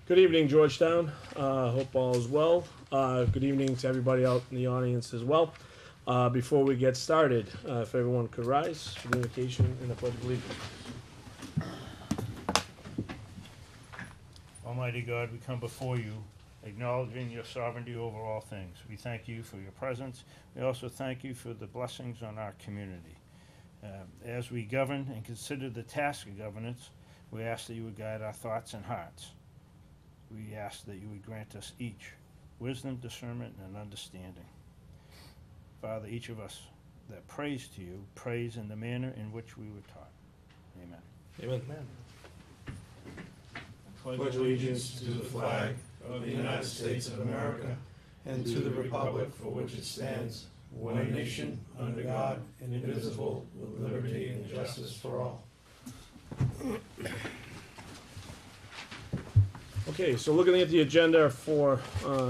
Good evening, Georgetown. Hope all is well. Good evening to everybody out in the audience as well. Before we get started, if everyone could rise, communication and the pledge of allegiance. Almighty God, we come before you, acknowledging your sovereignty over all things. We thank you for your presence. We also thank you for the blessings on our community. As we govern and consider the task of governance, we ask that you would guide our thoughts and hearts. We ask that you would grant us each wisdom, discernment, and understanding. Father, each of us that prays to you, prays in the manner in which we were taught. Amen. Amen. Pledge allegiance to the flag of the United States of America and to the republic for which it stands, one nation, under God, indivisible, with liberty and justice for all. Okay, so looking at the agenda for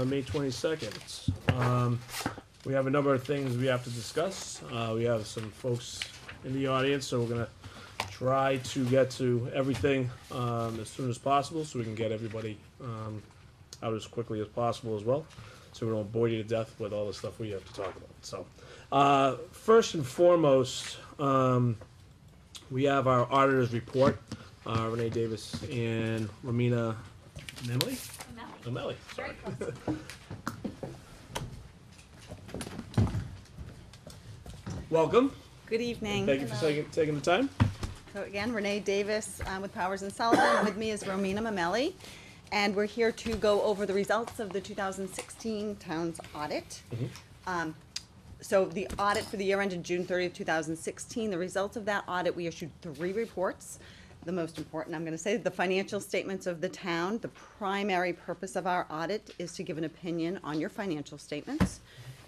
May 22nd, we have a number of things we have to discuss. We have some folks in the audience, so we're going to try to get to everything as soon as possible so we can get everybody out as quickly as possible as well, so we don't bore you to death with all the stuff we have to talk about. So first and foremost, we have our auditor's report. Renee Davis and Romina Amelli. Sorry. Welcome. Good evening. Thank you for taking the time. So again, Renee Davis with Powers & Sullivan. With me is Romina Amelli. And we're here to go over the results of the 2016 Town's audit. Mm-hmm. So the audit for the year ended June 30th, 2016. The results of that audit, we issued 3 reports. The most important, I'm going to say, the financial statements of the town. The primary purpose of our audit is to give an opinion on your financial statements.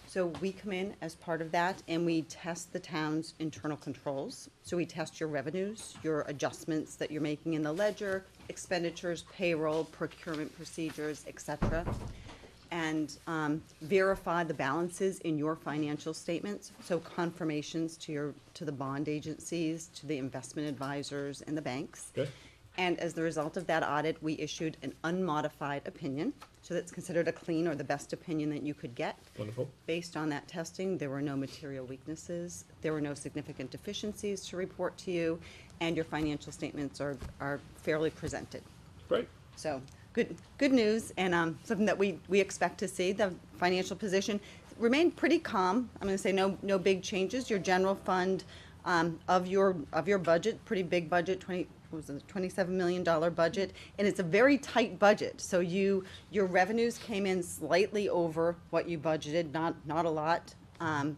So we come in as part of that and we test the town's internal controls. So we test your revenues, your adjustments that you're making in the ledger, expenditures, payroll, procurement procedures, etc. And verify the balances in your financial statements. So confirmations to the bond agencies, to the investment advisors and the banks. Okay. And as the result of that audit, we issued an unmodified opinion. So that's considered a clean or the best opinion that you could get. Wonderful. Based on that testing, there were no material weaknesses, there were no significant deficiencies to report to you, and your financial statements are fairly presented. Great. So good news, and something that we expect to see. The financial position remained pretty calm. I'm going to say no big changes. Your general fund of your budget, pretty big budget, $27 million budget, and it's a very tight budget. So your revenues came in slightly over what you budgeted, not a lot.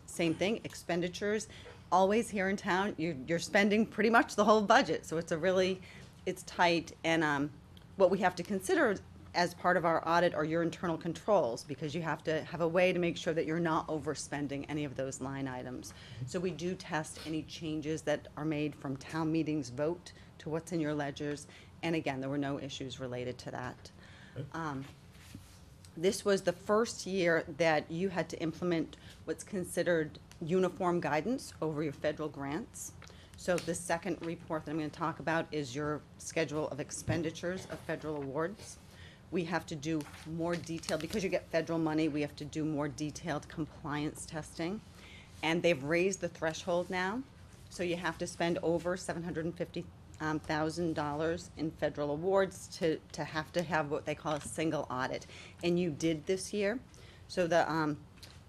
Same thing, expenditures. Always here in town, you're spending pretty much the whole budget. So it's tight, and what we have to consider as part of our audit are your internal controls, because you have to have a way to make sure that you're not overspending any of those line items. So we do test any changes that are made from town meetings vote to what's in your ledgers, and again, there were no issues related to that. Okay. This was the first year that you had to implement what's considered uniform guidance over your federal grants. So the second report that I'm going to talk about is your schedule of expenditures of federal awards. We have to do more detailed, because you get federal money, we have to do more detailed compliance testing. And they've raised the threshold now, so you have to spend over $750,000 in federal awards to have what they call a single audit. And you did this year. So the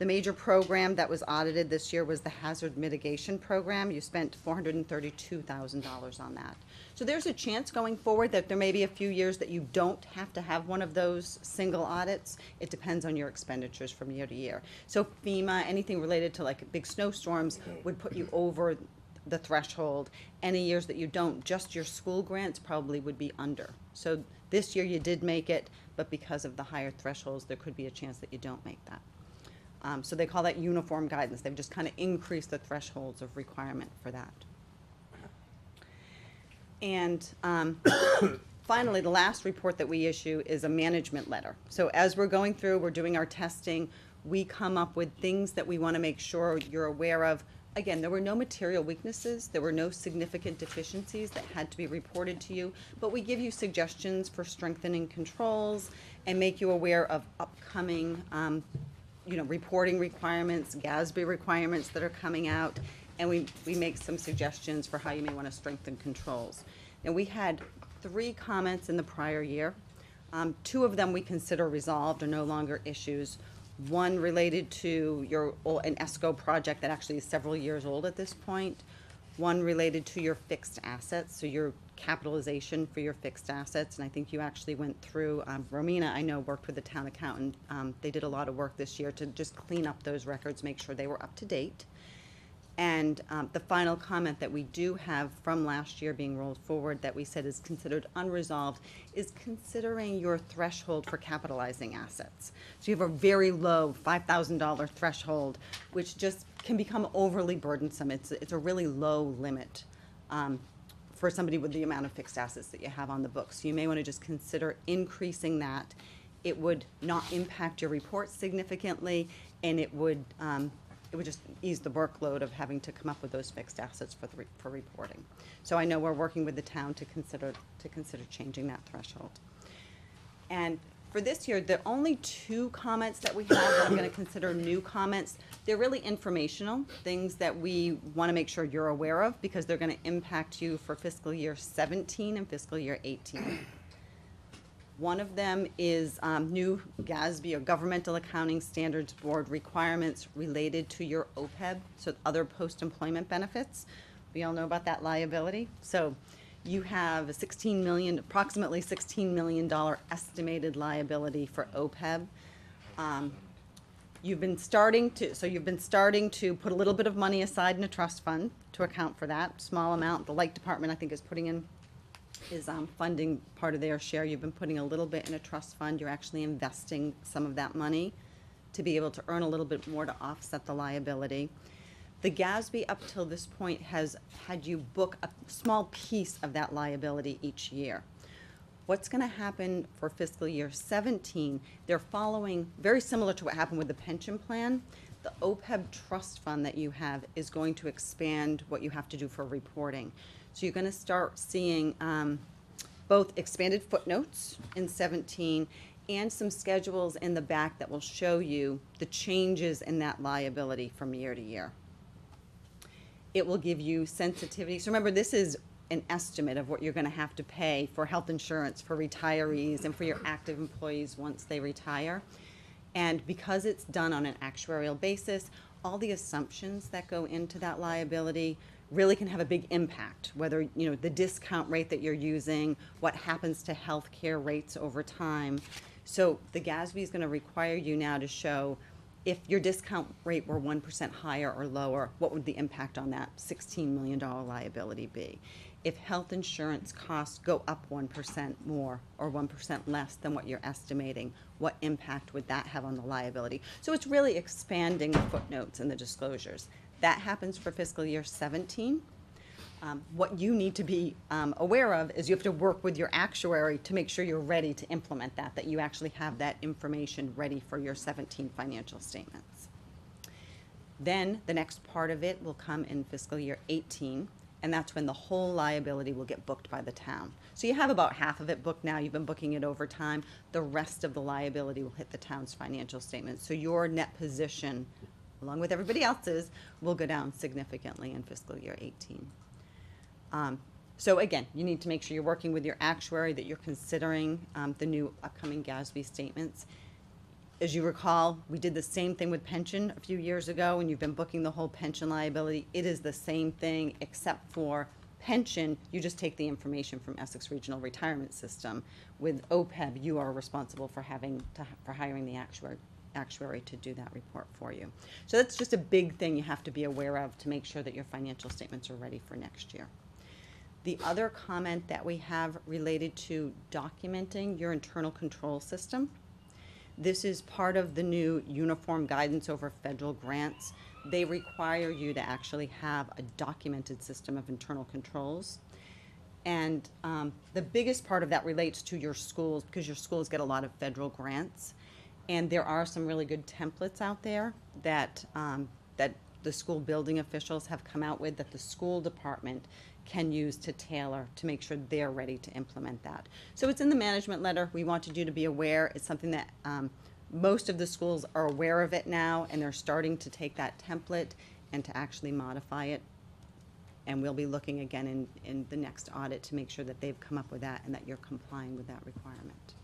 major program that was audited this year was the hazard mitigation program. You spent $432,000 on that. So there's a chance going forward that there may be a few years that you don't have to have one of those single audits. It depends on your expenditures from year to year. So FEMA, anything related to like big snowstorms would put you over the threshold. Any years that you don't, just your school grants probably would be under. So this year you did make it, but because of the higher thresholds, there could be a chance that you don't make that. So they call that uniform guidance. They've just kind of increased the thresholds of requirement for that. And finally, the last report that we issue is a management letter. So as we're going through, we're doing our testing, we come up with things that we want to make sure you're aware of Again, there were no material weaknesses, there were no significant deficiencies that had to be reported to you, but we give you suggestions for strengthening controls and make you aware of upcoming, reporting requirements, GASB requirements that are coming out, and we make some suggestions for how you may want to strengthen controls. And we had 3 comments in the prior year. 2 of them we consider resolved or no longer issues. One related to an ESCO project that actually is several years old at this point. One related to your fixed assets, so your capitalization for your fixed assets. And I think you actually went through, Romina, I know, worked with the town accountant. They did a lot of work this year to just clean up those records, make sure they were up to date. And the final comment that we do have from last year being rolled forward that we said is considered unresolved is considering your threshold for capitalizing assets. So you have a very low $5,000 threshold, which just can become overly burdensome. It's a really low limit for somebody with the amount of fixed assets that you have on the books. So you may want to just consider increasing that. It would not impact your report significantly, and it would just ease the workload of having to come up with those fixed assets for reporting. So I know we're working with the town to consider changing that threshold. And for this year, the only 2 comments that we have that I'm going to consider new comments, they're really informational, things that we want to make sure you're aware of because they're going to impact you for fiscal year 17 and fiscal year 18. One of them is new GASB, or Governmental Accounting Standards Board requirements related to your OPEB, so other post-employment benefits. We all know about that liability. So you have approximately $16 million estimated liability for OPEB. You've been starting to put a little bit of money aside in a trust fund to account for that small amount. The Light Department, I think, is funding part of their share. You've been putting a little bit in a trust fund. You're actually investing some of that money to be able to earn a little bit more to offset the liability. The GASB up till this point has had you book a small piece of that liability each year. What's going to happen for fiscal year 17, they're following very similar to what happened with the pension plan. The OPEB trust fund that you have is going to expand what you have to do for reporting. So you're going to start seeing both expanded footnotes in 17 and some schedules in the back that will show you the changes in that liability from year to year. It will give you sensitivity. So remember, this is an estimate of what you're going to have to pay for health insurance for retirees and for your active employees once they retire. And because it's done on an actuarial basis, all the assumptions that go into that liability really can have a big impact, whether, the discount rate that you're using, what happens to healthcare rates over time. So the GASB is going to require you now to show if your discount rate were 1% higher or lower, what would the impact on that $16 million liability be? If health insurance costs go up 1% more or 1% less than what you're estimating, what impact would that have on the liability? So it's really expanding the footnotes and the disclosures. That happens for fiscal year 17. What you need to be aware of is you have to work with your actuary to make sure you're ready to implement that you actually have that information ready for your 17 financial statements. Then the next part of it will come in fiscal year 18, and that's when the whole liability will get booked by the town. So you have about half of it booked now. You've been booking it over time. The rest of the liability will hit the town's financial statements. So your net position, along with everybody else's, will go down significantly in fiscal year 18. So again, you need to make sure you're working with your actuary, that you're considering the new upcoming GASB statements. As you recall, we did the same thing with pension a few years ago, and you've been booking the whole pension liability. It is the same thing, except for pension, you just take the information from Essex Regional Retirement System. With OPEB, you are responsible for hiring the actuary to do that report for you. So that's just a big thing you have to be aware of to make sure that your financial statements are ready for next year. The other comment that we have related to documenting your internal control system. This is part of the new uniform guidance over federal grants. They require you to actually have a documented system of internal controls. And the biggest part of that relates to your schools, because your schools get a lot of federal grants. And there are some really good templates out there that the school building officials have come out with that the school department can use to tailor, to make sure they're ready to implement that. So it's in the management letter. We wanted you to be aware. It's something that most of the schools are aware of it now, and they're starting to take that template and to actually modify it. And we'll be looking again in the next audit to make sure that they've come up with that and that you're complying with that requirement.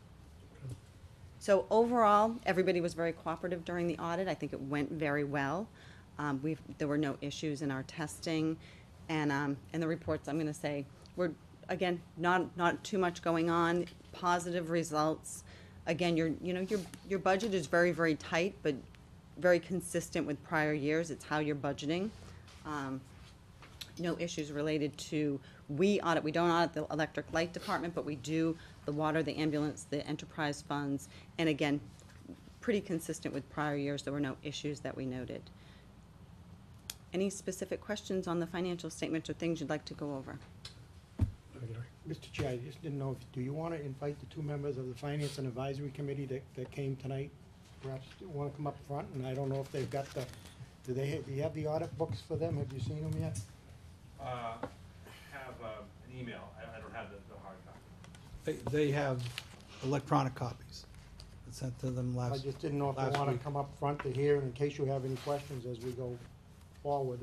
So overall, everybody was very cooperative during the audit. I think it went very well. There were no issues in our testing, and the reports, I'm gonna say, were, again, not too much going on, positive results. Again, your budget is very, very tight, but very consistent with prior years. It's how you're budgeting. No issues related to, we don't audit the electric light department, but we do the water, the ambulance, the enterprise funds, and again, pretty consistent with prior years. There were no issues that we noted. Any specific questions on the financial statements or things you'd like to go over? Mr. Chair, I just didn't know, do you want to invite the two members of the Finance and Advisory Committee that came tonight? Perhaps want to come up front, and I don't know if they've got do you have the audit books for them? Have you seen them yet? Have an email. I don't have the hard copy. They have electronic copies. I sent to them I last. just didn't know if last they want to week. come up front to hear, in case you have any questions as we go forward.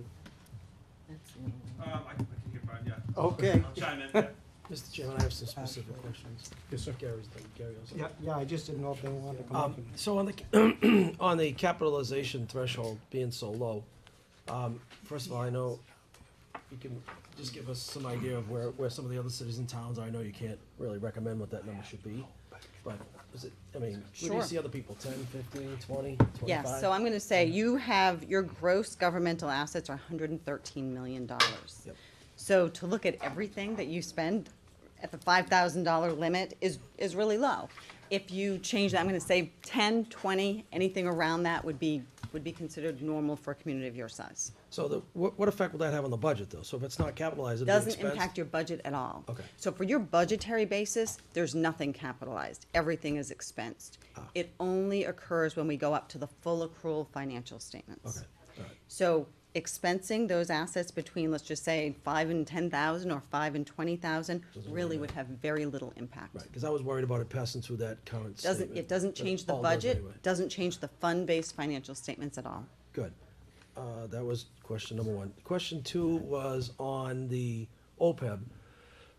I can hear Brian, yeah. Okay. I'll chime in, yeah. Mr. Chairman, I have some specific questions. Yes, sir. Gary also. Yeah, I just didn't know if they wanted to come up and. So on the, on the capitalization threshold being so low, first of all, I know you can just give us some idea of where some of the other cities and towns are. I know you can't really recommend what that number should be, but is it, I mean, where do Sure. you see other people, 10, 15, 20, 25? Yes, so I'm gonna say, you have, your gross governmental assets are $113 million. Yep. So to look at everything that you spend at the $5,000 limit is really low. If you change that, I'm gonna say 10, 20, anything around that would be considered normal for a community of your size. So what effect will that have on the budget, though? So if it's not capitalized, it'll be Doesn't expensed? impact your budget at all. Okay. So for your budgetary basis, there's nothing capitalized. Everything is expensed. Ah. It only occurs when we go up to the full accrual financial statements. Okay, all right. So expensing those assets between, let's just say, 5 and 10,000 or 5 and 20,000 really would have very little impact. Right, because I was worried about it passing through that current statement. It doesn't but change the all does budget, anyway. doesn't change the fund-based financial statements at all. Good. That was question number one. Question two was on the OPEB.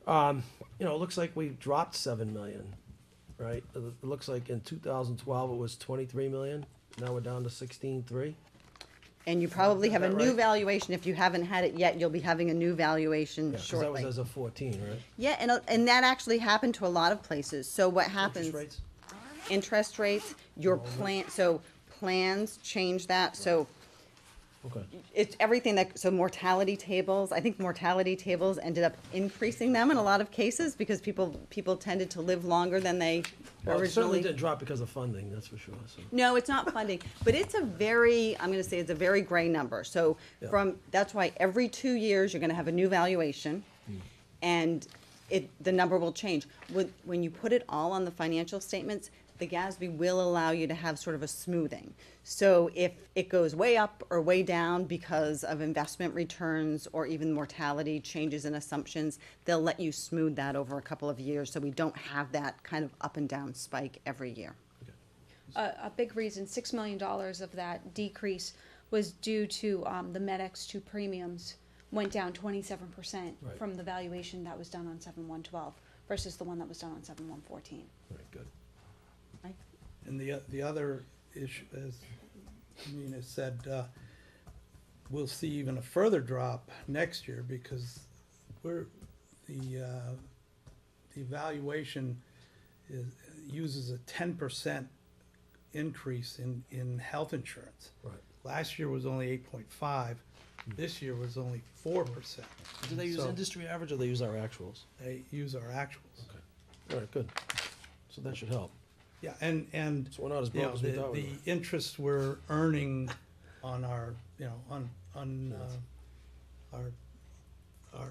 You know, it looks like we dropped 7 million, right? It looks like in 2012 it was 23 million. Now we're down to 16.3. And you probably have a that new right? valuation. If you haven't had it yet, you'll be having a new valuation Yeah, because that was shortly. as of 14, right? Yeah, and that actually happened to a lot of places. So what happens? Interest rates? Interest rates, your plan, so plans change that, so Okay. it's everything that, so mortality tables, I think mortality tables ended up increasing them in a lot of cases because people tended to live longer than they Well, it certainly originally. didn't drop because of funding, that's for sure, so. No, it's not funding, but it's a very, I'm gonna say it's a very gray number. So Yeah. that's why every 2 years, you're gonna have a new valuation. And the number will change. When you put it all on the financial statements, the GASB will allow you to have sort of a smoothing. So if it goes way up or way down because of investment returns or even mortality changes in assumptions, they'll let you smooth that over a couple of years so we don't have that kind of up and down spike every year. A big reason, $6 million of that decrease was due to the MedX2 premiums went down 27% Right. from the valuation that was done on 7/1/12 versus the one that was done on 7/1/14. Right, good. And the other issue, as Nina said, we'll see even a further drop next year because the evaluation uses a 10% increase in health insurance. Right. Last year was only 8.5. This year was only 4%. Do they use So industry average or they use our actuals? They use our actuals. Okay. All right, good. So that should help. Yeah, and So we're not as you know, broke as we thought we the were. interest we're earning on our, you know, on our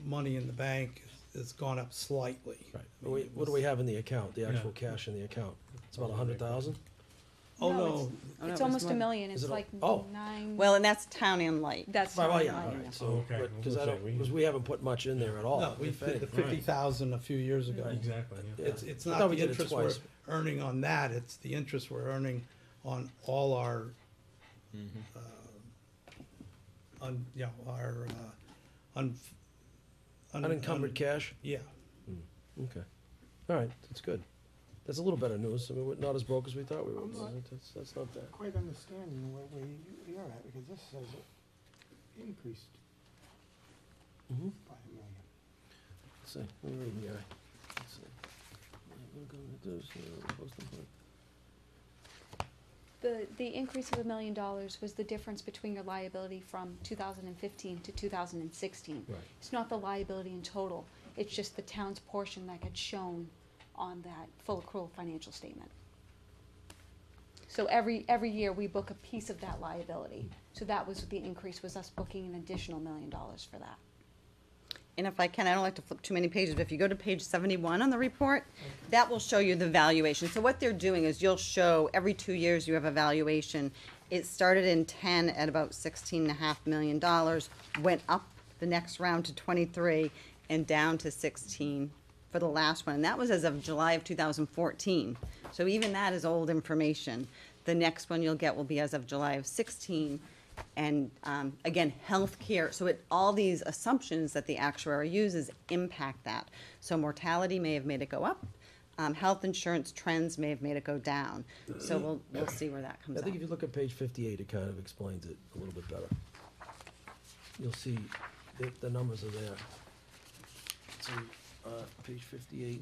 money in the bank has gone up slightly. Right. I mean, What do we have in the account, the actual cash in the account? It's about 100,000? Oh, No, no, Oh, no, It's it was almost more- a million, Is it's it a- like oh. 9. Well, and that's town and light. That's. Well, not yeah, right. all right, so, Okay, I because was I gonna don't, say, we- because we haven't put much in there at all. no, we if did the anything. 50,000 a few years ago. Exactly, yeah. It's I not thought we the did it interest we're twice. earning on that, it's the interest we're earning on all our, on, you know, our, Unencumbered cash? Yeah, Okay. All right, that's good. That's a little better news. I mean, we're not as broke as we thought we were. That's not bad. Quite understanding where you're at, because this says it increased Mm-hmm. by $1 million. Let's see, what are we reading here? Let's see. We're gonna do this, post and put. The increase of $1 million was the difference between your liability from 2015 to 2016. Right. It's not the liability in total, it's just the town's portion that gets shown on that full accrual financial statement. So every year, we book a piece of that liability. So that was the increase, was us booking an additional $1 million for that. And if I can, I don't like to flip too many pages, but if you go to page 71 on the report, that will show you the valuation. So what they're doing is you'll show every 2 years you have a valuation. It started in 10 at about $16.5 million, went up the next round to 23, and down to 16 for the last one. And that was as of July of 2014. So even that is old information. The next one you'll get will be as of July of 16. And again, healthcare, so all these assumptions that the actuary uses impact that. So mortality may have made it go up, health insurance trends may have made it go down. So we'll see where that comes I out. think if you look at page 58, it kind of explains it a little bit better. You'll see the numbers are there. See, page 58,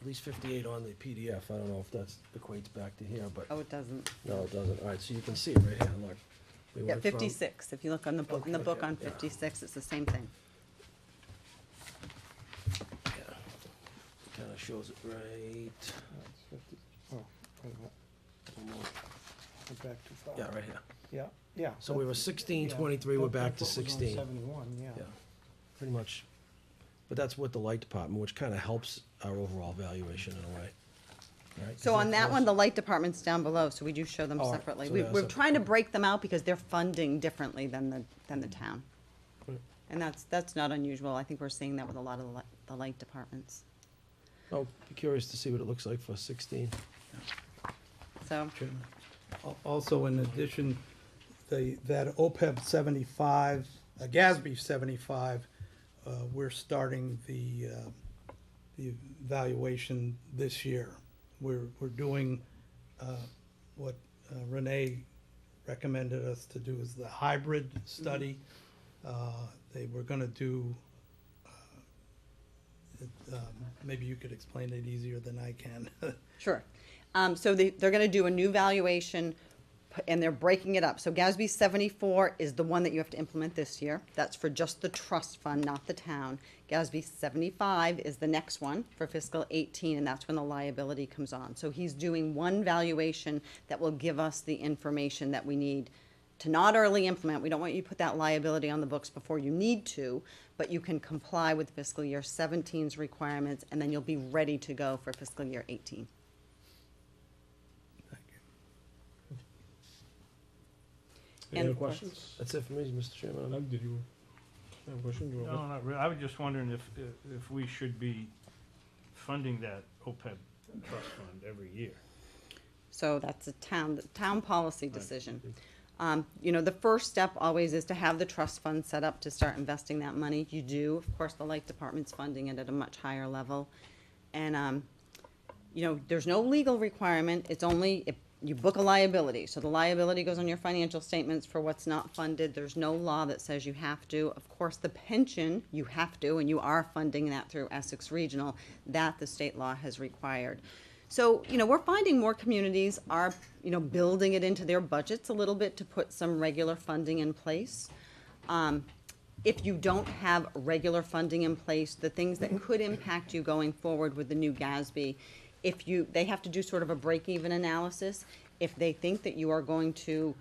at least 58 on the PDF. I don't know if that equates back to here, but Oh, it doesn't. no, it doesn't. All right, so you can see it right here, look. We Yeah, went from- 56, if you look on the book, in the Okay, book on yeah. 56, it's the same thing. Yeah. Kind of shows it right. It's 50, oh, wait a minute, One more. went back too far. Yeah, right here. Yeah, yeah. So we were that's- 16, yeah, 23, we're that- back to that's what was on 16. 71, yeah. Yeah, pretty much. But that's with the light department, which kind of helps our overall valuation in a way. Right? So Is on that one, close? the light department's down below, so we do show them All right, separately. so We- they are We're separate. trying to break them out because they're funding differently than the town. Right. And that's not unusual. I think we're seeing that with a lot of the light departments. I'll be curious to see what it looks like for 16. So, Chairman. Also, in addition, that OPEB 75, GASB 75, we're starting the evaluation this year. We're doing what Renee recommended us to do is the hybrid study. They were gonna do, maybe you could explain it easier than I can. sure. So they're gonna do a new valuation, and they're breaking it up. So GASB 74 is the one that you have to implement this year. That's for just the trust fund, not the town. GASB 75 is the next one for fiscal 18, and that's when the liability comes on. So he's doing one valuation that will give us the information that we need to not early implement. We don't want you to put that liability on the books before you need to, but you can comply with fiscal year 17's requirements, and then you'll be ready to go for fiscal year 18. Any And- other questions? That's it for me, Mr. Chairman. Doug, did you have a question? Do you want No, not really. I was just wondering if we should be funding that OPEB trust fund every year. So that's a town policy decision. You know, the first step always is to have the trust fund set up to start investing that money. You do, of course, the light department's funding it at a much higher level. And, you know, there's no legal requirement, it's only, if you book a liability. So the liability goes on your financial statements for what's not funded. There's no law that says you have to. Of course, the pension, you have to, and you are funding that through Essex Regional, that the state law has required. So, you know, we're finding more communities are, you know, building it into their budgets a little bit to put some regular funding in place. If you don't have regular funding in place, the things that could impact you going forward with the new GASB, they have to do sort of a break-even analysis. If they think that you are going to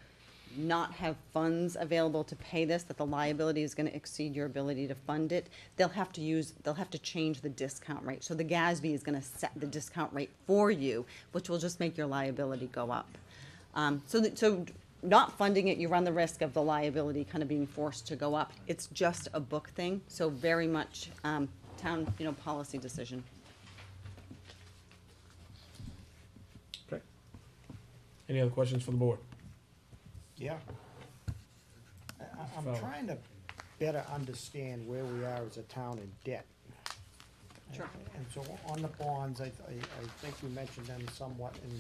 not have funds available to pay this, that the liability is gonna exceed your ability to fund it, they'll have to change the discount rate. So the GASB is gonna set the discount rate for you, which will just make your liability go up. So not funding it, you run the risk of the liability kind of being forced to go up. It's just a book thing, so very much town, policy decision. Okay. Any other questions for the board? Yeah. I'm Follow. trying to better understand where we are as a town in debt. Sure. And so on the bonds, I think you mentioned them somewhat in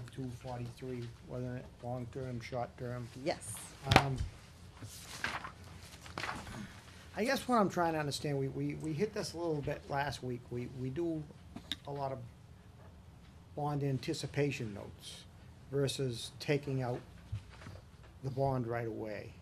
4243, whether it long-term, short-term. Yes. I guess what I'm trying to understand, we hit this a little bit last week. We do a lot of bond anticipation notes versus taking out the bond right away.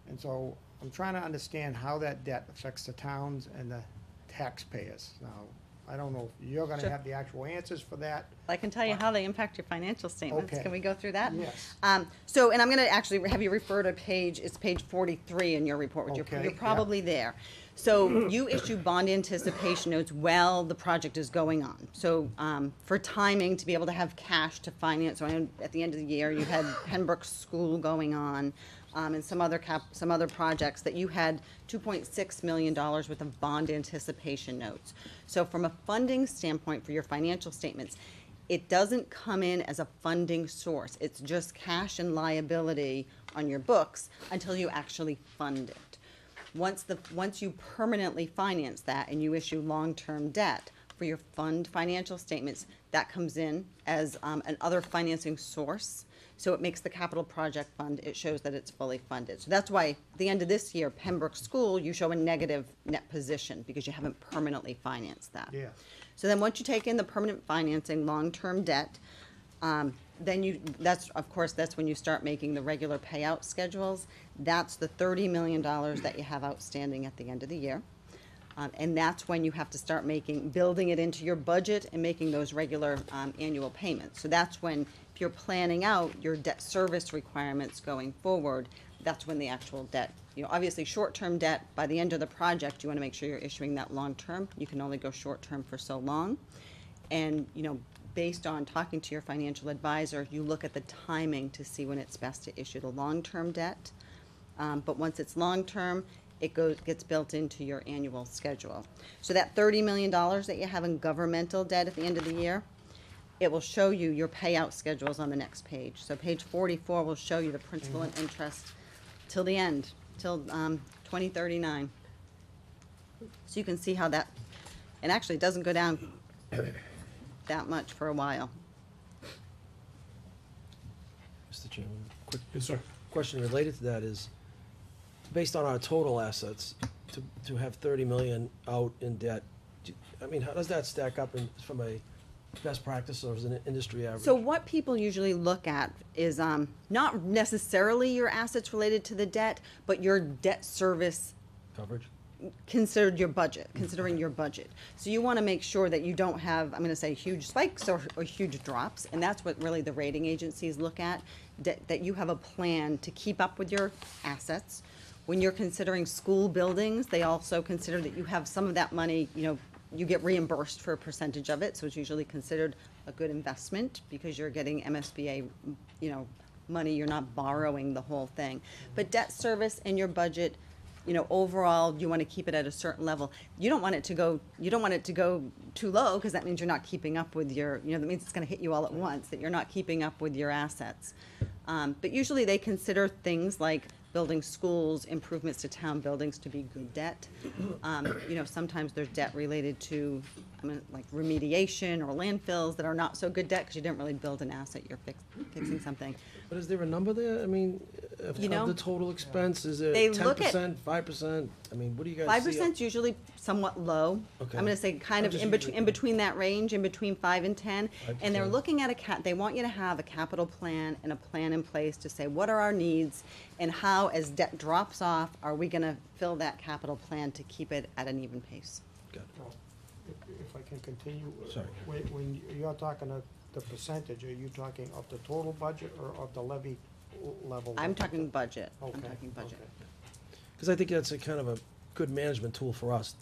And so I'm trying to understand how that debt affects the towns and the taxpayers. Now, I don't know if you're gonna Sure. have the actual answers for that. I can tell you how they impact your financial statements. Okay. Can we go through that? Yes. So, and I'm gonna actually have you refer to it's page 43 in your report, which Okay, you're yeah. probably there. So you issue bond anticipation notes while the project is going on. So, for timing, to be able to have cash to finance, so I know at the end of the year, you had Pembroke School going on, and some other projects that you had $2.6 million worth of bond anticipation notes. So from a funding standpoint for your financial statements, it doesn't come in as a funding source. It's just cash and liability on your books until you actually fund it. Once you permanently finance that and you issue long-term debt for your fund financial statements, that comes in as an other financing source. So it makes the capital project fund, it shows that it's fully funded. So that's why at the end of this year, Pembroke School, you show a negative net position because you haven't permanently financed that. Yeah. So then once you take in the permanent financing, long-term debt, then that's when you start making the regular payout schedules. That's the $30 million that you have outstanding at the end of the year. And that's when you have to start building it into your budget and making those regular annual payments. So that's when, if you're planning out your debt service requirements going forward, that's when the actual debt, obviously short-term debt, by the end of the project, you want to make sure you're issuing that long-term. You can only go short-term for so long. And, based on talking to your financial advisor, you look at the timing to see when it's best to issue the long-term debt. But once it's long-term, it gets built into your annual schedule. So that $30 million that you have in governmental debt at the end of the year, it will show you your payout schedules on the next page. So page 44 will show you the principal and interest till the end, till 2039. So you can see how that, and actually it doesn't go down that much for a while. Mr. Chairman, quick Yes, sir. question related to that is, based on our total assets, to have 30 million out in debt, how does that stack up from a best practice or as an industry average? So what people usually look at is not necessarily your assets related to the debt, but your debt service Coverage? considering your budget. So you want to make sure that you don't have, I'm going to say, huge spikes or huge drops, and that's what really the rating agencies look at, that you have a plan to keep up with your assets. When you're considering school buildings, they also consider that you have some of that money, you get reimbursed for a percentage of it, so it's usually considered a good investment because you're getting MSBA, money, you're not borrowing the whole thing. But debt service in your budget, overall, you want to keep it at a certain level. You don't want it to go too low because that means you're not keeping up with that means it's going to hit you all at once, that you're not keeping up with your assets. But usually they consider things like building schools, improvements to town buildings to be good debt. Sometimes there's debt related to like remediation or landfills that are not so good debt because you didn't really build an asset, you're fixing something. But is there a number there? Of the total expense, is it They look at- 10%, 5%? What do you guys see? 5% is usually somewhat low. Okay. I'm gonna say kind I'm of just in usually- between that range, in between 5 and 10. 5 to And they're 10. looking at they want you to have a capital plan and a plan in place to say, what are our needs? And how, as debt drops off, are we gonna fill that capital plan to keep it at an even pace? Got it. Well, if I can continue. Sorry. When you're talking of the percentage, are you talking of the total budget or of the levy level? I'm talking budget. I'm Okay, talking budget. okay. Because I think that's a kind of a good management tool for us,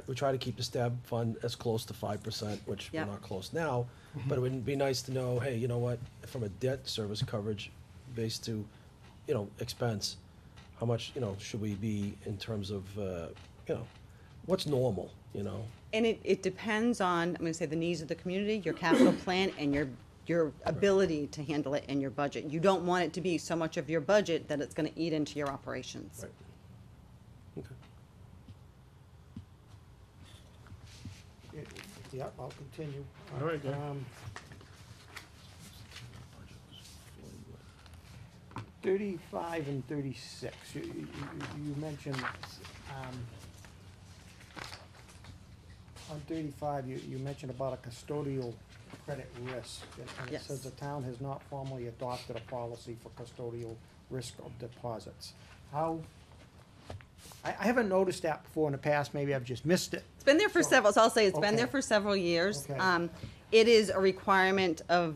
we try to keep the STAB fund as close to 5%, which we're Yep. not close now, But it would be nice to know, hey, you know what, from a debt service coverage based to, you know, expense, how much, you know, should we be in terms of, you know, what's normal, you know? And it depends on, I'm gonna say, the needs of the community, your capital plan, and your ability to handle it in your budget. You don't want it to be so much of your budget that it's gonna eat into your operations. Right. Okay. Yep, I'll continue. All right, Gary. 35 and 36, you mentioned, on 35, you mentioned about a custodial credit risk. And it Yes. says the town has not formally adopted a policy for custodial risk of deposits. How, I haven't noticed that before in the past, maybe I've just missed it. It's been there for So- several, so I'll say it's been there Okay. for several years. Okay. It is a requirement of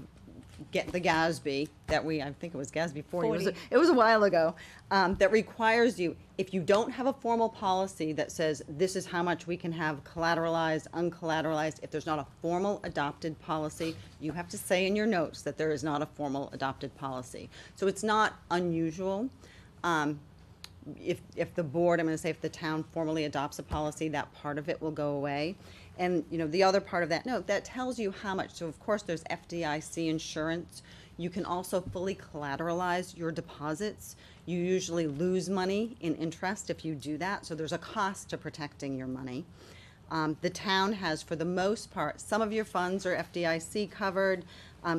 get the GASB that I think it was GASB 40. It was a while ago, that requires you, if you don't have a formal policy that says this is how much we can have collateralized, uncollateralized, if there's not a formal adopted policy, you have to say in your notes that there is not a formal adopted policy. So it's not unusual. If the board, I'm gonna say if the town formally adopts a policy, that part of it will go away. And, you know, the other part of that note, that tells you how much, so of course there's FDIC insurance. You can also fully collateralize your deposits. You usually lose money in interest if you do that, so there's a cost to protecting your money. The town has, for the most part, some of your funds are FDIC covered,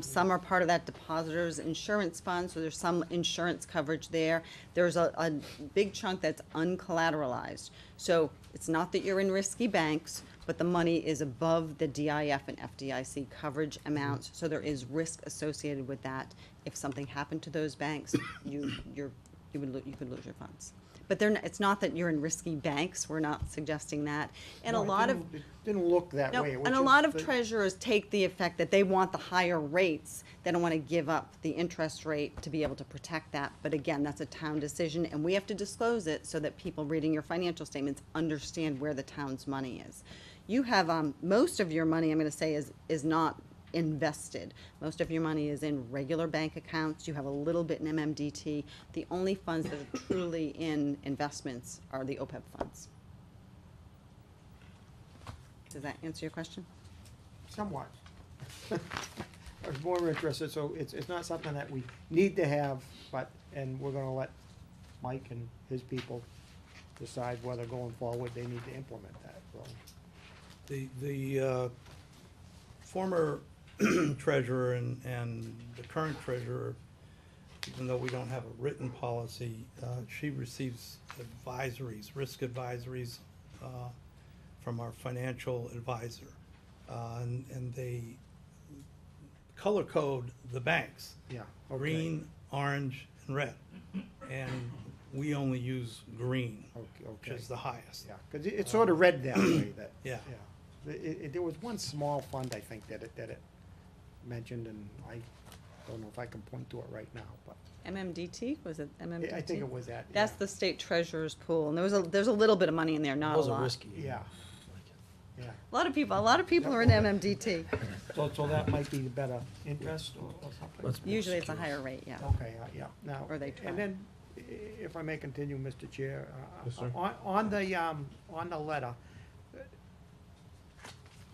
some are part of that depositor's insurance fund, so there's some insurance coverage there. There's a big chunk that's uncollateralized. So it's not that you're in risky banks, but the money is above the DIF and FDIC coverage amounts, so there is risk associated with that. If something happened to those banks, you could lose your funds. But it's not that you're in risky banks, we're not suggesting that. And No, a lot of, it didn't look that no, way. and a lot of treasurers take the effect that they want the higher rates. They don't want to give up the interest rate to be able to protect that. But again, that's a town decision, and we have to disclose it so that people reading your financial statements understand where the town's money is. You have, most of your money, I'm going to say, is not invested. Most of your money is in regular bank accounts. You have a little bit in MMDT. The only funds that are truly in investments are the OPEB funds. Does that answer your question? Somewhat. I was more interested, so it's not something that we need to have, and we're gonna let Mike and his people decide whether going forward they need to implement that, so. The former treasurer and the current treasurer, even though we don't have a written policy, she receives advisories, risk advisories, from our financial advisor. And they color code the banks. Yeah, okay. Green, orange, and red. And we only use green, Okay, which is the highest. Yeah, because it sort of read that way, that. Yeah. There was one small fund, I think, that it mentioned, and I don't know if I can point to it right now, but MMDT, was it MMDT? I think it was that. That's yeah. the state treasurer's pool, and there's a little bit of money in there, not a Those are lot. risky. Yeah, yeah. A lot of people are in MMDT. So that might be the better interest or something? That's more Usually it's a secure. higher rate, yeah. Okay, yeah, now. Or they try. And then, if I may continue, Mr. Chair. Yes, sir. On the letter,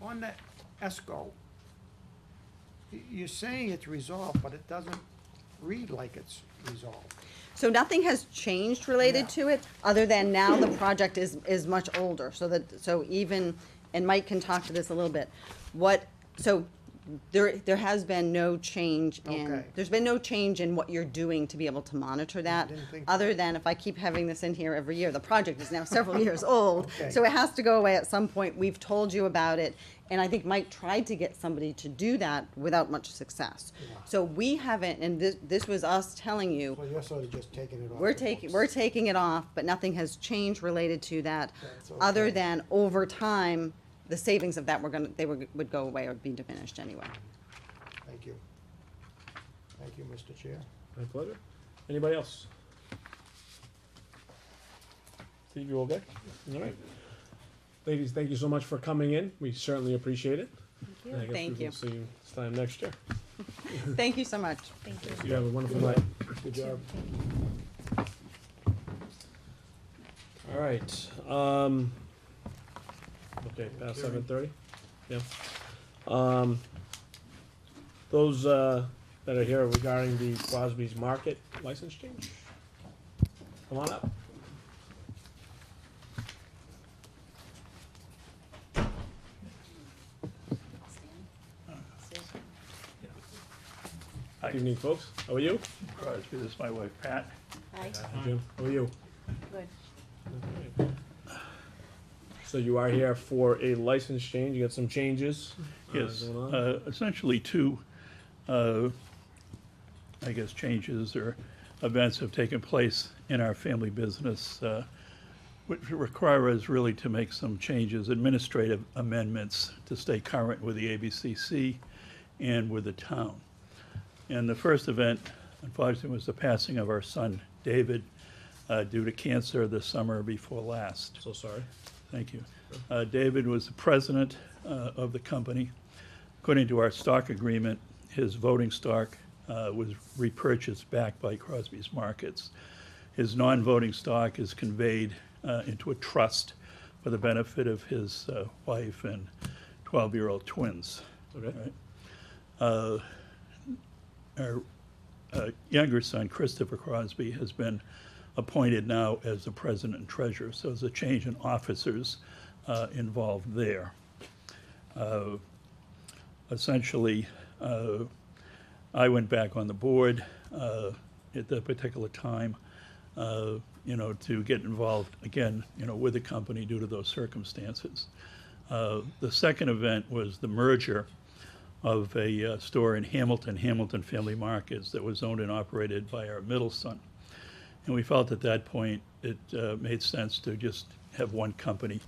on the ESCO, you're saying it's resolved, but it doesn't read like it's resolved. So nothing has changed related Yeah. to it, other than now the project is much older, so even, and Mike can talk to this a little bit. There has been no change Okay. there's been no change in what you're doing to be able to monitor that, didn't think so. other than if I keep having this in here every year, the project is now several years old, Okay. so it has to go away at some point. We've told you about it, and I think Mike tried to get somebody to do that without much success. Yeah. So we haven't, and this was us telling you, So you're sort of just taking it off. we're the books. taking it off, but nothing has changed related to that, That's other okay. than over time, the savings of that would go away or be diminished anyway. Thank you. Thank you, Mr. Chair. My pleasure. Anybody else? Steve, you okay? All right. Ladies, thank you so much for coming in. We certainly appreciate it. And I guess Thank we you. will see you this time next year. Thank you so much. Thank you. You have a wonderful night. Good job. All right, okay, past 7:30? Yeah. Those, that are here regarding the Crosby's Market license change, come on up. Hi. Good evening, folks. How are you? Crosby, this is my wife Pat. Hi. Jim, how are you? Good. So you are here for a license change, you got some changes? Yes, Going on? essentially two, I guess, changes or events have taken place in our family business, which require us really to make some changes, administrative amendments to stay current with the ABCC and with the town. And the first event, unfortunately, was the passing of our son, David, due to cancer the summer before last. So sorry. Thank you. David was the president of the company. According to our stock agreement, his voting stock was repurchased back by Crosby's Markets. His non-voting stock is conveyed into a trust for the benefit of his wife and 12-year-old twins. Okay. Right? Our younger son, Christopher Crosby, has been appointed now as the president and treasurer, so there's a change in officers involved there. Essentially, I went back on the board at that particular time, to get involved again, with the company due to those circumstances. The second event was the merger of a store in Hamilton Family Markets, that was owned and operated by our middle son. And we felt at that point it made sense to just have one company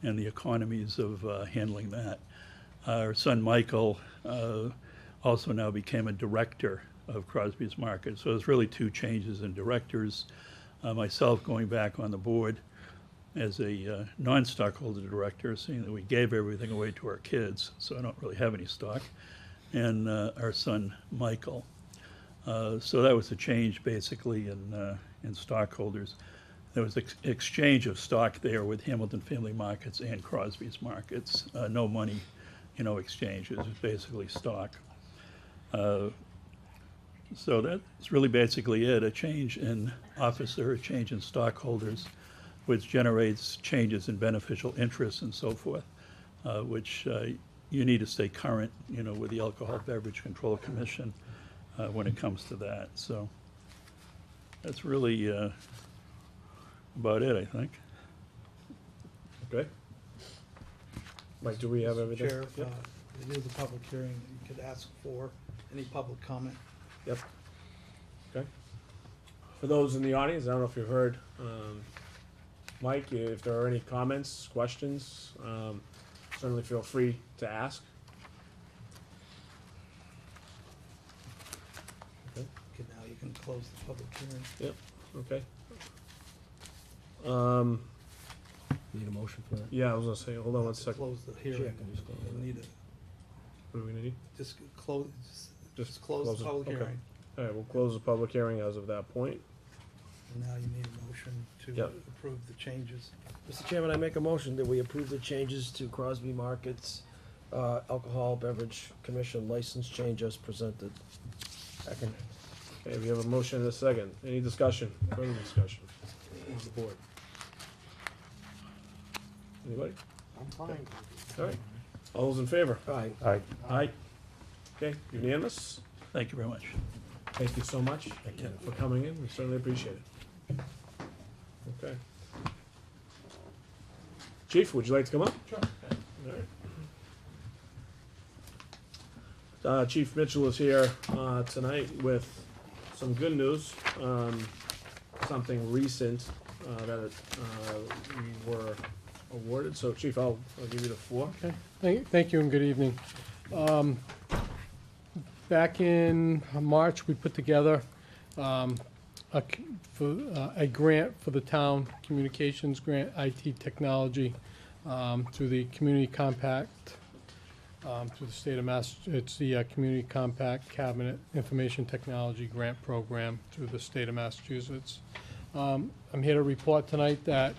and the economies of handling that. Our son Michael also now became a director of Crosby's Market. So there's really two changes in directors. Myself going back on the board as a non-stockholder director, seeing that we gave everything away to our kids, so I don't really have any stock, and our son Michael. So that was a change basically in stockholders. There was exchange of stock there with Hamilton Family Markets and Crosby's Markets. No money, exchange. It was basically stock. So that's really basically it, a change in officer, a change in stockholders, which generates changes in beneficial interests and so forth, which you need to stay current, with the Alcohol Beverage Control Commission when it comes to that. So that's really about it, I think. Okay. Mike, do we have everything? Chair, Yep. it is a public hearing, you could ask for any public comment. Yep. Okay. For those in the audience, I don't know if you heard, Mike, if there are any comments, questions, certainly feel free to ask. Okay. Okay, now you can close the public hearing. Yep, okay. Need a motion for that? Yeah, I was gonna say, hold on one To second. close the Sure, hearing, I can just close you'll it. need to, What do we need? just close, just close close the it, public okay. hearing. All right, we'll close the public hearing as of that point. And now you need a motion to Yep. approve the changes. Mr. Chairman, I make a motion that we approve the changes to Crosby Markets Alcohol Beverage Commission license change as presented. Second. Okay, we have a motion and a second. Any discussion, further discussion on the board? Anybody? I'm fine. All right, all those in favor? Aye. Aye. Aye. Okay, unanimous? Thank you very much. Thank you so much for coming in, we certainly appreciate it. Okay. Chief, would you like to come up? Sure. All right. Chief Mitchell is here tonight with some good news, something recent that we were awarded. So Chief, I'll give you the floor. Okay, thank you and good evening. Back in March, we put together a grant for the town, communications grant, IT technology, through the Community Compact through the state of Mass. It's the Community Compact Cabinet Information Technology Grant Program through the state of Massachusetts. I'm here to report tonight that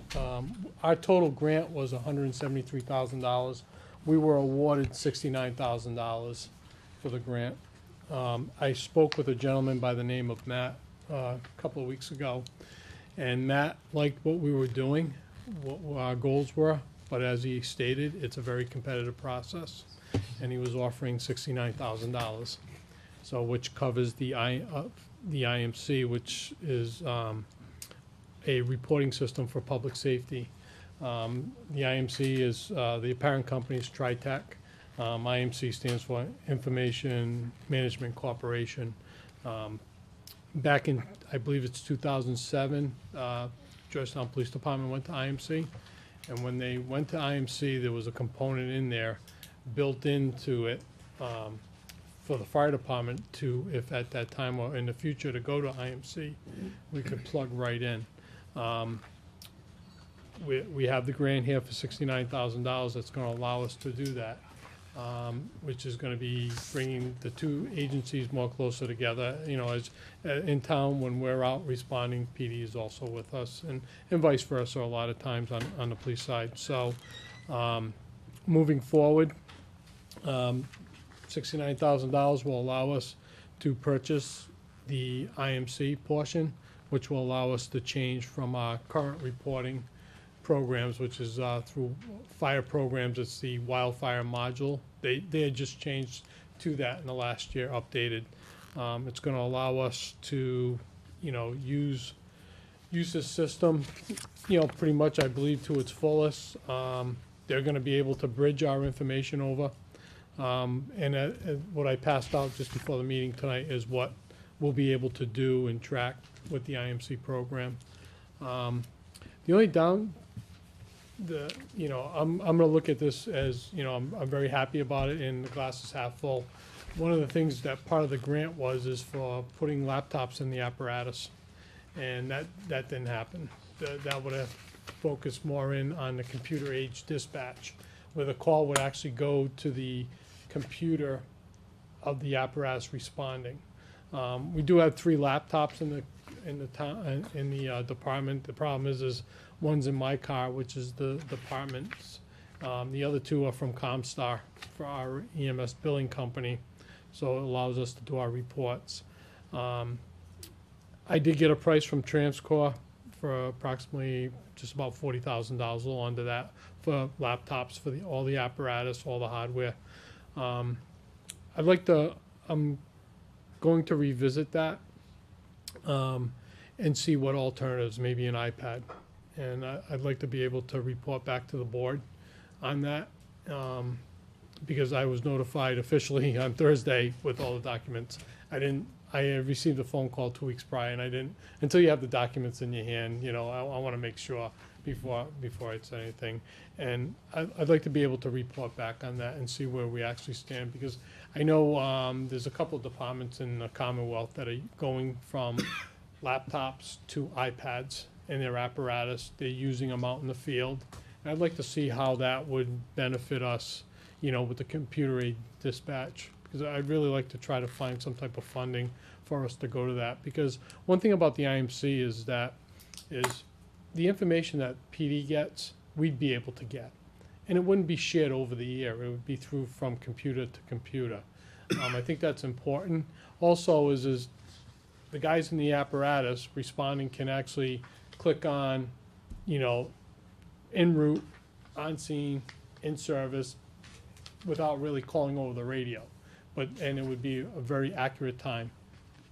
our total grant was $173,000. We were awarded $69,000 for the grant. I spoke with a gentleman by the name of Matt a couple of weeks ago, and Matt liked what we were doing, what our goals were, but as he stated, it's a very competitive process, and he was offering $69,000, so which covers the IMC, which is a reporting system for public safety. The IMC is the parent company is TriTech. IMC stands for Information Management Corporation. Back in, I believe it's 2007, Georgetown Police Department went to IMC. And when they went to IMC, there was a component in there built into it for the fire department to, if at that time or in the future to go to IMC, we could plug right in. We have the grant here for $69,000 that's going to allow us to do that. Which is going to be bringing the two agencies more closer together. You know, as in town, when we're out responding, PD is also with us, and vice versa a lot of times on the police side. So, moving forward, $69,000 will allow us to purchase the IMC portion, which will allow us to change from our current reporting programs, which is through fire programs. It's the wildfire module. They had just changed to that in the last year, updated. It's going to allow us to, you know, use this system, you know, pretty much, I believe, to its fullest. They're going to be able to bridge our information over. And what I passed out just before the meeting tonight is what we'll be able to do and track with the IMC program. The only you know, I'm gonna look at this as, you know, I'm very happy about it, and the glass is half full. One of the things that part of the grant is for putting laptops in the apparatus, and that didn't happen. That would have focused more in on the computer age dispatch, where the call would actually go to the computer of the apparatus responding. We do have 3 laptops in the department. The problem is one's in my car, which is the department's. The other 2 are from Comstar for our EMS billing company, so it allows us to do our reports. I did get a price from TransCore for approximately just about $40,000, a little under that, for laptops for all the apparatus, all the hardware. I'm going to revisit that and see what alternatives, maybe an iPad. And I'd like to be able to report back to the board on that, because I was notified officially on Thursday with all the documents. I received a phone call 2 weeks prior, and I didn't, until you have the documents in your hand, you know, I want to make sure before I say anything. And I'd like to be able to report back on that and see where we actually stand, because I know there's a couple of departments in the Commonwealth that are going from laptops to iPads in their apparatus. They're using them out in the field. And I'd like to see how that would benefit us, you know, with the computer aid dispatch, because I'd really like to try to find some type of funding for us to go to that. Because one thing about the IMC is the information that PD gets, we'd be able to get. And it wouldn't be shared over the air. It would be through from computer to computer. I think that's important. Also is the guys in the apparatus responding can actually click on, you know, en route, on scene, in service, without really calling over the radio. And it would be a very accurate time,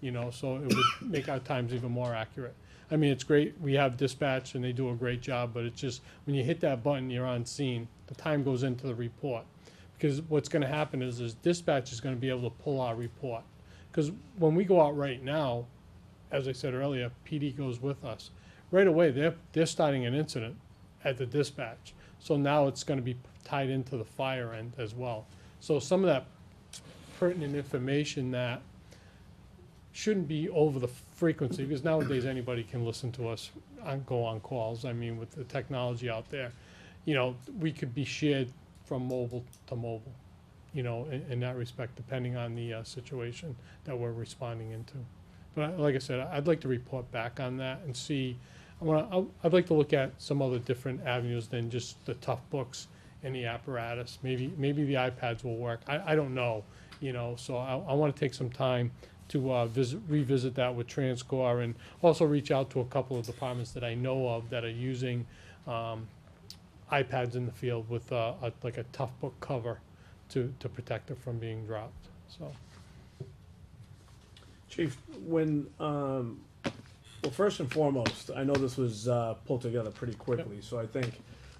you know, so it would make our times even more accurate. I mean, it's great, we have dispatch and they do a great job, but it's just, when you hit that button, you're on scene, the time goes into the report. Because what's gonna happen is dispatch is gonna be able to pull our report. Because when we go out right now, as I said earlier, PD goes with us. Right away, they're starting an incident at the dispatch. So now it's gonna be tied into the fire end as well. So some of that pertinent information that shouldn't be over the frequency, because nowadays anybody can listen to us and go on calls. I mean, with the technology out there, you know, we could be shared from mobile to mobile, you know, in that respect, depending on the situation that we're responding into. But like I said, I'd like to report back on that and see, I'd like to look at some other different avenues than just the tough books and the apparatus. Maybe the iPads will work. I don't know, you know, so I want to take some time to revisit that with TransCore, and also reach out to a couple of departments that I know of that are using iPads in the field with like a tough book cover to protect it from being dropped, so. Chief, when, well, first and foremost, I know this was pulled together pretty quickly, so I think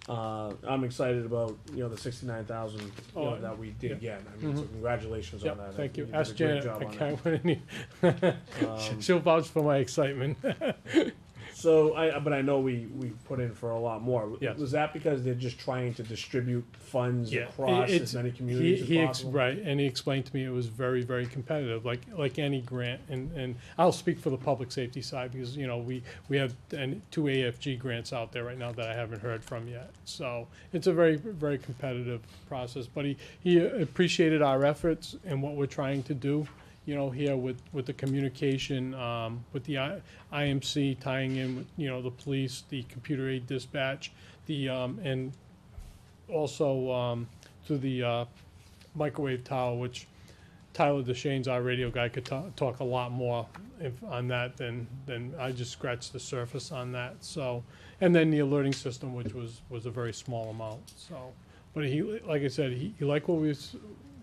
I'm excited about, you know, the 69,000, you know, Oh, that we did yeah. get. I mean, so congratulations on Yep, that. thank you. did Ask a great Janet, job I on that. can't win any. She'll vouch for my excitement. So but I know we put in for a lot more. Yes. Was that because they're just trying to distribute funds Yeah, across it's- as many communities as possible? Right, and he explained to me it was very, very competitive, like any grant, and I'll speak for the public safety side, because, you know, we have two AFG grants out there right now that I haven't heard from yet, so it's a very, very competitive process, but he appreciated our efforts and what we're trying to do, you know, here with the communication, with the IMC tying in with, you know, the police, the computer aid dispatch, the, and also through the microwave tower, which Tyler DeShane's our radio guy could talk a lot more on that than I just scratched the surface on that. So, and then the alerting system, which was a very small amount. So, but he, like I said, he liked what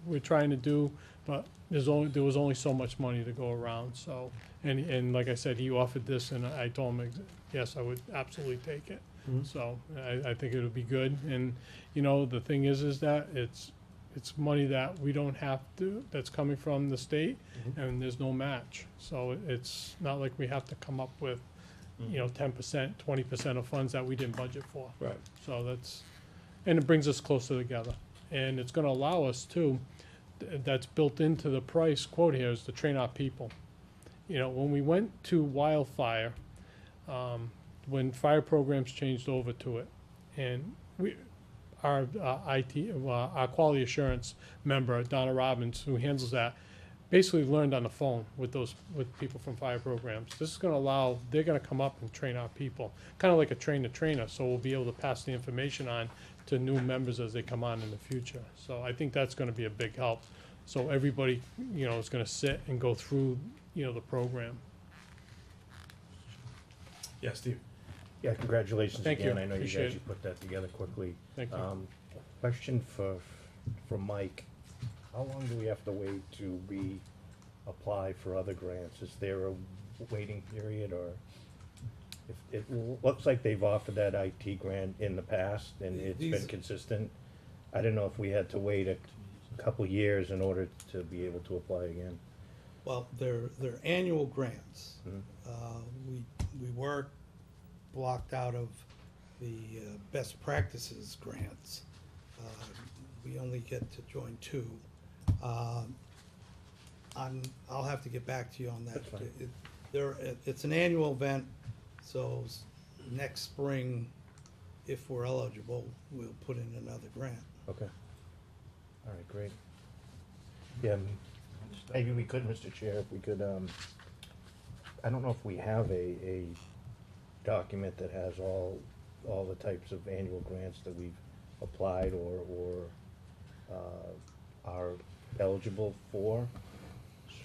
we're trying to do, but there was only so much money to go around. So, and like I said, he offered this, and I told him yes, I would absolutely take it. Mhm. So I think it would be good, and you know, the thing is that it's money that we don't have to, that's coming from the state, and there's no match. So it's not like we have to come up with, you know, 10%, 20% of funds that we didn't budget for. Right. So and it brings us closer together, and it's gonna allow us to, that's built into the price quote here, is to train our people. You know, when we went to wildfire, when fire programs changed over to it, and our our quality assurance member, Donna Robbins, who handles that, basically learned on the phone with people from fire programs. This is gonna they're gonna come up and train our people, kinda like a train-the-trainer, so we'll be able to pass the information on to new members as they come on in the future. So I think that's gonna be a big help. So everybody, you know, is gonna sit and go through, you know, the program. Yeah, Steve. Yeah, congratulations Thank you. again. I know you Appreciate guys, it. you put that together quickly. Thank you. Question for Mike. How long do we have to wait to reapply for other grants? Is there a waiting period, or? It looks like they've offered that IT grant in the past, and it's been These- consistent. I didn't know if we had to wait a couple years in order to be able to apply again. Well, they're annual grants. We were blocked out of the best practices grants. We only get to join two. I'll have to get back to you on that. That's fine. It's an annual event, so next spring, if we're eligible, we'll put in another grant. Okay. All right, great. Yeah, maybe we could, Mr. Chair, if we could, I don't know if we have a document that has all the types of annual grants that we've applied or are eligible for,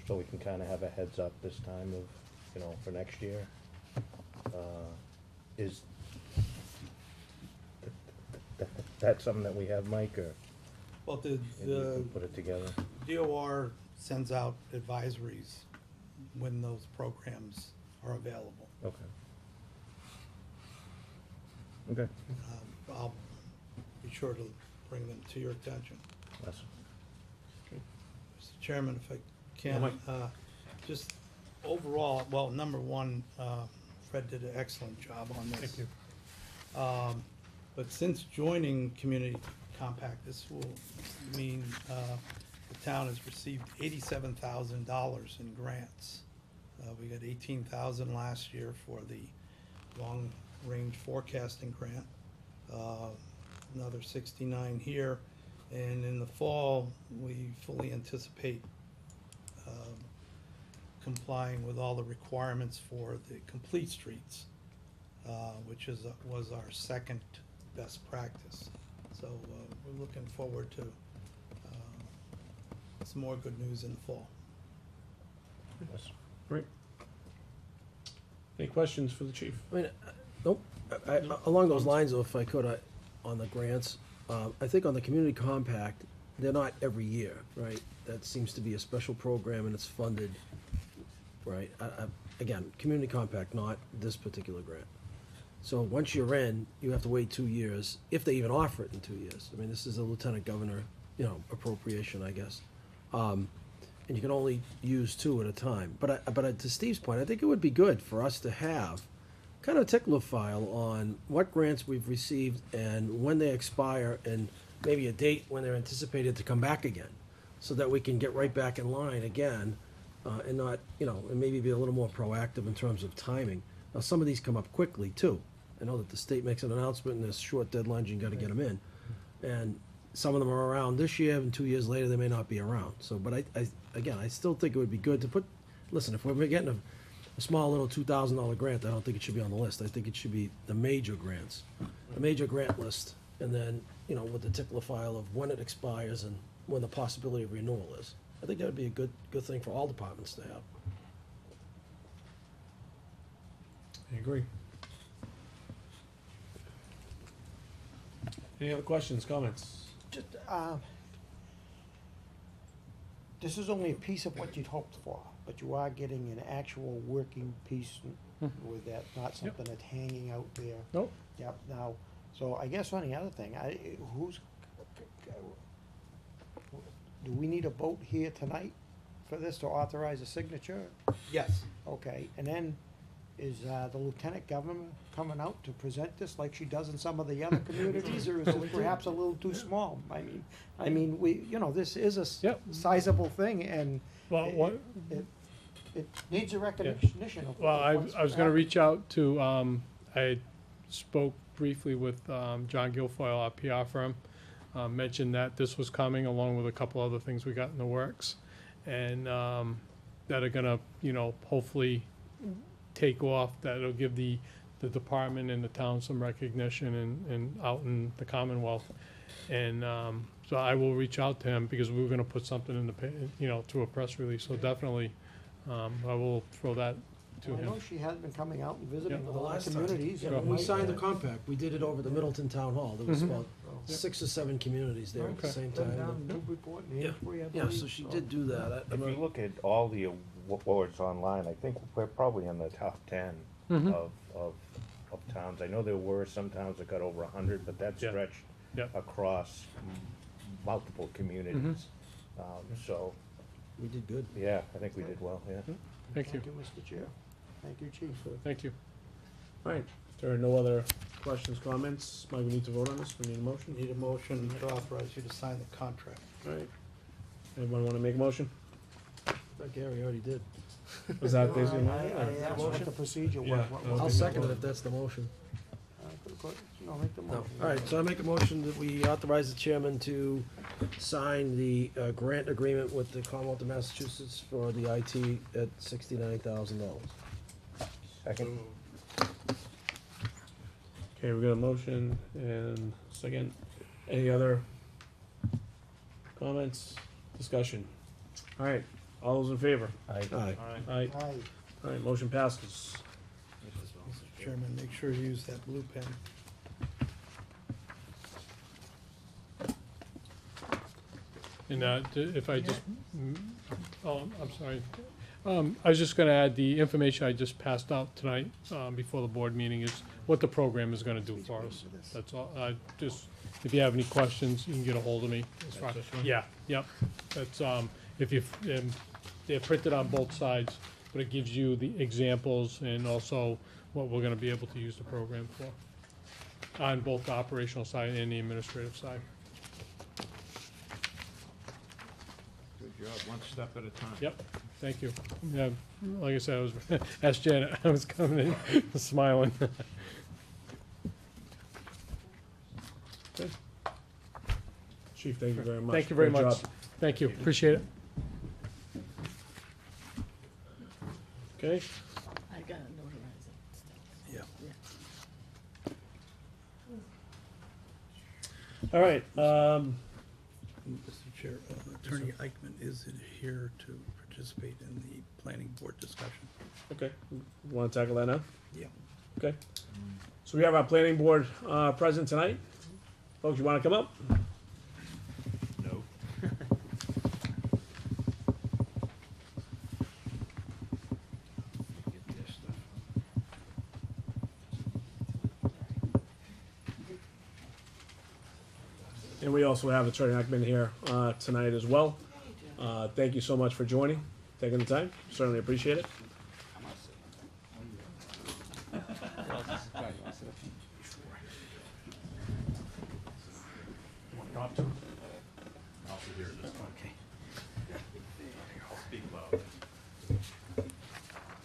so we can kind of have a heads up this time of, you know, for next year. Is that something that we have, Mike, or Well, maybe we can put it together? DOR sends out advisories when those programs are available. Okay. Okay. I'll be sure to bring them to your attention. That's, Mr. Chairman, if I Yeah, can, Mike. just overall, well, number one, Fred did an excellent job on this. Thank you. But since joining Community Compact, this will mean the town has received $87,000 in grants. We got 18,000 last year for the long-range forecasting grant, another 69 here, And in the fall, we fully anticipate complying with all the requirements for the complete streets, which was our second best practice. So we're looking forward to some more good news in the fall. Great. Any questions for the chief? I mean, nope. Along those lines, though, if I could, on the grants, I think on the community compact, they're not every year, right? That seems to be a special program and it's funded, right? Again, community compact, not this particular grant. So once you're in, you have to wait 2 years, if they even offer it in 2 years. I mean, this is a lieutenant governor, appropriation, I guess. And you can only use 2 at a time. But to Steve's point, I think it would be good for us to have kind of a tickler file on what grants we've received and when they expire, and maybe a date when they're anticipated to come back again, so that we can get right back in line again, and not, and maybe be a little more proactive in terms of timing. Now, some of these come up quickly, too. I know that the state makes an announcement and there's short deadlines, you gotta get them in. And some of them are around this year, and 2 years later, they may not be around. So, but I still think it would be good to put, listen, if we're getting a small little $2,000 grant, I don't think it should be on the list. I think it should be the major grants, a major grant list, and then, with the tickler file of when it expires and when the possibility of renewal is. I think that would be a good thing for all departments to have. I agree. Any other questions, comments? Just, this is only a piece of what you'd hoped for, but you are getting an actual working piece with that, not something that's hanging out there. Nope. Yep, now, so I guess on the other thing, do we need a vote here tonight for this to authorize a signature? Yes. Okay, and then is the lieutenant governor coming out to present this like she does in some of the other communities, or is it perhaps a little too small? I mean, this is a Yep. sizable thing, and Well, what, it needs a recognition of well, I what's was gonna happening. reach out to, I spoke briefly with, John Guilfoyle, our PR firm, mentioned that this was coming, along with a couple other things we got in the works, and, that are gonna, hopefully take off, that'll give the department and the town some recognition and out in the Commonwealth. And, so I will reach out to him, because we were gonna put something in the, through a press release, so definitely, I will throw that to I him. know she has been coming out and visiting Yep. with The a lot of last time. communities. Yeah, and when we might- signed the compact, we did it over the Middleton Town Hall. There was Mhm. about 6 or 7 communities there at the Okay. same Been time. down in Newburyport and Yeah. Amesbury, I Yeah, believe, so she did do that. I If you mean, look at all the awards online, I think we're probably in the top 10 Mhm. of towns. I know there were some towns that got over 100, but that Yeah. stretched Yeah. across multiple communities. So, we did good. yeah, I think we did well, yeah. Thank you, Mr. Chair. Thank you, Chief. thank you. All right, if there are no other questions, comments, Mike, we need to vote on this, we need a motion? Need a motion to authorize you to sign the contract. All right. Anyone wanna make a motion? Gary already did. Was that basically? That's what the procedure was. Yeah, What that was I'll Okay. second it if that's the motion. Make the No. motion. All right, so I make a motion that we authorize the chairman to sign the grant agreement with the Commonwealth of Massachusetts for the IT at $69,000. Second? Okay, we got a motion and second. Any other comments, discussion? All right, all those in favor? Aye. Aye. Aye. Aye. All right, motion passes. Mr. Chairman, make sure you use that blue pen. And, if I just, oh, I'm sorry. I was just gonna add, the information I just passed out tonight, before the board meeting, is what the program is gonna do for us. That's all, if you have any questions, you can get a hold of me. as far- That's this one? Yeah, yep, that's, if you, they're printed on both sides, but it gives you the examples and also what we're gonna be able to use the program for, on both the operational side and the administrative side. Good job, one step at a time. Yep, thank you. Yeah, like I said, I was, asked Janet, I was coming in smiling. Chief, Chief, thank you very much. Thank you very Great much. job. Thank you, appreciate it. Okay, I gotta notarize it. Yeah. all right, Mr. Chair, Attorney Eichmann is here to participate in the planning board discussion. okay, wanna tackle that now? Yeah. Okay, so we have our planning board, present tonight. Folks, you wanna come up? No. And we also have Attorney Ackman here tonight as well. Thank you so much for joining, taking the time. Certainly appreciate it.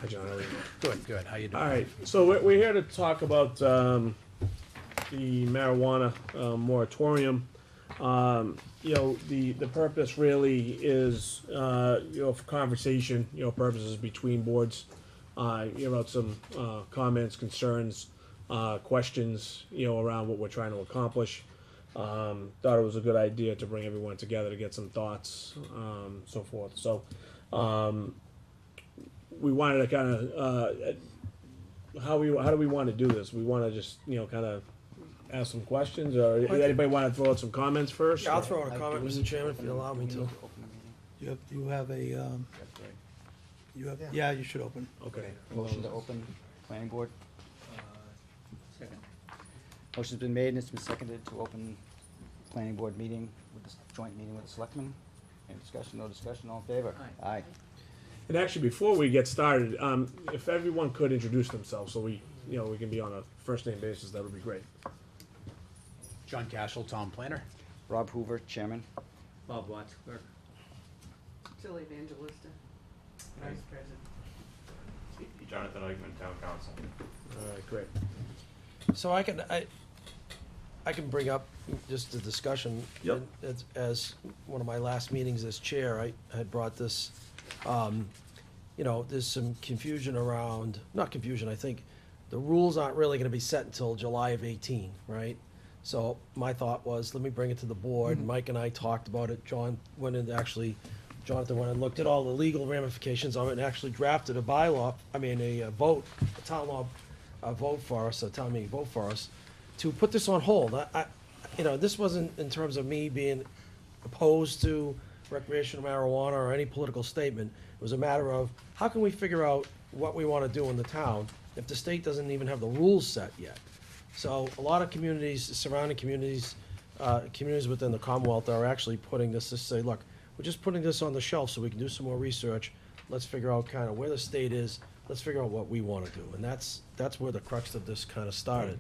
Hi, John. How are you? Good, how you All right, so we're here to talk about the marijuana moratorium. You know, the purpose really is, you know, for conversation, you know, purposes between boards. You know, some comments, concerns, questions, you know, around what we're trying to accomplish. Thought it was a good idea to bring everyone together to get some thoughts, so forth. So, we wanted to kind of, how do we want to do this? We want to just, you know, kind of ask some questions, or anybody want to throw out some comments first? Yeah, I'll throw in a comment, Mr. Chairman, if you allow me to. You have a, you have, yeah, you should open. Okay. Motion to open planning board. Second. Motion's been made and it's been seconded to open planning board meeting with the joint meeting with the selectmen. Any discussion, no discussion, all in favor? Aye. And actually, before we get started, if everyone could introduce themselves, so we, you know, we can be on a first name basis, that would be great. John Cashel, town planner. Rob Hoover, chairman. Bob Watts, clerk. Tilly Evangelista, vice president. Jonathan Eichman, town council. All right, great. So I can bring up just the discussion. Yep. As one of my last meetings as chair, I had brought this, you know, there's some confusion around, not confusion, I think the rules aren't really gonna be set until July of 18, right? So my thought was, let me bring it to the board. Mike and I talked about it. Jonathan went and looked at all the legal ramifications of it and actually drafted a bylaw, a vote, a town law, a vote for us, a town meeting vote for us, to put this on hold. You know, this wasn't in terms of me being opposed to recreational marijuana or any political statement. It was a matter of, how can we figure out what we wanna do in the town if the state doesn't even have the rules set yet? So a lot of communities, surrounding communities, communities within the Commonwealth are actually putting this to say, look, we're just putting this on the shelf so we can do some more research. Let's figure out kind of where the state is. Let's figure out what we want to do. And that's where the crux of this kind of started.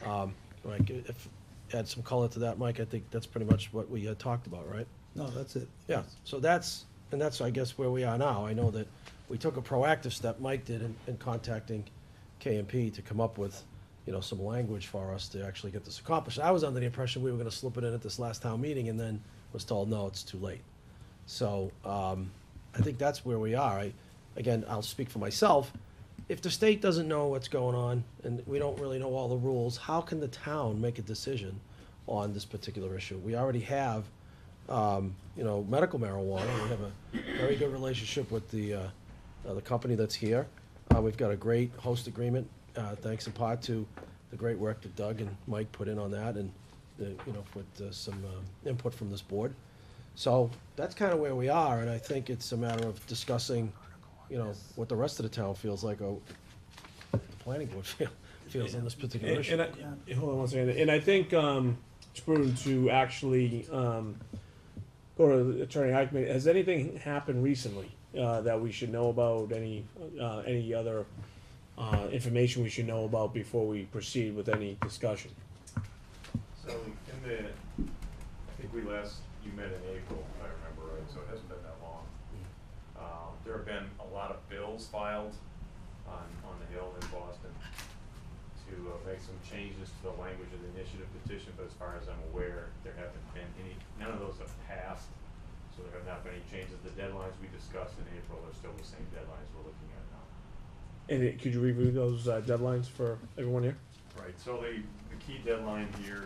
Like, if add some color to that, Mike, I think that's pretty much what we had talked about, right? No, that's it. Yeah, so that's, I guess, where we are now. I know that we took a proactive step, Mike did, in contacting KMP to come up with, you know, some language for us to actually get this accomplished. I was under the impression we were gonna slip it in at this last town meeting, and then was told, no, it's too late. So, I think that's where we are. Again, I'll speak for myself. If the state doesn't know what's going on, and we don't really know all the rules, how can the town make a decision on this particular issue? We already have, you know, medical marijuana. We have a very good relationship with the company that's here. We've got a great host agreement, thanks in part to the great work that Doug and Mike put in on that, and, you know, with some input from this board. So that's kind of where we are, and I think it's a matter of discussing, you know, what the rest of the town feels like, or the planning board feels on this particular issue. Hold on one second. And I think it's prudent to actually go to Attorney Eichman. Has anything happened recently that we should know about? Any other information we should know about before we proceed with any discussion? So I think you met in April, if I remember right, so it hasn't been that long. There have been a lot of bills filed on the Hill in Boston to make some changes to the language of the initiative petition, but as far as I'm aware, there haven't been none of those have passed, so there have not been any changes. The deadlines we discussed in April are still the same deadlines we're looking at now. And could you review those deadlines for everyone here? Right, so the key deadline here,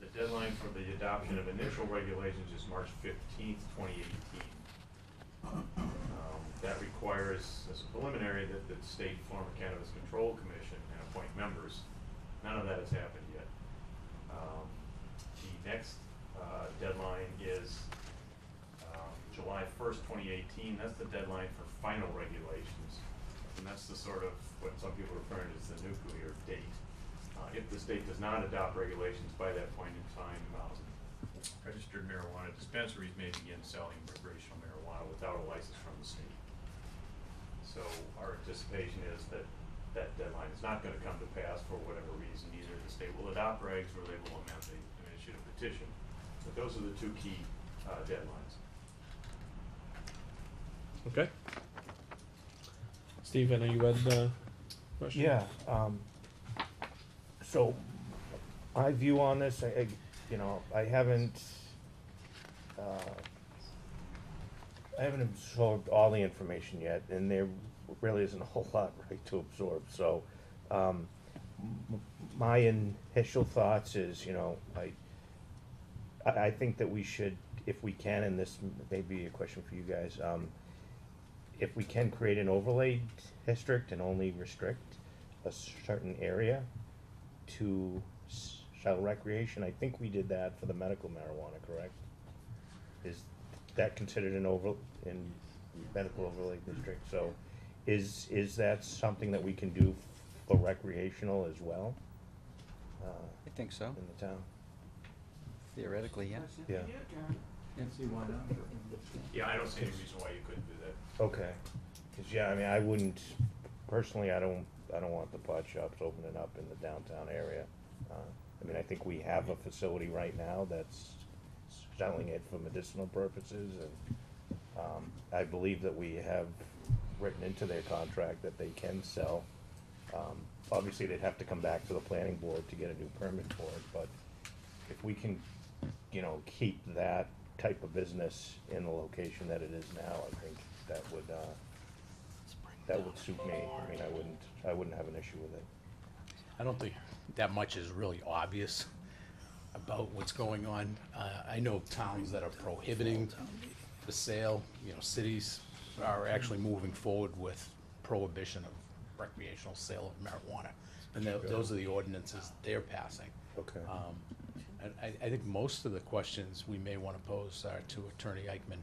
the deadline for the adoption of initial regulations is March 15th, 2018. That requires, as a preliminary, that the state form a cannabis control commission and appoint members. None of that has happened yet. The next deadline is July 1st, 2018. That's the deadline for final regulations. And that's the sort of what some people are referring to as the nuclear date. If the state does not adopt regulations by that point in time, registered marijuana dispensaries may begin selling recreational marijuana without a license from the state. So our anticipation is that that deadline is not going to come to pass for whatever reason. Either the state will adopt regs or they will amend the initiative petition. But those are the two key deadlines. Okay. Steve, I know you had a question. Yeah, so my view on this, I haven't absorbed all the information yet, and there really isn't a whole lot right to absorb. So, my initial thoughts is, I think that we should, if we can, and this may be a question for you guys, if we can create an overlay district and only restrict a certain area to sell recreation. I think we did that for the medical marijuana, correct? Is that considered in medical overlay district? So is that something that we can do for recreational as well? I think so. In the town? Theoretically, yeah. Yeah. Can't see why not. Yeah, I don't see any reason why you couldn't do that. Okay. 'Cause yeah, I mean, I wouldn't, personally, I don't want the pot shops opening up in the downtown area. I mean, I think we have a facility right now that's selling it for medicinal purposes, and I believe that we have written into their contract that they can sell. Obviously, they'd have to come back to the planning board to get a new permit for it, but if we can, keep that type of business in the location that it is now, I think that would suit me. I mean, I wouldn't have an issue with it. I don't think that much is really obvious about what's going on. I know towns that are prohibiting the sale, cities are actually moving forward with prohibition of recreational sale of marijuana. And those are the ordinances they're passing. Okay. I think most of the questions we may want to pose are to Attorney Eichmann.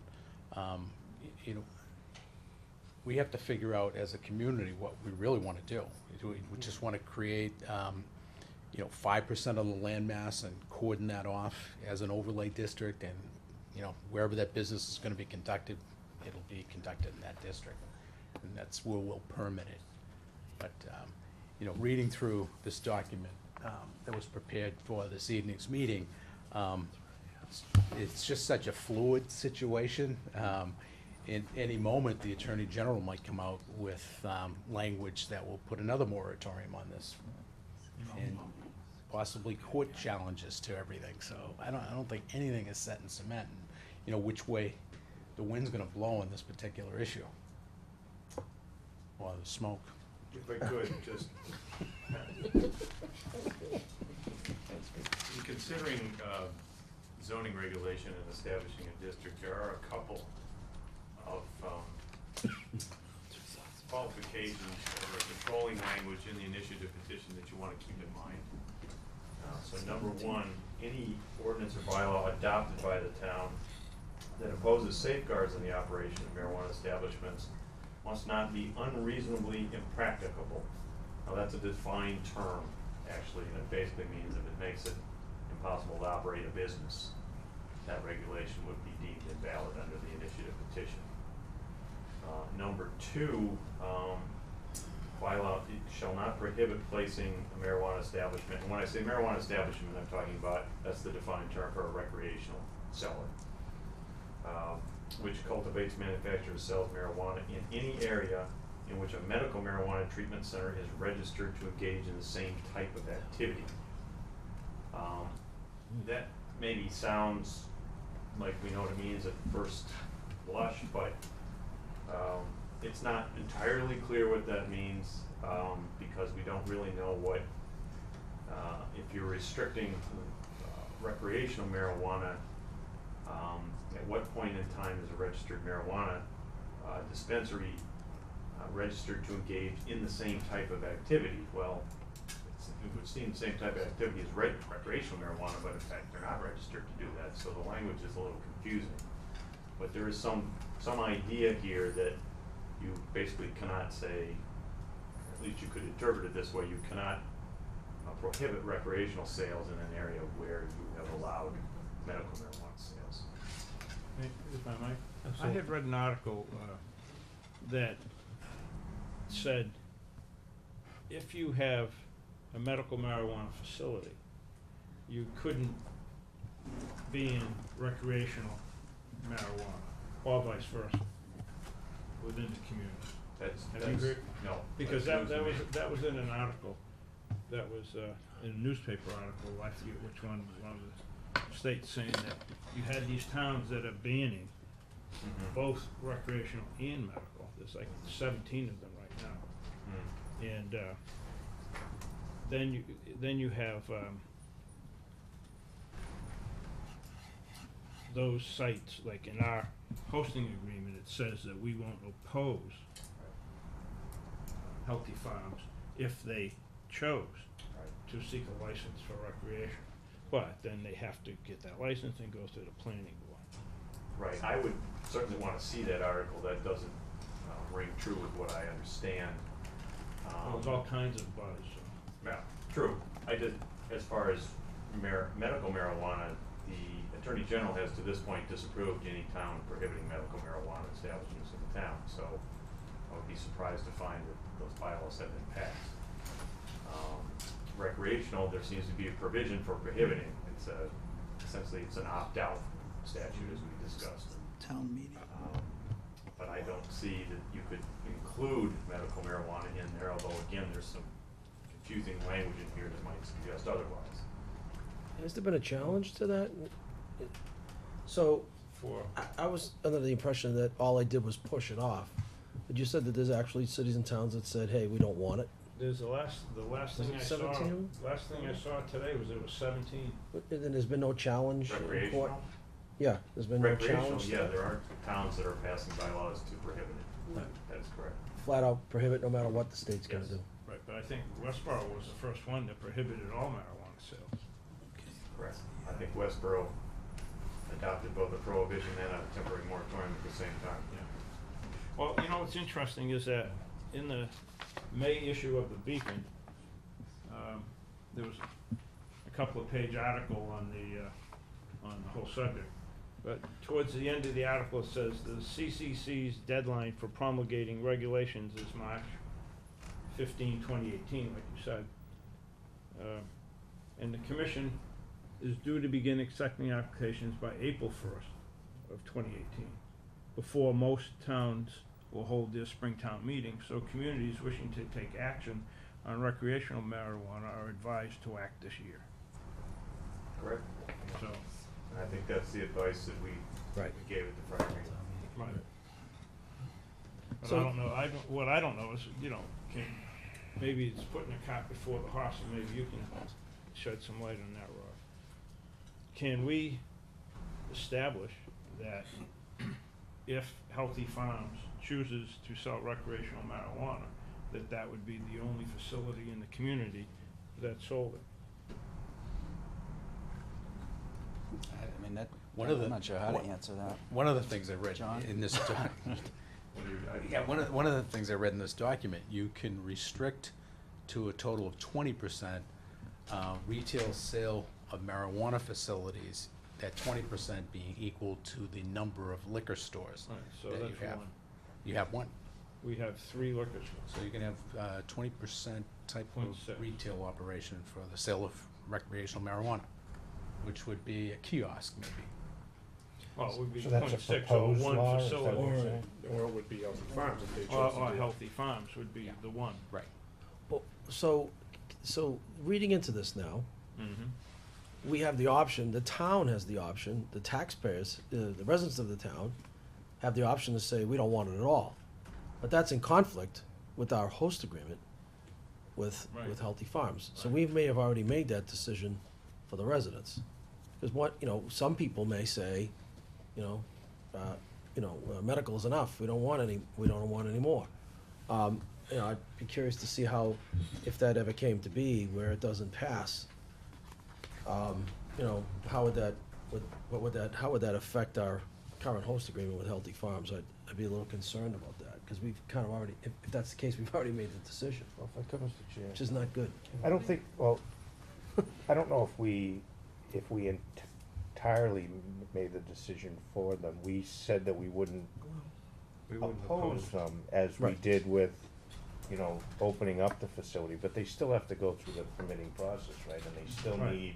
We have to figure out as a community what we really want to do. We just want to create, 5% of the land mass and cordon that off as an overlay district, and wherever that business is going to be conducted, it'll be conducted in that district, and that's where we'll permit it. But reading through this document that was prepared for this evening's meeting, it's just such a fluid situation. In any moment, the Attorney General might come out with language that will put another moratorium on this, and possibly court challenges to everything. So I don't think anything is set in cement. And, which way the wind's going to blow on this particular issue, or the smoke. If I could, just in considering zoning regulation and establishing a district, there are a couple of qualifications or controlling language in the initiative petition that you want to keep in mind. So number one, any ordinance or bylaw adopted by the town that imposes safeguards on the operation of marijuana establishments must not be unreasonably impracticable. Now that's a defined term, actually, and it basically means if it makes it impossible to operate a business, that regulation would be deemed invalid under the initiative petition. Number two, bylaw shall not prohibit placing a marijuana establishment. And when I say marijuana establishment, I'm talking about, that's the defined term for a recreational seller, which cultivates, manufactures, sells marijuana in any area in which a medical marijuana treatment center is registered to engage in the same type of activity. That maybe sounds like we know what it means at first blush, but it's not entirely clear what that means, because we don't really know what, if you're restricting recreational marijuana, at what point in time is a registered marijuana dispensary registered to engage in the same type of activity? Well, it would seem the same type of activity as recreational marijuana, but in fact they're not registered to do that, so the language is a little confusing. But there is some idea here that you basically cannot say, at least you could interpret it this way, you cannot prohibit recreational sales in an area where you have allowed medical marijuana sales. If I might, I had read an article that said if you have a medical marijuana facility, you couldn't be in recreational marijuana, or vice versa, within the community. Have you heard? No. Because that was in an article, that was in a newspaper article, I forget which one of the states, saying that you had these towns that are banning both recreational and medical. There's like 17 of them right now. And then you have those sites, like in our hosting agreement, it says that we won't oppose Healthy Farms if they chose to seek a license for recreation. But then they have to get that license and go through the planning board. Right, I would certainly want to see that article. That doesn't ring true with what I understand. There's all kinds of buzz. Yeah, true. I did, as far as medical marijuana, the Attorney General has to this point disapproved any town prohibiting medical marijuana establishments in the town, so I would be surprised to find that those bylaws have been passed. Recreational, there seems to be a provision for prohibiting. It's essentially it's an opt-out statute, as we discussed. Town meeting. But I don't see that you could include medical marijuana in there, although again, there's some confusing language in here that might suggest otherwise. Has there been a challenge to that? So, I was under the impression that all I did was push it off. But you said that there's actually cities and towns that said, hey, we don't want it. There's the last Was thing it I saw. 17? Last thing I saw today was it was 17. And then there's been no challenge in court? Recreational? Yeah, there's been no Recreational, challenge? to yeah, that? there are towns that are passing bylaws to prohibit it. Right. That is correct. Flat out prohibit no matter what the state's gonna Yes. do. Right, but I think Westboro was the first one that prohibited all marijuana sales. Correct. I think Westboro adopted both a prohibition and a temporary moratorium at the same time. Yeah. Well, you know what's interesting is that in the May issue of the Beacon, there was a couple of page article on the whole subject. But towards the end of the article, it says the CCC's deadline for promulgating regulations is March 15, 2018, like you said. And the commission is due to begin accepting applications by April 1st of 2018, before most towns will hold their Springtown meeting. So communities wishing to take action on recreational marijuana are advised to act this year. Correct. So, And I think that's the advice that we Right. gave at the Friday meeting. right. But So- I don't know, what I don't know is, maybe it's putting a cart before the horse, and maybe you can shed some light on that, Rob. Can we establish that if Healthy Farms chooses to sell recreational marijuana, that would be the only facility in the community that sold it? I mean, One I'm not sure how to answer that. One of the things I read John? in this document, one of the things I read in this document, you can restrict to a total of 20% retail sale of marijuana facilities, that 20% being equal to the number of liquor stores Right, so that you that's have. one. You have one, We have 3 liquor stores. so you can have 20% type of 0.6. retail operation for the sale of recreational marijuana, which would be a kiosk maybe. Well, it would be So that's a 0.6 over proposed one law, is that facility. what you're saying? Or it would be Healthy Farms if they Or chose to do it. Healthy Farms would be the one. Right. Well, so reading into this now, Mm-hmm. we have the option, the town has the option, the taxpayers, the residents of the town have the option to say, we don't want it at all. But that's in conflict with our host agreement with Right. Healthy Farms. So we may have already made that decision for the residents. Because some people may say, medical is enough, we don't want any more. I'd be curious to see how, if that ever came to be where it doesn't pass, how would that affect our current host agreement with Healthy Farms? I'd be a little concerned about that, because we've kind of already, if that's the case, we've already made the decision, Well, if I could, Mr. Chair. which is not good. I don't think, well, I don't know if we entirely made the decision for them. We said that we wouldn't oppose them as we Right. did with, opening up the facility, but they still have to go through the permitting process, right? And they still Right. need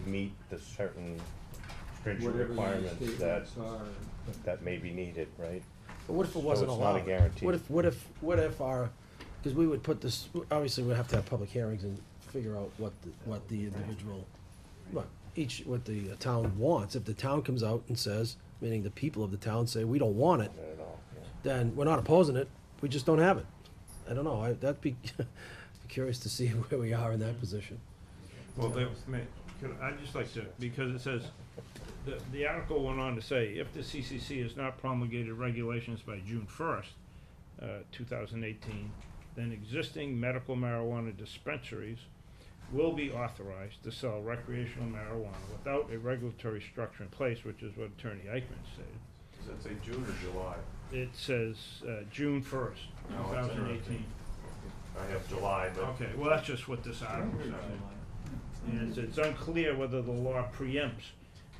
to meet the certain stringent requirements that may be needed, right? But what if it So wasn't it's not a allowed? guarantee. What if our, because we would put this, obviously we have to have public hearings and figure out what the individual, what the town wants. If the town comes out and says, meaning the people of the town say, we don't want it, Not at all, yeah. then we're not opposing it, we just don't have it. I don't know, that'd be curious to see where we are in that position. Well, I'd just like to, because it says, the article went on to say, if the CCC has not promulgated regulations by June 1st, 2018, then existing medical marijuana dispensaries will be authorized to sell recreational marijuana without a regulatory structure in place, which is what Attorney Eichmann stated. Does that say June or July? It says June 1st, No, it's 2018. I have July, but. Okay, well, that's just what this article says. And it's unclear whether the law preempts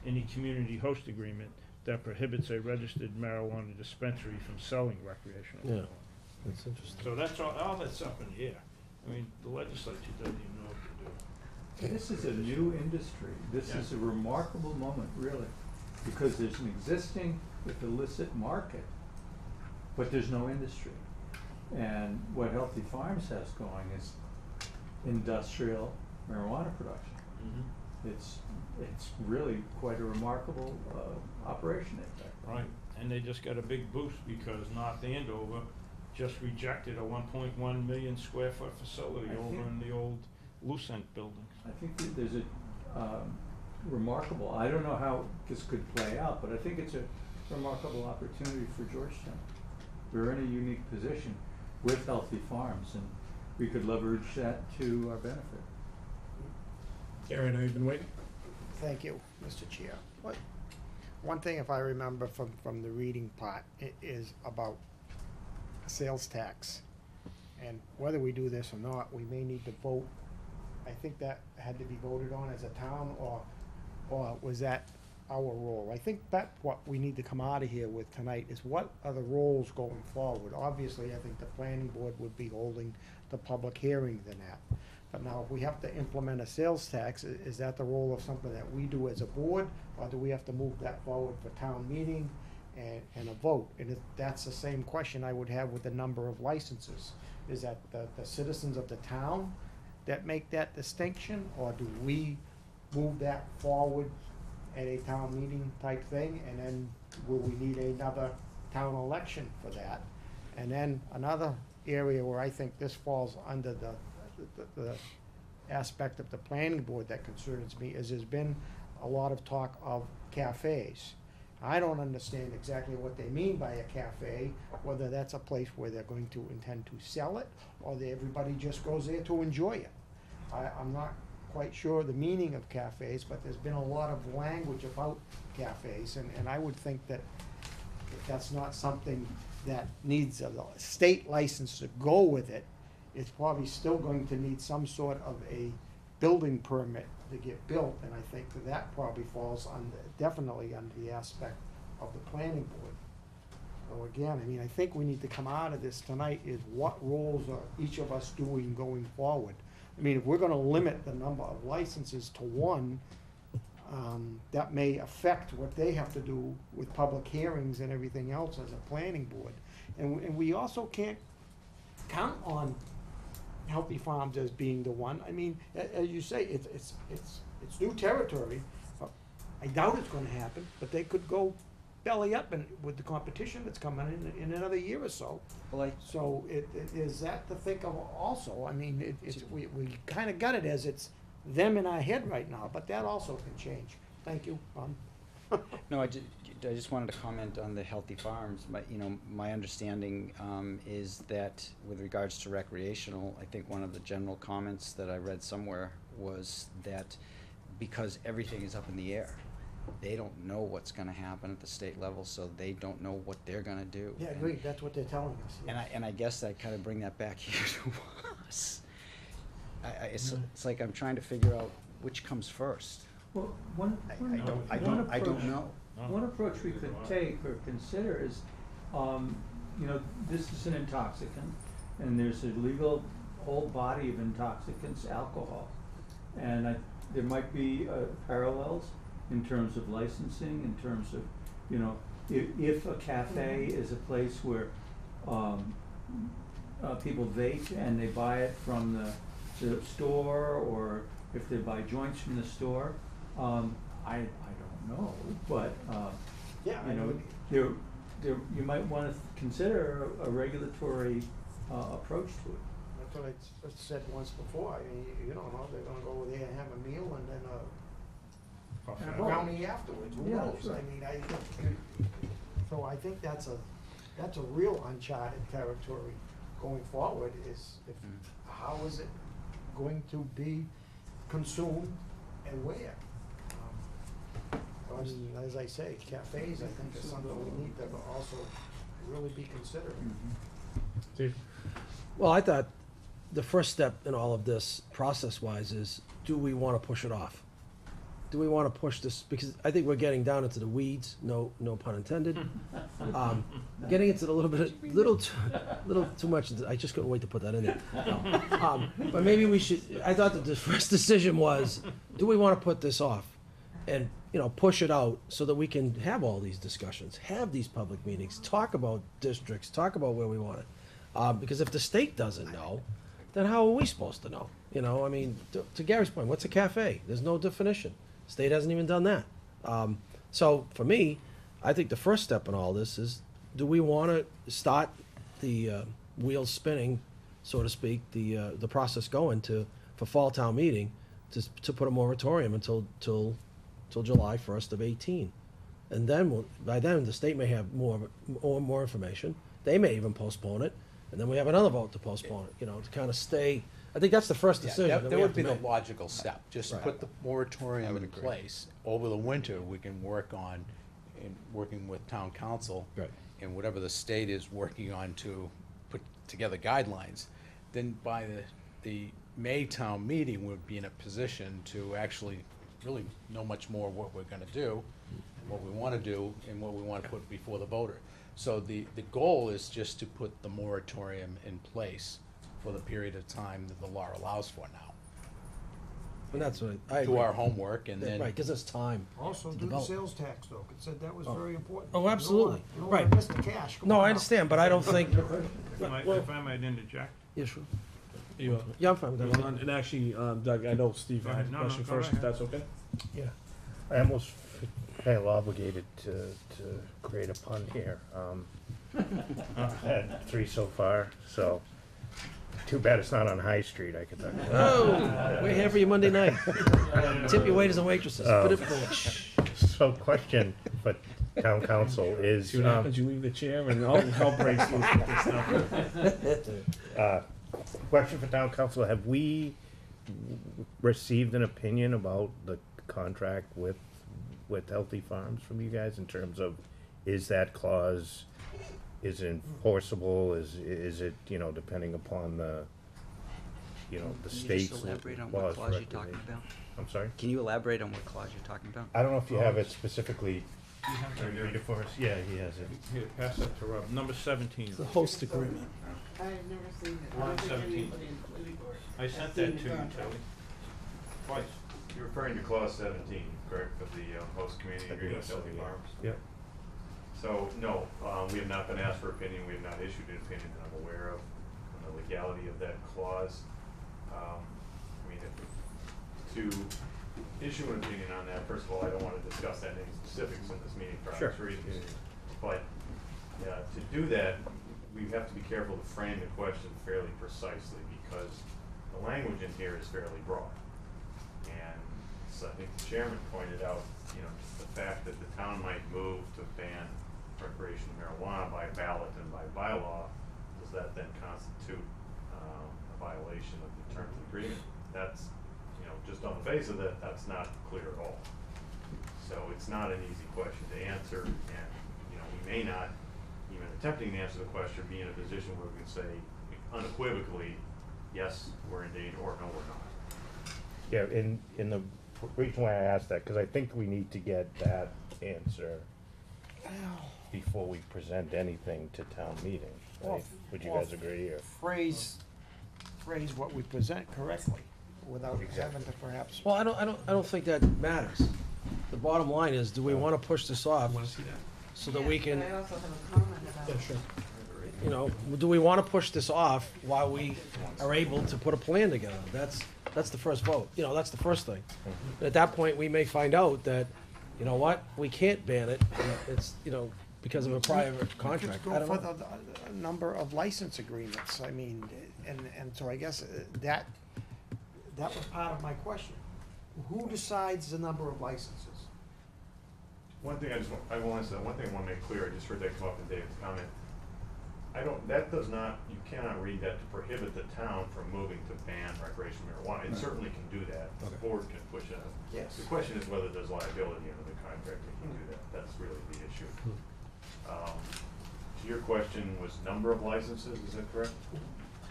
any community host agreement that prohibits a registered marijuana dispensary from selling recreational Yeah. marijuana. That's interesting. So that's all that's up in the air. I mean, the legislature doesn't even know what to do. This is a new industry. This is a remarkable moment, really, because there's an existing illicit market, but there's no industry. And what Healthy Farms has going is industrial marijuana production. It's really quite a remarkable operation, in fact. Right, and they just got a big boost because North Andover just rejected a 1.1 million square foot facility over in the old Lucent building. I think that there's a remarkable, I don't know how this could play out, but I think it's a remarkable opportunity for Georgetown. We're in a unique position with Healthy Farms, and we could leverage that to our benefit. Gary, I know you've been waiting. Thank you, Mr. Chair. One thing, if I remember from the reading part, is about sales tax. And whether we do this or not, we may need to vote. I think that had to be voted on as a town, or was that our role? I think that's what we need to come out of here with tonight, is what are the roles going forward? Obviously, I think the planning board would be holding the public hearing than that. But now, if we have to implement a sales tax, is that the role of something that we do as a board, or do we have to move that forward for town meeting and a vote? And that's the same question I would have with the number of licenses. Is that the citizens of the town that make that distinction, or do we move that forward at a town meeting type thing, and then will we need another town election for that? And then another area where I think this falls under the aspect of the planning board that concerns me is there's been a lot of talk of cafes. I don't understand exactly what they mean by a cafe, whether that's a place where they're going to intend to sell it, or that everybody just goes there to enjoy it. I'm not quite sure the meaning of cafes, but there's been a lot of language about cafes, and I would think that if that's not something that needs a state license to go with it, it's probably still going to need some sort of a building permit to get built, and I think that probably falls definitely under the aspect of the planning board. So again, I mean, I think we need to come out of this tonight is what roles are each of us doing going forward? I mean, if we're gonna limit the number of licenses to one, that may affect what they have to do with public hearings and everything else as a planning board. And we also can't count on Healthy Farms as being the one. I mean, as you say, it's new territory. I doubt it's gonna happen, but they could go belly up and with the competition that's coming in another year or so. Well, So is that to think of also? I mean, we kinda got it as it's them in our head right now, but that also can change. Thank you, No, I just wanted to comment on the Healthy Farms. My understanding is that with regards to recreational, I think one of the general comments that I read somewhere was that because everything is up in the air, they don't know what's gonna happen at the state level, so they don't know what they're gonna do. Yeah, agreed, that's what they're telling us. Yeah. And I guess I kind of bring that back here to us. It's like I'm trying to figure out which comes first. Well, I don't know. one approach we could take or consider is, this is an intoxicant, and there's a legal whole body of intoxicants, alcohol. And there might be parallels in terms of licensing, in terms of, if a cafe is a place where people vape and they buy it from the store, or if they buy joints from the store, I don't know, but Yeah, you might want to consider a regulatory approach to it. That's what I said once before. I mean, you don't know, they're gonna go over there and have a meal and then a brownie afterwards, who Yeah, knows? sure. I mean, so I think that's a real uncharted territory going forward, is how is it going to be consumed and where? As I say, cafes, I think, is something we need to also really be considering. Steve? Well, I thought the first step in all of this, process-wise, is do we want to push it off? Do we want to push this, because I think we're getting down into the weeds, no pun intended. Getting into the little too much, I just couldn't wait to put that in there. But maybe we should, I thought that the first decision was, do we want to put this off? And, push it out so that we can have all these discussions, have these public meetings, talk about districts, talk about where we want it. Because if the state doesn't know, then how are we supposed to know? I mean, to Gary's point, what's a cafe? There's no definition. State hasn't even done that. So for me, I think the first step in all this is, do we want to start the wheels spinning, so to speak, the process going for fall town meeting to put a moratorium until July 1st of 18. And then by then the state may have more information. They may even postpone it, and then we have another vote to postpone it. To kind of stay. I think that's the first decision. That we would have be to the make. logical step, just Right. put the moratorium in agree. place. Over the winter, we can work on, working with town council. Right. And whatever the state is working on to put together guidelines. Then by the May town meeting, we'd be in a position to actually really know much more what we're gonna do, what we wanna do, and what we wanna put before the voter. So the goal is just to put the moratorium in place for the period of time that the law allows for now. And that's what I Do agree. our homework and then. Right, gives us time. Also, to do the develop. sales tax, though, it said that was Oh. very important. Oh, absolutely. You don't Right. wanna miss the cash. No, going I out. understand, but I don't think. If I might interject. Yeah, sure. You, Yeah, I'm fine with that. and actually, Doug, I know Steve Go had ahead. a No, question go first, if ahead. that's okay? Yeah, I almost feel obligated to create a pun here. I've had 3 so far, so too bad it's not on High Street, I could. Oh, we're here for you Monday night. Tip your waiters and waitresses. Put it forward. So question for town council is, See what happens, you leave the chair and all hell breaks loose with this stuff. question for town council, have we received an opinion about the contract with Healthy Farms from you guys in terms of, is that clause, is it enforceable, is it, depending upon the, the Can you state's just elaborate on laws what for clause you're talking recreation? about? I'm sorry? Can you elaborate on what clause you're talking about? I don't know if you have it specifically. You have Can that you there. read it for us? Yeah, he has it. Here, pass that to Rob. Number 17. The host agreement. I've never seen it. I Line don't think 17. anybody in planning board I has sent seen that the to you, contract. Tilly. Twice. You're referring to clause 17, correct, of the host community agreement with Healthy Farms? Yep. So, no, we have not been asked for opinion, we have not issued an opinion that I'm aware of on the legality of that clause. I mean, to issue an opinion on that, first of all, I don't want to discuss that in any specifics in this meeting for obvious reasons. But to do that, we have to be careful to frame the question fairly precisely, because the language in here is fairly broad. And so I think the chairman pointed out, you know, the fact that the town might move to ban recreational marijuana by ballot and by bylaw, does that then constitute a violation of the terms of the agreement? That's, you know, just on the face of it, that's not clear at all. So it's not an easy question to answer, and, you know, we may not, even attempting to answer the question, be in a position where we can say unequivocally, yes, we're in danger, or no, we're not. Yeah, in the reason why I asked that, because I think we need to get that answer before we present anything to town meeting, right? Would you guys agree, or? Phrase what we present correctly, without having to perhaps. Well, I don't think that matters. The bottom line is, do we wanna push this off? So that we can, I also have a comment about. you know, do we wanna push this off while we are able to put a plan together? That's the first vote, you know, that's the first thing. At that point, we may find out that, you know what, we can't ban it, it's, you know, because of a prior contract. Go I don't for know. the number of license agreements, I mean, and so I guess that was part of my question. Who decides the number of licenses? One thing I want to make clear, I just heard that come up in David's comment. That does not, you cannot read that to prohibit the town from moving to ban recreational marijuana. It certainly can do that. The board can push it. Yes. The question is whether there's liability under the contract that can do that. That's really the issue. To your question, was number of licenses, is that correct?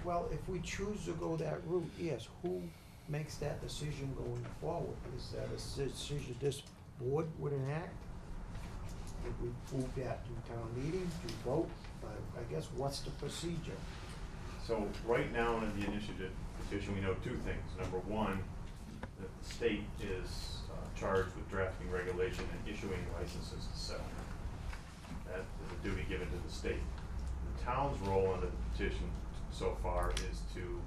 Well, if we choose to go that route, yes, who makes that decision going forward? Is that a decision this board would enact? If we move that to town meeting, to vote, I guess, what's the procedure? So right now in the initiative petition, we know two things. Number one, that the state is charged with drafting regulation and issuing licenses to sell. That is a duty given to the state. The town's role under the petition so far is to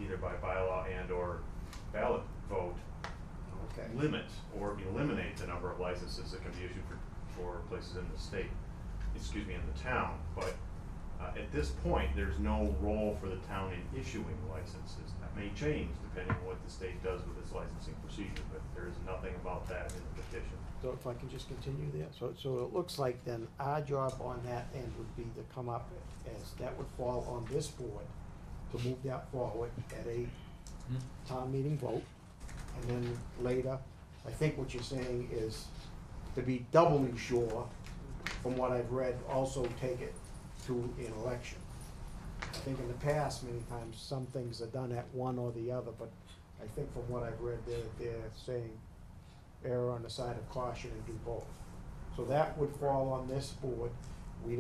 either by bylaw and or ballot vote limit or eliminate the number of licenses that can be issued for places in the state, excuse me, in the town. But at this point, there's no role for the town in issuing licenses. That may change depending on what the state does with its licensing procedure, but there is nothing about that in the petition. So if I can just continue there, so it looks like then our job on that end would be to come up as, that would fall on this board to move that forward at a town meeting vote. And then later, I think what you're saying is to be doubly sure, from what I've read, also take it to an election. I think in the past, many times, some things are done at one or the other, but I think from what I've read, they're saying err on the side of caution and do both. So that would fall on this board. We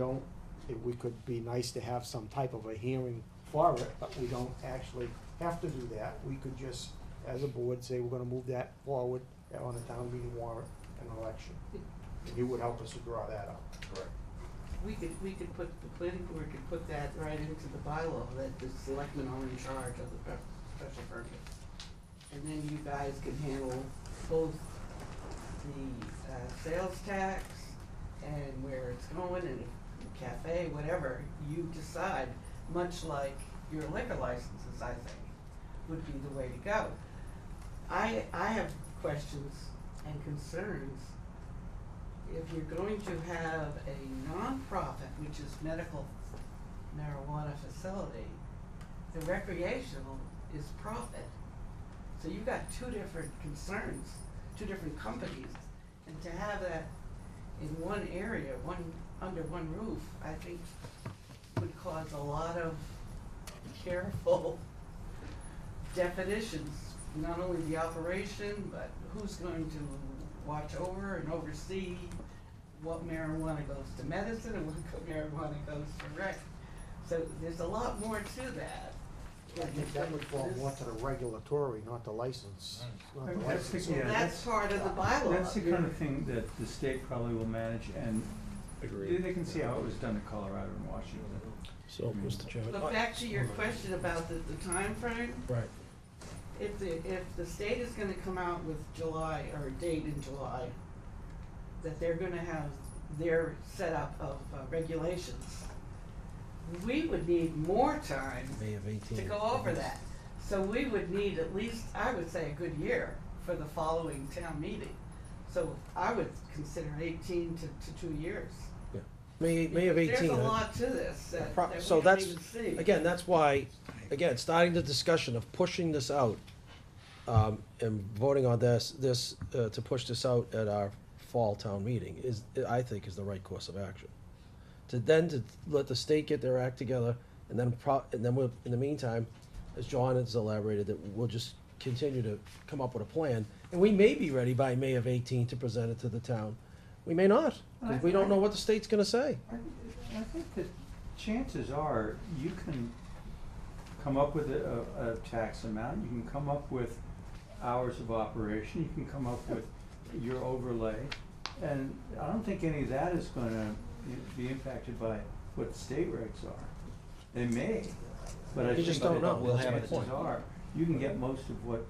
could be nice to have some type of a hearing for it, but we don't actually have to do that. We could just, as a board, say we're gonna move that forward on a town meeting warrant and election. And you would help us to draw that up. Correct. We could put, the planning board could put that right into the bylaw, that the selectmen are in charge of the special permit. And then you guys can handle both the sales tax and where it's going, and if cafe, whatever, you decide, much like your liquor licenses, I think, would be the way to go. I have questions and concerns. If you're going to have a nonprofit, which is medical marijuana facility, the recreational is profit. So you've got two different concerns, two different companies, and to have that in one area, under one roof, I think would cause a lot of careful definitions, not only the operation, but who's going to watch over and oversee what marijuana goes to medicine and what marijuana goes to rec. So there's a lot more to that. I think that would fall more to the regulatory, not the license. Not the That's the- licensing. yeah, That's part of the bylaw. That's the kind of thing that the state probably will manage, and they can see how it was done in Colorado and Washington. So, Mr. Chairman. But back to your question about the timeframe, Right. if the state is gonna come out with July, or a date in July, that they're gonna have their setup of regulations, we would need more time May of 18. to go over that. So we would need at least, I would say, a good year for the following town meeting. So I would consider 18 to 2 years. May of 18. There's a lot to this that we So don't that's, even see. again, that's why, again, starting the discussion of pushing this out, and voting on this, to push this out at our fall town meeting is, I think, is the right course of action. To let the state get their act together, and then we'll, in the meantime, as John has elaborated, that we'll just continue to come up with a plan, and we may be ready by May of 18 to present it to the town. We may not, because we don't know what the state's gonna say. I think that chances are you can come up with a tax amount, you can come up with hours of operation, you can come up with your overlay, and I don't think any of that is gonna be impacted by what the state regs are. They may, but I You think just don't know. that We'll the have it. chances are, you can get most of what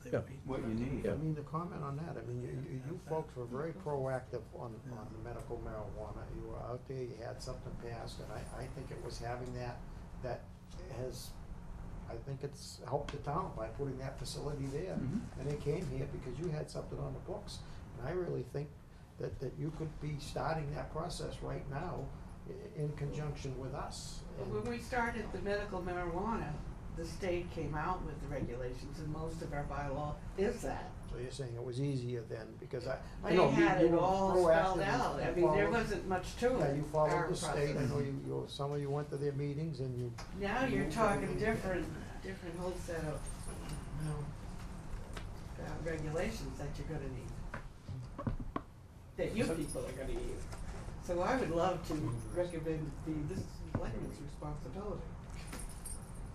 Yeah. you need. I mean, to comment on that, I mean, you folks were very proactive on the medical marijuana. You were out there, you had something passed, and I think it was having that has, I think it's helped the town by putting that facility there. Mhm. And they came here because you had something on the books. And I really think that you could be starting that process right now in conjunction with us. When we started the medical marijuana, the state came out with the regulations, and most of our bylaw is that. So you're saying it was easier then, because I They know had you it were all proactive. spelled out. I You mean, there followed- wasn't much to it. Yeah, you our followed the state, I process. know some of you went to their meetings and you. Now you you're moved talking everything. different whole set of regulations that you're gonna need. That you people are gonna need. So I would love to recommend this is selectmen's responsibility.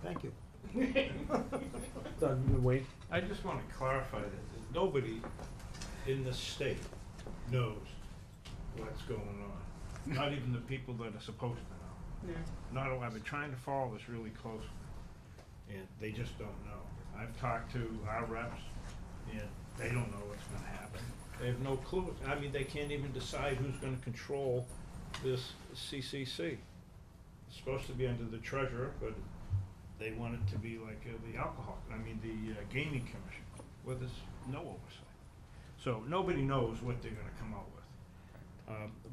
Thank you. Wait. I just want to clarify that nobody in the state knows what's going on. Not even the people that are supposed to know. Yeah. I've been trying to follow this really closely, and they just don't know. I've talked to our reps, and they don't know what's gonna happen. They have no clue. I mean, they can't even decide who's gonna control this CCC. It's supposed to be under the treasurer, but they want it to be like the gaming commission, where there's no oversight. So nobody knows what they're gonna come out with.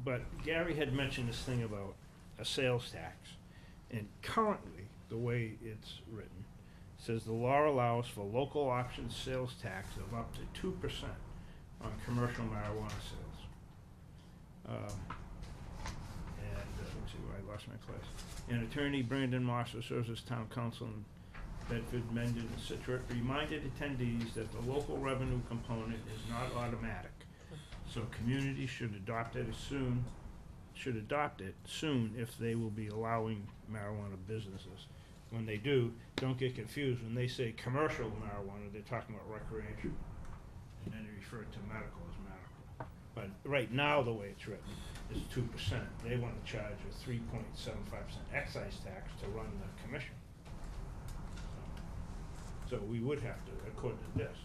But Gary had mentioned this thing about a sales tax, and currently, the way it's written, says the law allows for local option sales tax of up to 2% on commercial marijuana sales. Let's see where I lost my place. And Attorney Brandon Moss, who serves as town council in Bedford, Mendon, and Situate, reminded attendees that the local revenue component is not automatic. So communities should adopt it soon if they will be allowing marijuana businesses. When they do, don't get confused. When they say commercial marijuana, they're talking about recreation. And then they refer to medical as medical. But right now, the way it's written is 2%. They want to charge a 3.75% excise tax to run the commission. So we would have to, according to this.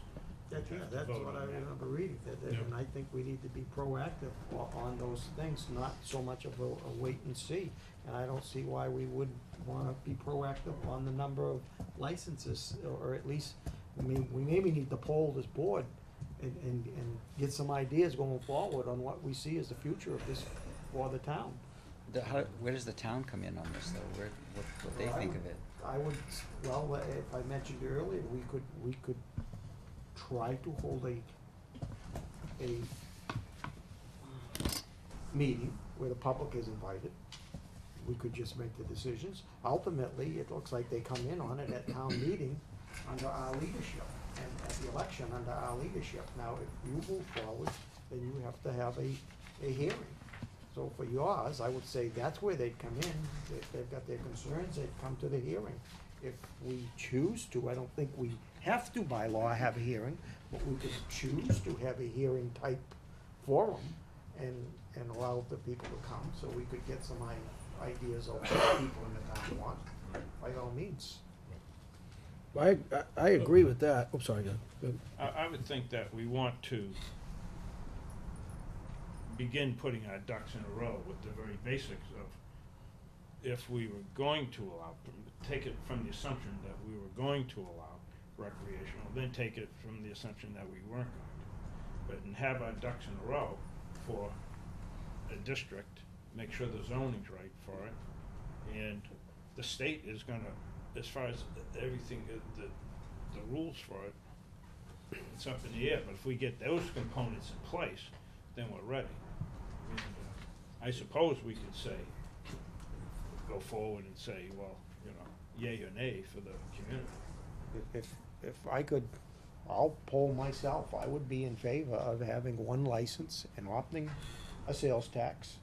That's vote what on I that. remember reading, and I think we need to be proactive on those things, not so much of a wait and see. And I don't see why we wouldn't wanna be proactive on the number of licenses, or at least, I mean, we maybe need to poll this board and get some ideas going forward on what we see as the future of this for the town. Where does the town come in on this, though? What they think of it? I would, well, if I mentioned earlier, we could try to hold a meeting where the public is invited. We could just make the decisions. Ultimately, it looks like they come in on it at town meeting under our leadership, and at the election under our leadership. Now, if you move forward, then you have to have a hearing. So for yours, I would say that's where they'd come in. If they've got their concerns, they'd come to the hearing. if we choose to, I don't think we have to by law have a hearing, but we could choose to have a hearing type forum and allow the people to come, so we could get some ideas of what people in the town want, by all means. I agree with that. I'm sorry, go ahead. I would think that we want to begin putting our ducks in a row with the very basics of, if we were going to allow, take it from the assumption that we were going to allow recreational, then take it from the assumption that we weren't going to. But and have our ducks in a row for a district, make sure the zoning's right for it, and the state is gonna, as far as everything, the rules for it, it's up in the air, but if we get those components in place, then we're ready. And, I suppose we could say, go forward and say, well, you know, yay or nay for the community. If I could, I'll poll myself, I would be in favor of having one license and opting a sales tax.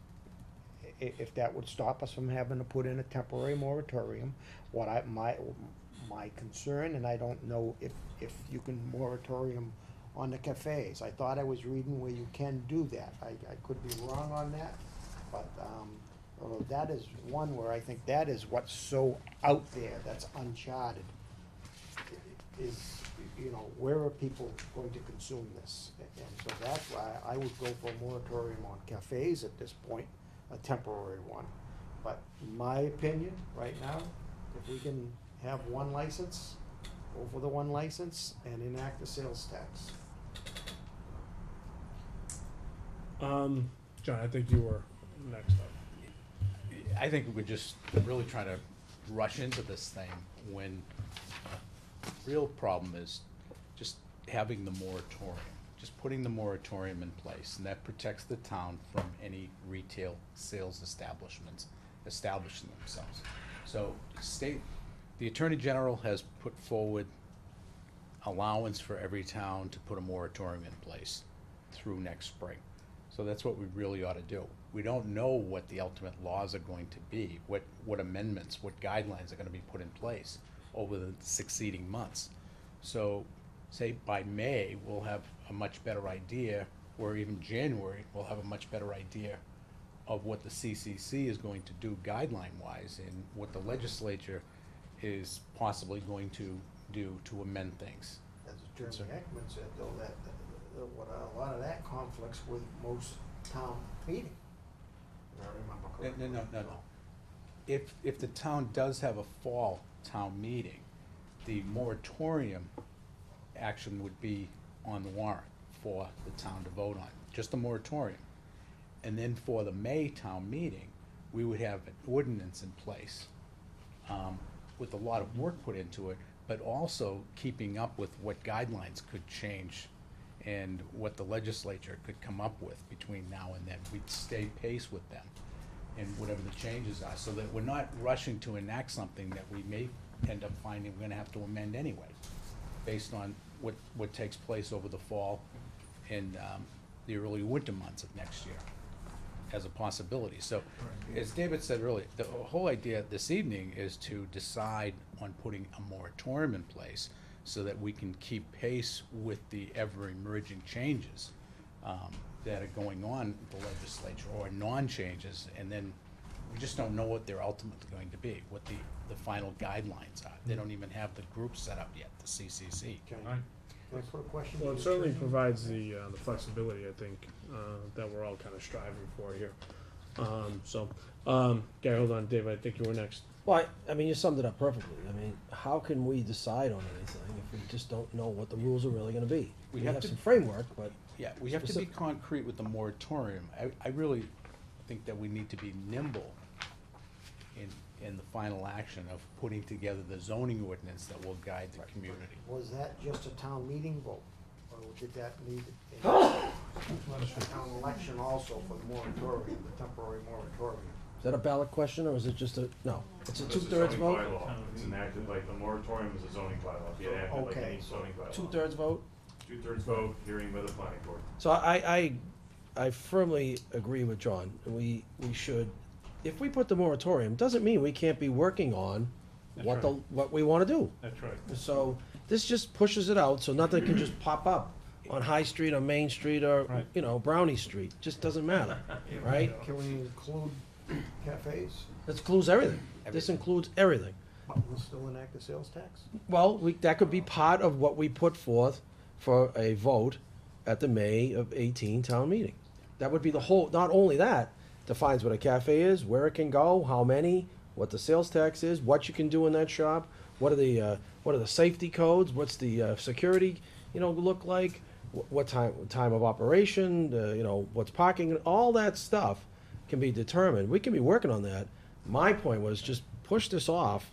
If that would stop us from having to put in a temporary moratorium, my concern, and I don't know if you can moratorium on the cafes. I thought I was reading where you can do that. I could be wrong on that, but, although that is one where I think that is what's so out there, that's uncharted, is, you know, where are people going to consume this? And so that's why I would go for a moratorium on cafes at this point, a temporary one. But my opinion, right now, if we can have one license, go for the one license and enact the sales tax. John, I think you were next up. I think we're just really trying to rush into this thing when the real problem is just having the moratorium, just putting the moratorium in place, and that protects the town from any retail sales establishments establishing themselves. So the Attorney General has put forward allowance for every town to put a moratorium in place through next spring. So that's what we really ought to do. We don't know what the ultimate laws are going to be, what amendments, what guidelines are gonna be put in place over the succeeding months. So, say by May, we'll have a much better idea, or even January, we'll have a much better idea of what the CCC is going to do guideline-wise, and what the legislature is possibly going to do to amend things. As Attorney Heckman said, though, that what a lot of that conflicts with most town meeting. If I remember correctly. No. If the town does have a fall town meeting, the moratorium action would be on the warrant for the town to vote on, just a moratorium. And then for the May town meeting, we would have an ordinance in place, with a lot of work put into it, but also keeping up with what guidelines could change and what the legislature could come up with between now and then. We'd stay pace with them and whatever the changes are, so that we're not rushing to enact something that we may end up finding we're gonna have to amend anyway, based on what takes place over the fall and the early winter months of next year as a possibility. So, as David said earlier, the whole idea this evening is to decide on putting a moratorium in place so that we can keep pace with the ever-emerging changes that are going on in the legislature, or non-changes, and then we just don't know what they're ultimately going to be, what the final guidelines are. They don't even have the group set up yet, the CCC. Can I put a question? Well, to it the certainly attorney? provides the flexibility, I think, that we're all kind of striving for here. Gary, hold on, Dave, I think you were next. Well, I mean, you summed it up perfectly. I mean, how can we decide on anything if we just don't know what the rules are really gonna be? We We have have to- some framework, but Yeah, we have to be Specific. concrete with the moratorium. I really think that we need to be nimble in the final action of putting together the zoning ordinance that will guide the community. Was that just a town meeting vote, or did that need a town election also for the moratorium, the temporary moratorium? is that a ballot question, or is it just a, no, it's a This is two-thirds zoning vote? bylaw. It's enacted like, the moratorium is a zoning bylaw, be enacted like Okay. any zoning bylaw. Two-thirds vote? Two-thirds vote, hearing by the planning board. So I firmly agree with John. We should, if we put the moratorium, doesn't mean we can't be working on what we wanna do. That's right. So, this just pushes it out, so nothing can just pop up on High Street or Main Street or, Right. you know, Brownie Street, just doesn't matter, right? Can we include cafes? This includes everything, this includes everything. But we'll still enact the sales tax? Well, that could be part of what we put forth for a vote at the May of 18 town meeting. That would be the whole, not only that, defines what a cafe is, where it can go, how many, what the sales tax is, what you can do in that shop, what are the safety codes, what's the security, you know, look like, what time of operation, you know, what's parking, all that stuff can be determined. We can be working on that. My point was just push this off.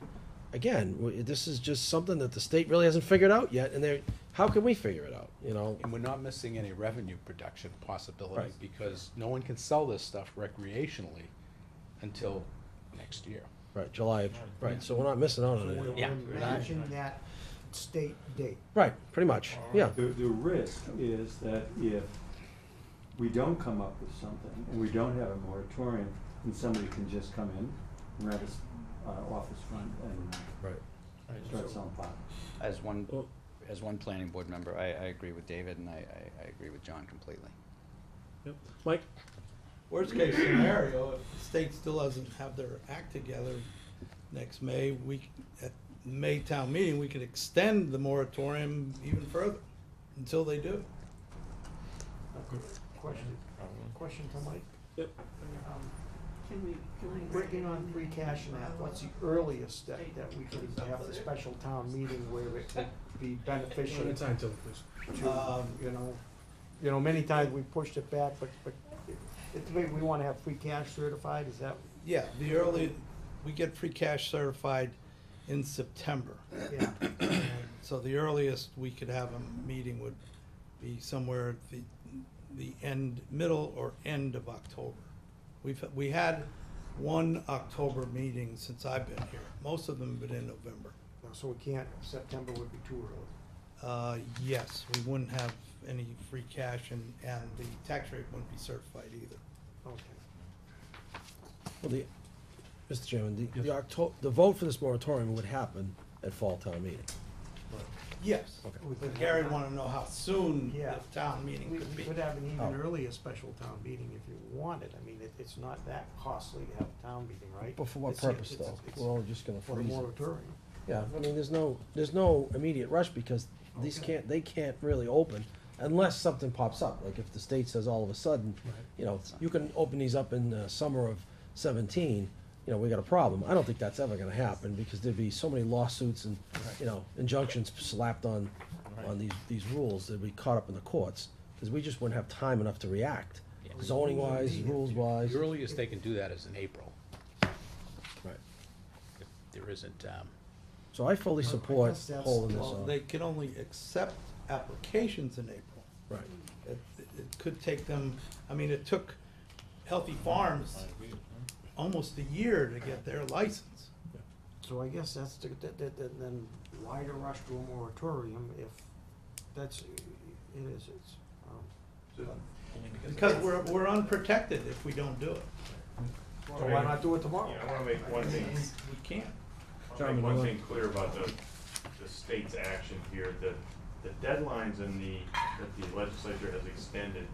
Again, this is just something that the state really hasn't figured out yet, and how can we figure it out, you know? And we're not missing any revenue production possibility, Right. because no one can sell this stuff recreationally until next year. Right, July, right, so we're not missing out on We're it. Yeah. managing that state date. Right, pretty much, yeah. The risk is that if we don't come up with something and we don't have a moratorium, and somebody can just come in, rent a office front and Right. start selling pot. As one planning board member, I agree with David, and I agree with John completely. Yep. Mike? Worst case scenario, if the state still doesn't have their act together next May, at May town meeting, we could extend the moratorium even further until they do. Question to Mike? Yep. Can we Working on free cash and that, what's the earliest that we could have a special town meeting where it could be beneficial to, Time till, please. you know, many times we pushed it back, but we wanna have free cash certified, is that, Yeah, we get free cash certified in September. yeah? So the earliest we could have a meeting would be somewhere at the middle or end of October. We had one October meeting since I've been here. Most of them have been in November. So we can't, September would be too early. Yes, we wouldn't have any free cash, and the tax rate wouldn't be certified either. Okay. Well, Mr. Chairman, the vote for this moratorium would happen at fall town meeting. Yes, Okay. but Gary wanted to know how soon Yeah. the town meeting We could be. could have an Oh. even earlier special town meeting if you wanted. I mean, it's not that costly to have a town meeting, right? But for what It's- purpose, it's- though? it's We're only just gonna For the freeze it. moratorium. Yeah, I mean, there's no immediate rush, because they can't really open unless something pops up, like if the state says all of a sudden, you know, you can open these up in the summer of 17, you know, we got a problem. I don't think that's ever gonna happen, because there'd be so many lawsuits and, you know, injunctions slapped on these rules, they'd be caught up in the courts, because we just wouldn't have time enough to react, zoning wise, rules wise. The earliest they can do that is in April. Right. If there isn't, So I fully support guess that's- holding this Well, off. they can only accept applications in April. Right. It could take them, I mean, it took Healthy Farms almost a year to get their license. So I guess that's then why to rush to a moratorium if it's, Because we're unprotected if we don't do it. so why not do it tomorrow? Yeah, I wanna make one thing, We can't. I'll make one thing clear about the state's action here, the deadlines that the legislature has extended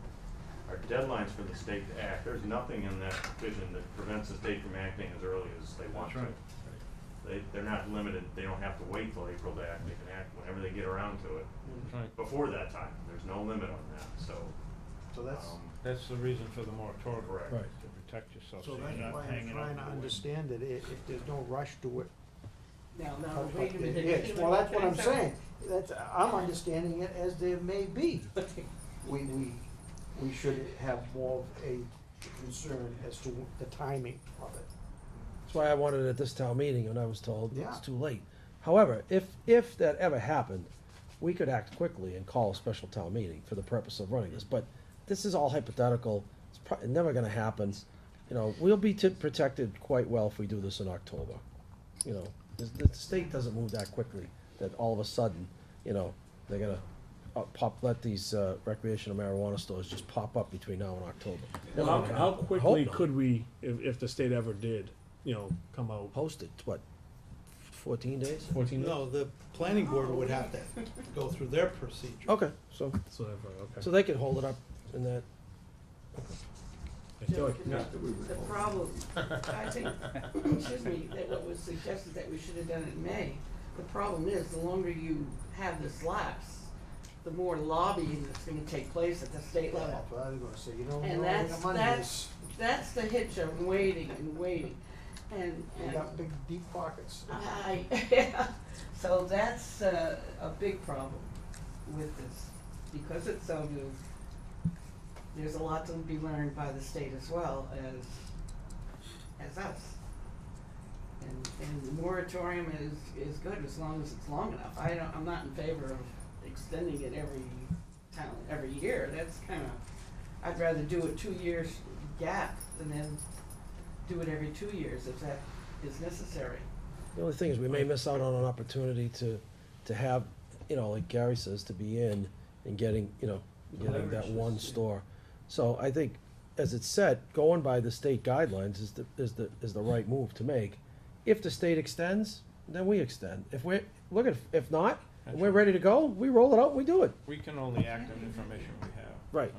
are deadlines for the state to act. There's nothing in that provision that prevents the state from acting as early as they want to. They're not limited, they don't have to wait till April to act, they can act whenever they get around to it, before that time, there's no limit on that, so. So that's, That's the reason for the moratorium. Correct. Right. To protect yourself, so so that's you're why not I'm hanging trying to up. understand it, if there's no rush to it. Now, wait a minute. Yes, well, that's what I'm saying, I'm understanding it as there may be. We should have more of a concern as to the timing of it. That's why I wanted it at this town meeting, and I was told Yeah. it's too late. However, if that ever happened, we could act quickly and call a special town meeting for the purpose of running this, but this is all hypothetical, it's probably never gonna happen. You know, we'll be protected quite well if we do this in October. You know, the state doesn't move that quickly, that all of a sudden, you know, they're gonna let these recreational marijuana stores just pop up between now and October. How quickly not. could we, if the state ever did, you know, come out? Posted, what, 14 days? 14 days? No, the planning board would have to go through their procedure. Okay, so, So, okay. so they could hold it up in that, Joey? The problem, I think, excuse me, that what was suggested that we should have done it in May. The problem is, the longer you have this lapse, the more lobbying that's gonna take place at the state level. That's what I was gonna say, you don't And know where that's, the money that's, is. that's the hitch of waiting and waiting. And, You got big, deep pockets. yeah, so that's a big problem with this, because it's so new. There's a lot to be learned by the state as well as us. And the moratorium is good as long as it's long enough. I'm not in favor of extending it every year. That's kinda, I'd rather do it 2 years gap and then do it every 2 years if that is necessary. the only thing is, we may miss out on an opportunity to have, you know, like Gary says, to be in and getting, you know, getting that one store. So I think, as it's said, going by the state guidelines is the right move to make. If the state extends, then we extend. If not, and we're ready to go, we roll it out and we do it. We can only act on information we have. Right.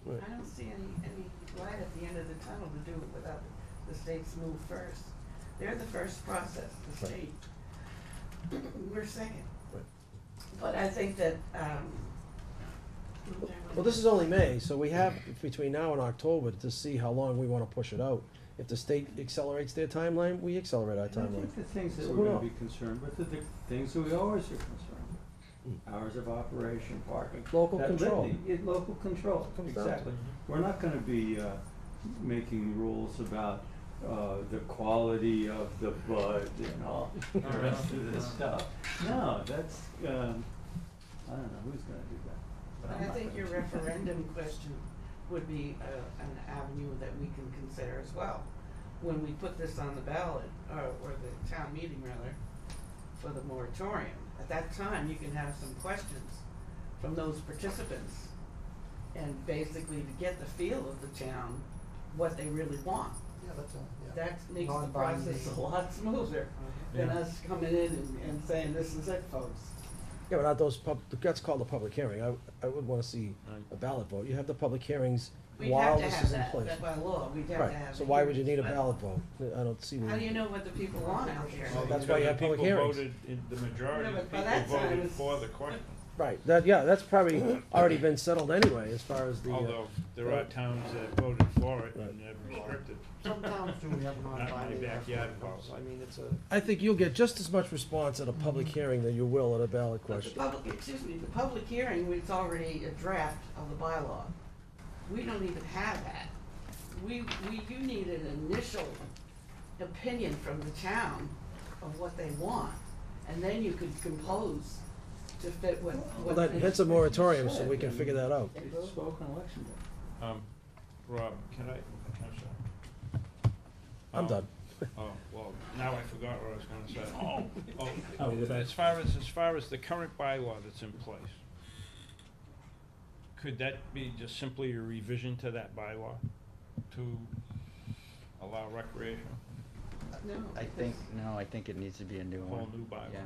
so. I don't see any light at the end of the tunnel to do it without the state's move first. They're the first process, the state. We're second. Right. But I think that, Well, this is only May, so we have between now and October to see how long we wanna push it out. If the state accelerates their timeline, we accelerate our I timeline. think the things that So we're who gonna knows? be concerned with are the things that we always are concerned with. Hours of operation, parking. Local That control. litany, local control, Comes down to. exactly. We're not gonna be, making rules about, the quality of the bud and all the rest of this stuff. No, that's, I don't know who's gonna do that. But I'm I not think gonna your do that. referendum question would be an avenue that we can consider as well. When we put this on the ballot, or the town meeting rather, for the moratorium, at that time, you can have some questions from those participants. And basically to get the feel of the town, what they really want. Yeah, that's a, yeah. That makes the Non-binding. process a lot smoother than Yeah. us coming in and saying, this is it, folks. Yeah, but not those that's called a public hearing. I would wanna see a ballot vote. You have the public hearings We'd while have to this have is in that, place. that by law, we'd have to have. Right, so the why would you need a hearings, but ballot vote? I don't see How do the, you know what the people want out there? Well, That's why you have public people hearings. voted the majority Yeah, of but by people that time voted it's- for the question. right, that's probably already been settled anyway, as far as the, Although there are towns that voted for it and have restricted. Some towns do have my non-binding backyard referendums. policy. I mean, it's a, I think you'll get just as much response at a public hearing than you will at a ballot But question. the public hearing, it's already a draft of the bylaw. We don't even have that. You need an initial opinion from the town of what they want, and then you could compose to fit what. Well, that's a moratorium, so we can figure that out. It's spoken election day. Rob, I'm sorry. I'm done. Oh, well, now I forgot what I was gonna say. As far as the current bylaw that's in place, could that be just simply a revision to that bylaw to allow recreation? No, I think it needs to be a new A one. whole new bylaw? Yeah.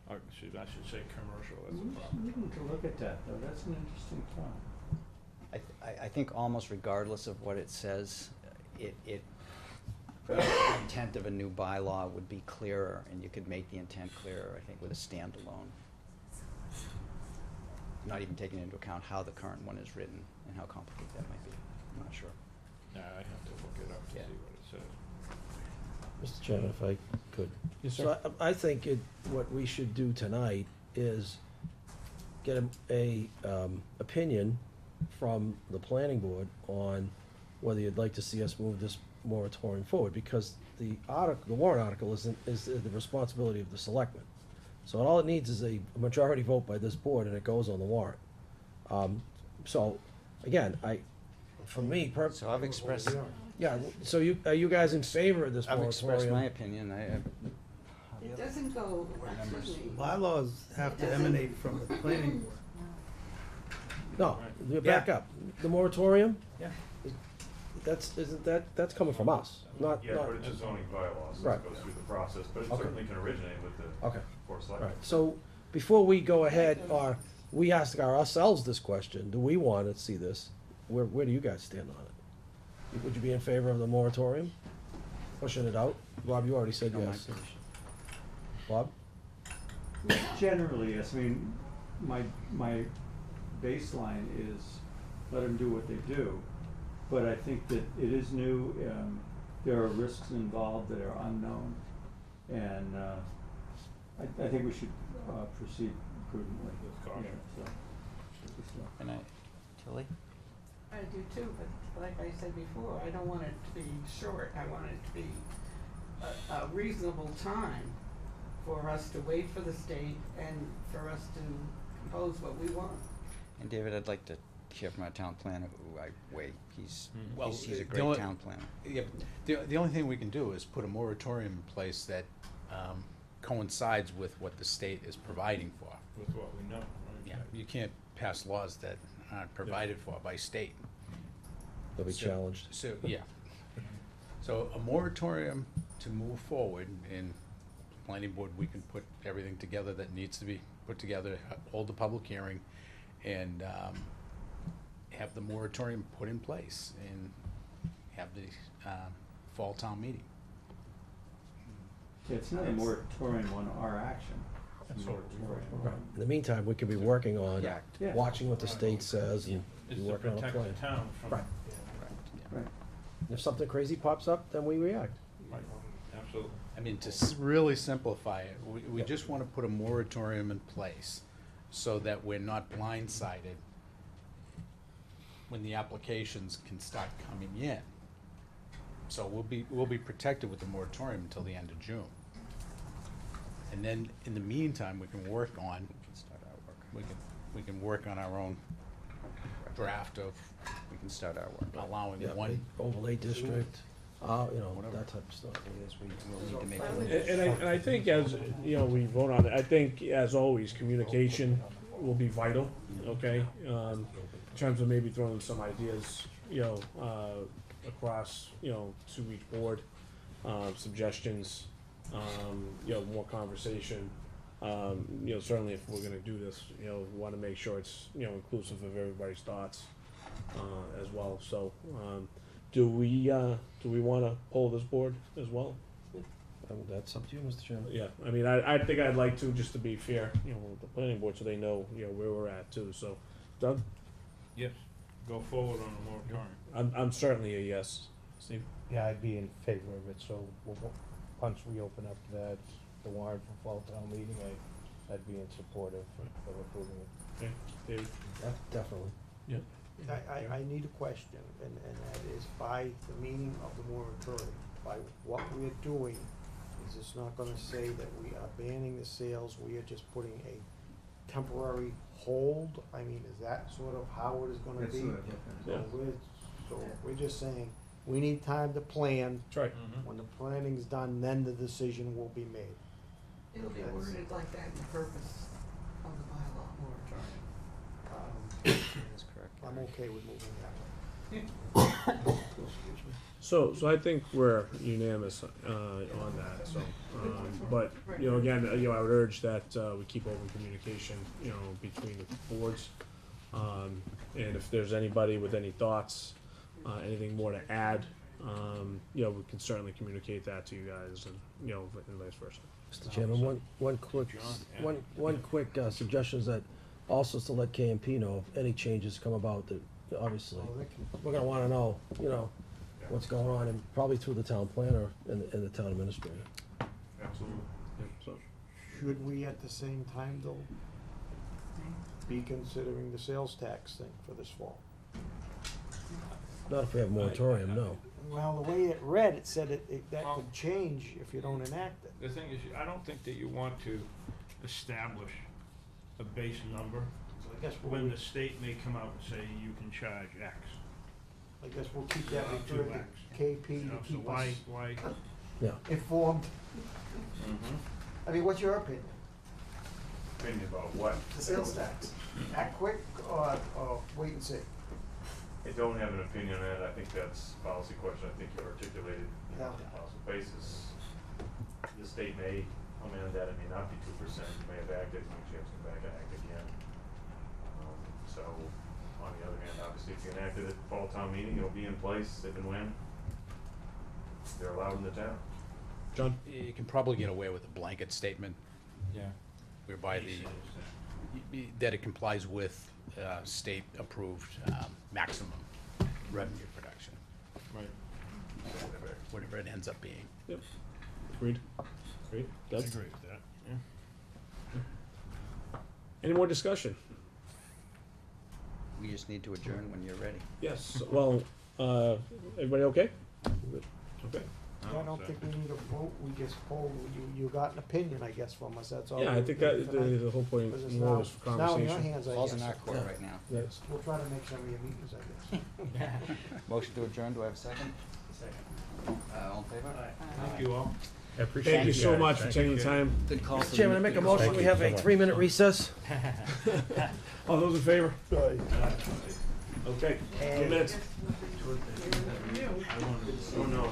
Or I should say commercial, that's We a problem. need to look at that, though, that's an interesting thought. I think almost regardless of what it says, the intent of a new bylaw would be clearer, and you could make the intent clearer, I think, with a standalone. Not even taking into account how the current one is written and how complicated that might be. I'm not sure. Yeah, I have to look it up to Yeah. see what it says. Mr. Chairman, if I could. Yes, So sir. I think what we should do tonight is get a opinion from the planning board on whether you'd like to see us move this moratorium forward, because the warrant article is the responsibility of the selectmen. So all it needs is a majority vote by this board, and it goes on the warrant. So, again, for me, So I've expressed, yeah, so are you guys in favor of this I've expressed my moratorium? opinion. It doesn't go, excuse me. Bylaws have to emanate from the planning board. No, back up. The moratorium? Yeah. that's coming from us, not. Yeah, but it's a zoning bylaw, so Right. it goes through the process, but it Okay. certainly can originate with the Okay. Board of All Selectmen. right, so before we go ahead, or we ask ourselves this question, do we want to see this? Where do you guys stand on it? Would you be in favor of the moratorium? Pushing it out? Bob, you already said No, my yes. position. Bob? Generally, yes, I mean, my baseline is let them do what they do. But I think that it is new, there are risks involved that are unknown. And, I think we should, proceed prudently. With caution. Yeah, so, should be slow. And Tilly? I do too, but like I said before, I don't want it to be short. I want it to be a reasonable time for us to wait for the state and for us to compose what we want. And David, I'd like to hear from our town planner, who I weigh, he's Well, a the great only- town planner. Yeah, the only thing we can do is put a moratorium in place that coincides with what the state is providing for. With what we know, right? Yeah, you can't pass laws that aren't provided for by state. They'll be So- challenged. So, yeah. So a moratorium to move forward, and planning board, we can put everything together that needs to be put together, hold a public hearing, and have the moratorium put in place, and have the fall town meeting. It's not a moratorium on our action. It's a That's what we're moratorium. In the meantime, we could be working on, Yeah. Yeah. watching what the state says and be It's to working on a protect plan. the town from. Right. Right. If something crazy pops up, then we react. Right, absolutely. I mean, to really simplify it, we just wanna put a moratorium in place so that we're not blindsided when the applications can start coming in. So we'll be protected with the moratorium until the end of June. And then, in the meantime, we can work on, Start our work. we can work on our own draft of We can start our work. allowing Yeah, one. overlay district, that type of stuff. Yes, we will need to make. And I think as, you know, we vote on it, I think as always, communication will be vital, okay? In terms of maybe throwing some ideas, you know, across, you know, to each board, suggestions, you know, more conversation. You know, certainly if we're gonna do this, you know, we wanna make sure it's, you know, inclusive of everybody's thoughts, as well, so, do we wanna poll this board as well? That's up to you, Mr. Chairman. Yeah, I mean, I think I'd like to, just to be fair, you know, with the planning board, so they know, you know, where we're at too, so, Doug? Yes, go forward on the moratorium. I'm certainly a yes. Steve? Yeah, I'd be in favor of it, so once we open up the warrant for fall town meeting, I'd be in support of approving it. Okay, David? Definitely. Yeah. I need a question, and that is by the meaning of the moratorium, by what we're doing, is this not gonna say that we are banning the sales, we are just putting a temporary hold? I mean, is that sort of how it is gonna be? Yeah. So we're just saying, we need time to plan. That's right. When the planning's done, then the decision will be made. It'll be worded like that in the purpose of the bylaw moratorium. That is correct. I'm okay with moving that way. So I think we're unanimous, on that, so, but, you know, again, you know, I would urge that, we keep open communication, you know, between the boards. And if there's anybody with any thoughts, anything more to add, you know, we can certainly communicate that to you guys and, you know, and vice versa. Mr. Chairman, one quick suggestion is that also to let KMP know if any changes come about that, obviously, we're gonna wanna know, you know, what's going on, and probably through the town planner and the town administrator. Absolutely. Yeah, so, Should we at the same time, though, be considering the sales tax thing for this fall? Not if we have a moratorium, no. Well, the way it read, it said that could change if you don't enact it. The thing is, I don't think that you want to establish a base number So I guess when the state may come out and say you can charge X. I guess we'll keep that Up to referred X. to KP You to know, so keep why, us informed. I mean, what's your opinion? Opinion about what? The sales tax. Act quick or wait and see? I don't have an opinion on that. I think that's a policy question. I think you articulated on a policy basis. The state may amend that. It may not be 2%. You may have acted, you may have to come back and act again. So, on the other hand, obviously, if you enacted it at fall town meeting, it'll be in place if and when they're allowed in the town. John? You can probably get away with a blanket statement Yeah. whereby that it complies with state-approved maximum revenue production, Right. whatever it ends up being. Yep. Agreed. Agreed. I Doug? agree with that, yeah. Any more discussion? We just need to adjourn when you're ready. Yes, well, everybody okay? Okay. I don't think we need a vote, we just poll, you got an opinion, I guess, from us, that's all. Yeah, I think that the whole point Because it's more now- was for it's now in your conversation. hands, I Ball's in guess. our court right now. Yes. We'll try to make some of your meetings, I guess. Motion to adjourn, do I have a second? Second. All in favor? Thank you all. I appreciate Thank you so much for taking the time. Good call. Mr. Chairman, I make a motion, we have a 3-minute recess. All those in favor? Okay, 2 minutes. Oh, no.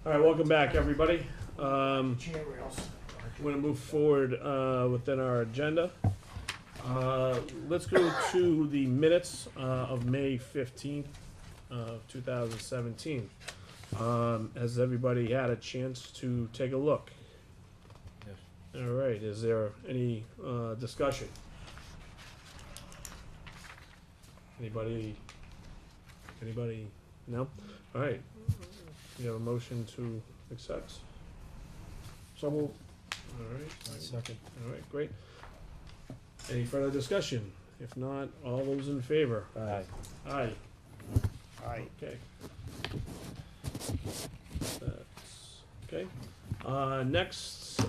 All right, welcome back, everybody. We're gonna move forward within our agenda. Let's go to the minutes of May 15th, 2017. Has everybody had a chance to take a look? Yes. All right, is there any discussion? Anybody? No? All right. You have a motion to accept? So moved. All right. Second. All right, great. Any further discussion? If not, all those in favor? Aye. Aye. Aye. Okay. That's, okay. Next,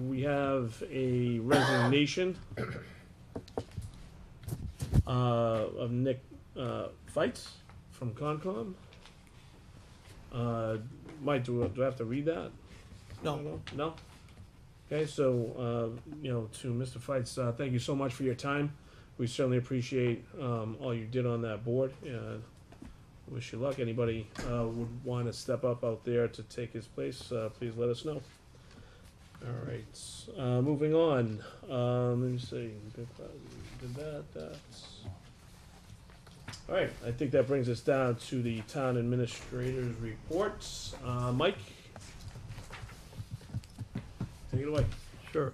we have a resignation of Nick Fights from Concom. Mike, do I have to read that? No. No? Okay, so, to Mr. Fights, thank you so much for your time. We certainly appreciate all you did on that board. Wish you luck. Anybody would want to step up out there to take his place, please let us know. All right, moving on. Let me see. Did that, that's... All right, I think that brings us down to the town administrator's reports. Mike? Take it away. Sure.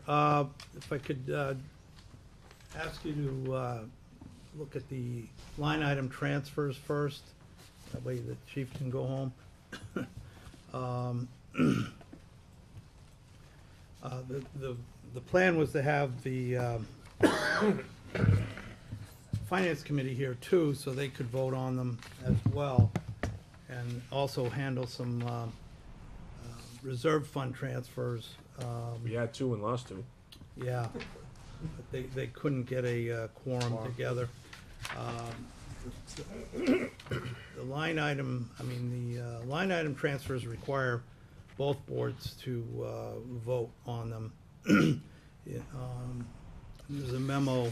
If I could ask you to look at the line item transfers first. That way the chief can go home. The plan was to have the finance committee here too, so they could vote on them as well, and also handle some reserve fund transfers. We had two and lost two. Yeah, but they couldn't get a quorum together. The line item, the line item transfers require both boards to vote on them. There's a memo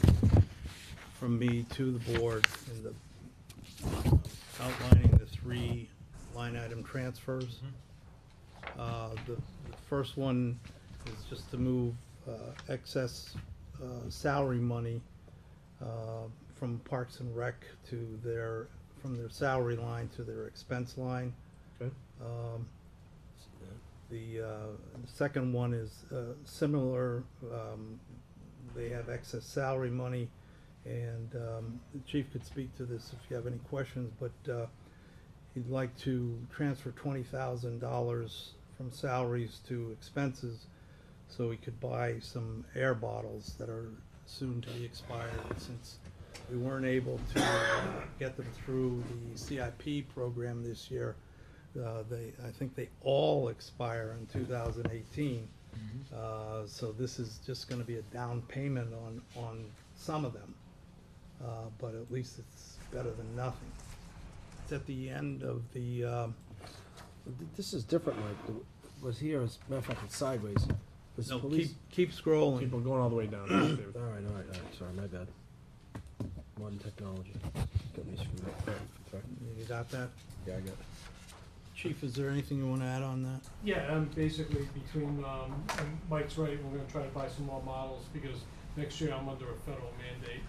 from me to the board in the outlining the 3 line item transfers. The first one is just to move excess salary money from Parks and Rec to from their salary line to their expense line. Okay. The second one is similar. They have excess salary money, and the chief could speak to this if you have any questions, but he'd like to transfer $20,000 from salaries to expenses so he could buy some air bottles that are soon to be expired, since we weren't able to get them through the CIP program this year. I think they all expire in 2018. So this is just gonna be a down payment on some of them. But at least it's better than nothing. It's at the end of the, This is different, Mike. Was here, as a matter of fact, it's sideways. Was no, police- keep scrolling. Keep on going all the way down. All right, sorry, my bad. Modern technology. Got me screwed up. Sorry. You got that? Yeah, I got it. Chief, is there anything you wanna add on that? Yeah, basically between, and Mike's right, we're gonna try to buy some more models, because next year I'm under a federal mandate.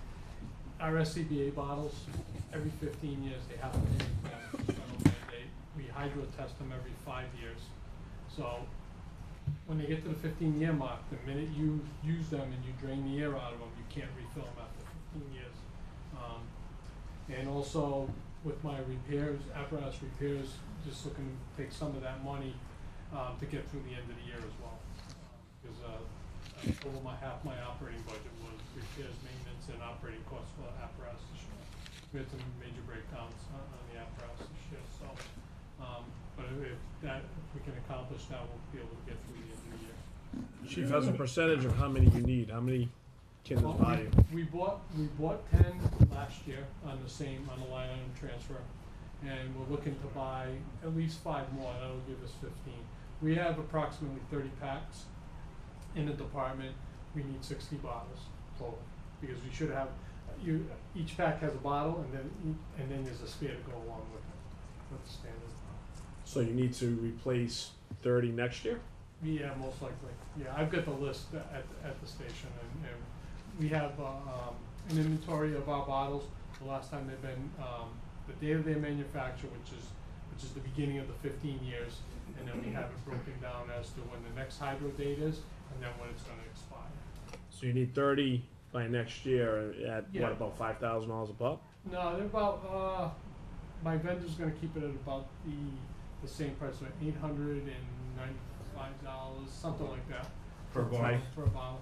Our SCBA bottles, every 15 years, they have to be retested, federal mandate. We hydro test them every 5 years. So, when they get to the 15-year mark, the minute you use them and you drain the air out of them, you can't refill them after 15 years. And also, with my repairs, apparatus repairs, just looking to take some of that money to get through the end of the year as well. Because over half my operating budget was repairs, maintenance, and operating costs for apparatus this year. We had some major breakdowns on the apparatus this year, so, but if we can accomplish that, we'll be able to get through the end of the year. Chief has a percentage of how many you need. How many can this buy you? We bought 10 last year on the line item transfer, and we're looking to buy at least 5 more. That'll give us 15. We have approximately 30 packs in the department. We need 60 bottles total, because we should have each pack has a bottle, and then there's a spare to go along with it. That's standard. So you need to replace 30 next year? Yeah, most likely. Yeah, I've got the list at the station, and we have an inventory of our bottles. The last time they've been, the date of their manufacture, which is the beginning of the 15 years, and then we have it broken down as to when the next hydro date is, and then when it's going to expire. So you need 30 by next year at Yeah. what, about $5,000 a pop? No, they're about. My vendor's going to keep it at about the same price, so $895, something like that. Per bottle? For a bottle.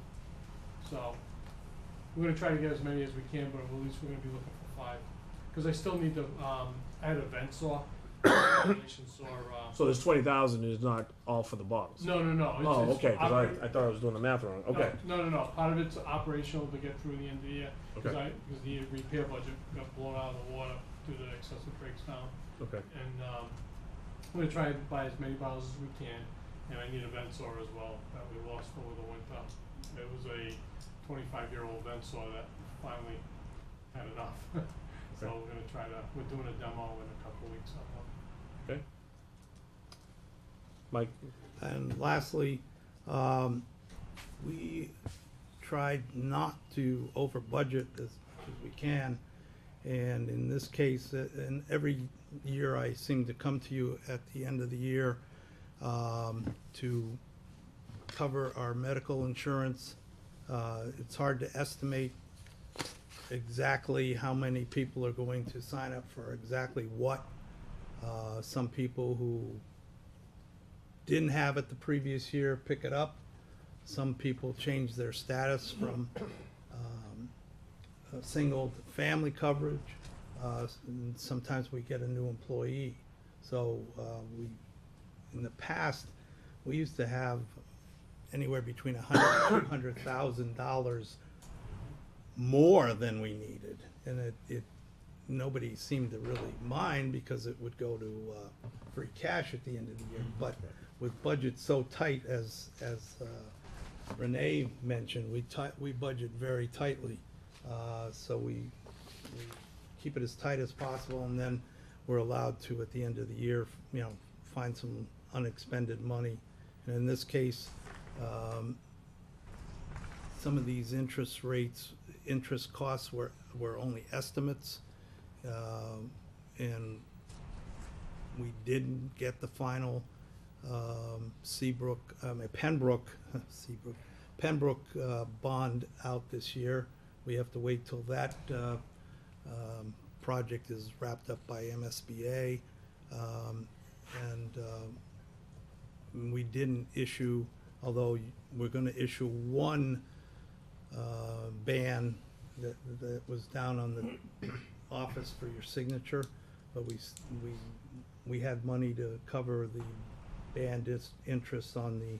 So we're gonna try to get as many as we can, but at least we're gonna be looking for 5. Cause I still need the, I had a vent saw, ventilation saw, So this 20,000 is not all for the bottles? no. Oh, it's okay, because operate- I thought I was doing the math wrong. Okay. No, part of it's operational to get through the end of the year, cause Okay. cause the repair budget got blown out of the water due to the excessive breaks down. Okay. And, I'm gonna try and buy as many bottles as we can, and I need a vent saw as well, that we lost over the winter. It was a 25-year-old vent saw that finally had enough. So Okay. we're gonna try to, we're doing a demo in a couple of weeks of them. Okay. Mike? And lastly, we tried not to over budget as much as we can. And in this case, and every year I seem to come to you at the end of the year to cover our medical insurance. It's hard to estimate exactly how many people are going to sign up for exactly what. Some people who didn't have it the previous year pick it up. Some people change their status from a single to family coverage. And sometimes we get a new employee. So in the past, we used to have anywhere between $100,000 and $200,000 more than we needed, and nobody seemed to really mind because it would go to free cash at the end of the year. But with budgets so tight, as Renee mentioned, we budget very tightly, so we keep it as tight as possible, and then we're allowed to, at the end of the year, find some unexpended money. And in this case, some of these interest costs were only estimates, and we didn't get the final Pembroke bond out this year. We have to wait till that project is wrapped up by MSBA, and we didn't issue, although we're going to issue one ban that was down on the office for your signature, but we had money to cover the band interest on the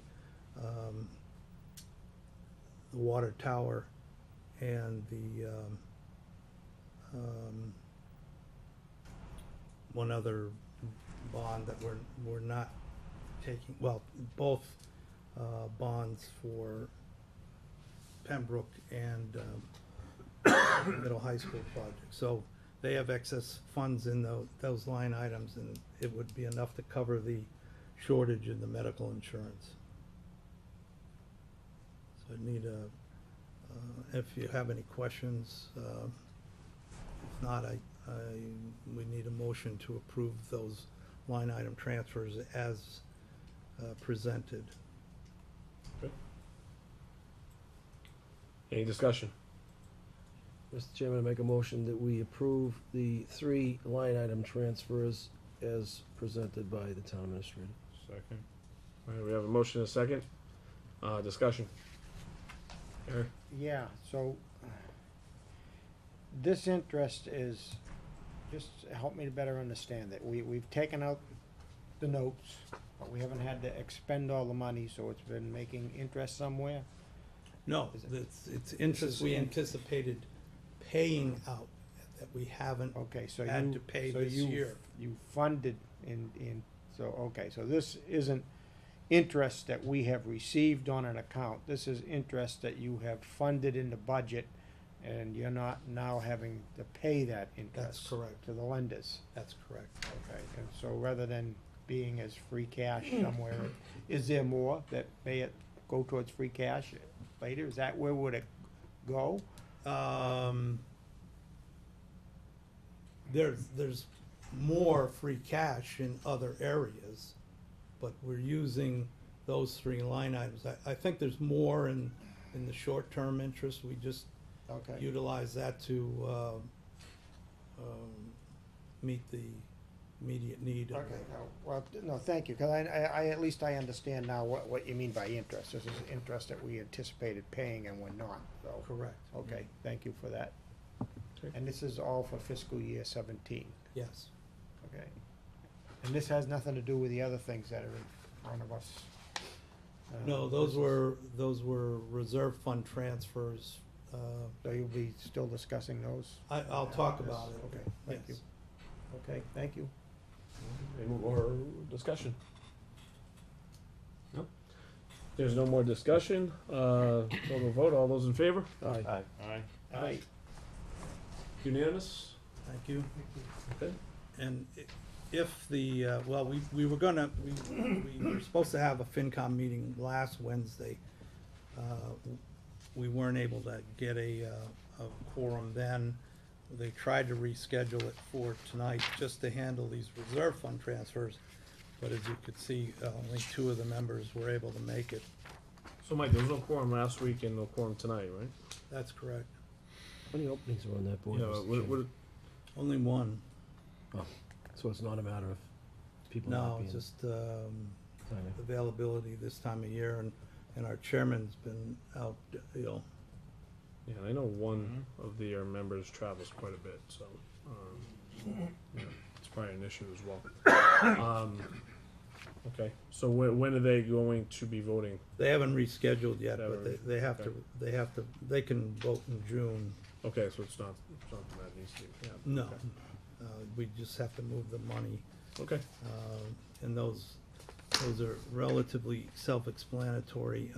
water tower and the one other bond that we're not taking, well, both bonds for Pembroke and middle high school project. So they have excess funds in those line items, and it would be enough to cover the shortage in the medical insurance. So I need if you have any questions, if not, we need a motion to approve those line item transfers as presented. Okay. Any discussion? Mr. Chairman, I make a motion that we approve the 3 line item transfers as presented by the town administrator. Second. All right, we have a motion and a second. Discussion. Eric? Yeah, so this interest is, just help me to better understand it. We've taken out the notes, but we haven't had to expend all the money, so it's been making interest somewhere? No, it's interest we anticipated paying out that we haven't Okay, so had you, to pay so this you, year. you funded so, okay, so this isn't interest that we have received on an account. This is interest that you have funded in the budget, and you're not now having to pay that interest. That's correct. To the lenders. That's correct. Okay, and so rather than being as free cash somewhere. Is there more that may go towards free cash later? Is that where would it go? There's more free cash in other areas, but we're using those three line items. I think there's more in the short-term interest. We just Okay. utilize that to meet the immediate need. of Okay, well, no, thank you, because I, at least I understand now what you mean by interest. This is interest that we anticipated paying and we're not, so. Correct. Okay, thank you for that. Okay. And this is all for fiscal year 17, Yes. okay? And this has nothing to do with the other things that are in front of us? No, those were reserve fund transfers. So you'll be still discussing those? I'll talk about it. Okay, thank you. Yes. Okay, thank you. Any more discussion? No? There's no more discussion, call the vote, all those in favor? Aye. Aye. Aye. Unanimous? Thank you. Okay. And if the, well, we were gonna, we were supposed to have a FinCom meeting last Wednesday. We weren't able to get a quorum then. They tried to reschedule it for tonight just to handle these reserve fund transfers. But as you could see, only 2 of the members were able to make it. So Mike, there was no quorum last week and no quorum tonight, right? That's correct. How many openings are on that board? Yeah, Mr. what, Chairman? Only 1. So it's not a matter of people No, not being. it's just signing. availability this time of year, and our chairman's been out ill. Yeah, I know one of their members travels quite a bit, so, yeah, it's probably an issue as well. Okay, so when are they going to be voting? They haven't rescheduled yet, They but haven't- they have to, they can vote in June. Okay, so it's not something that needs to be, yeah. No, okay. we just have to move the money. Okay, And those are relatively self-explanatory.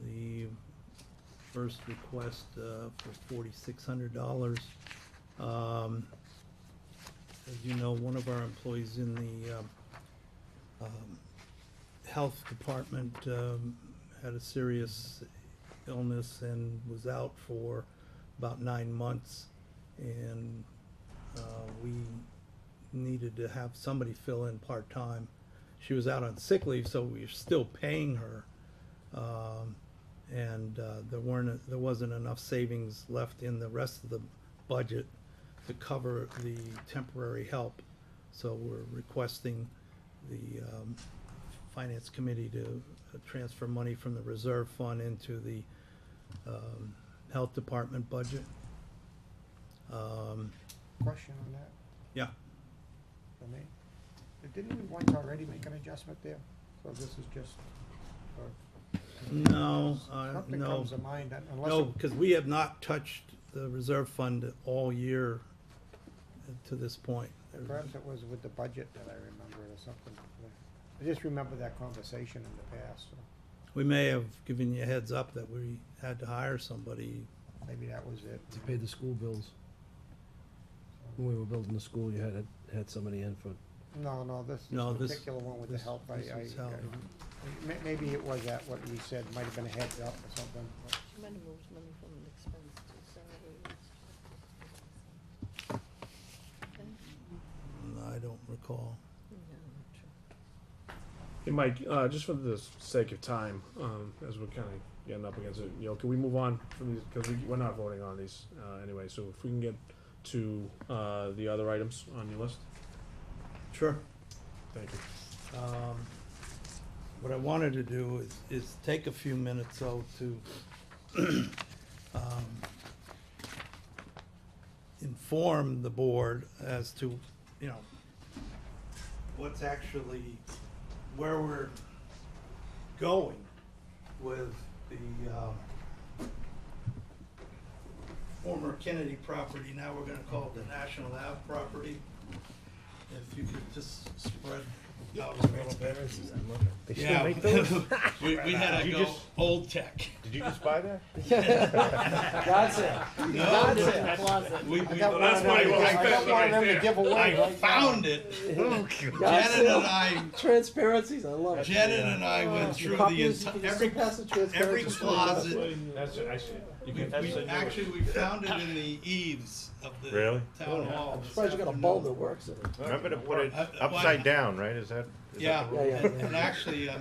The first request for $4,600. As you know, one of our employees in the health department had a serious illness and was out for about 9 months. And we needed to have somebody fill in part-time. She was out on sick leave, so we were still paying her. And there wasn't enough savings left in the rest of the budget to cover the temporary help. So we're requesting the Finance Committee to transfer money from the reserve fund into the Health Department budget. Question on that Yeah, for me? Didn't we once already make an adjustment there? So this is just, no, something no. comes to mind, unless. No, because we have not touched the reserve fund all year to this point. Perhaps it was with the budget that I remember or something. I just remember that conversation in the past, so We may have given you a heads up that we had to hire somebody. maybe that was it. To pay the school bills. When we were building the school, you had somebody in for, No, this No, this- particular one with the this- help, this is help. Maybe it was that, what we said, might have been a heads up or something. but- She might have moved money from an expense to salary. I don't recall. hey, Mike, just for the sake of time, as we're kinda getting up against it, can we move on from these, cause we're not voting on these, anyway, so if we can get to, the other items on your list? Sure. Thank you. What I wanted to do is take a few minutes, though, to inform the board as to, what's actually, where we're going with the former Kennedy property. Now we're gonna call it the National Ave property. If you could just spread out a little bit. They still Yeah, make those? we had Did to you go just- old tech. Did you just buy that? That's it. No, That's we- it. Closet. we- I got that's one of why them. you want I got one of them to give away. I right now. found it. That's Janet it. and I, Transparencies, I love it. Janet and I went through the Copies, entire, you can every pass the transparencies. closet. That's, I see. Actually, we found it in the eaves of the Really? town hall. I'm this surprised you got a afternoon. bulb that works in it. Remember to put it Well, upside down, right? Is that? Yeah, Yeah, yeah, and, yeah. and actually, I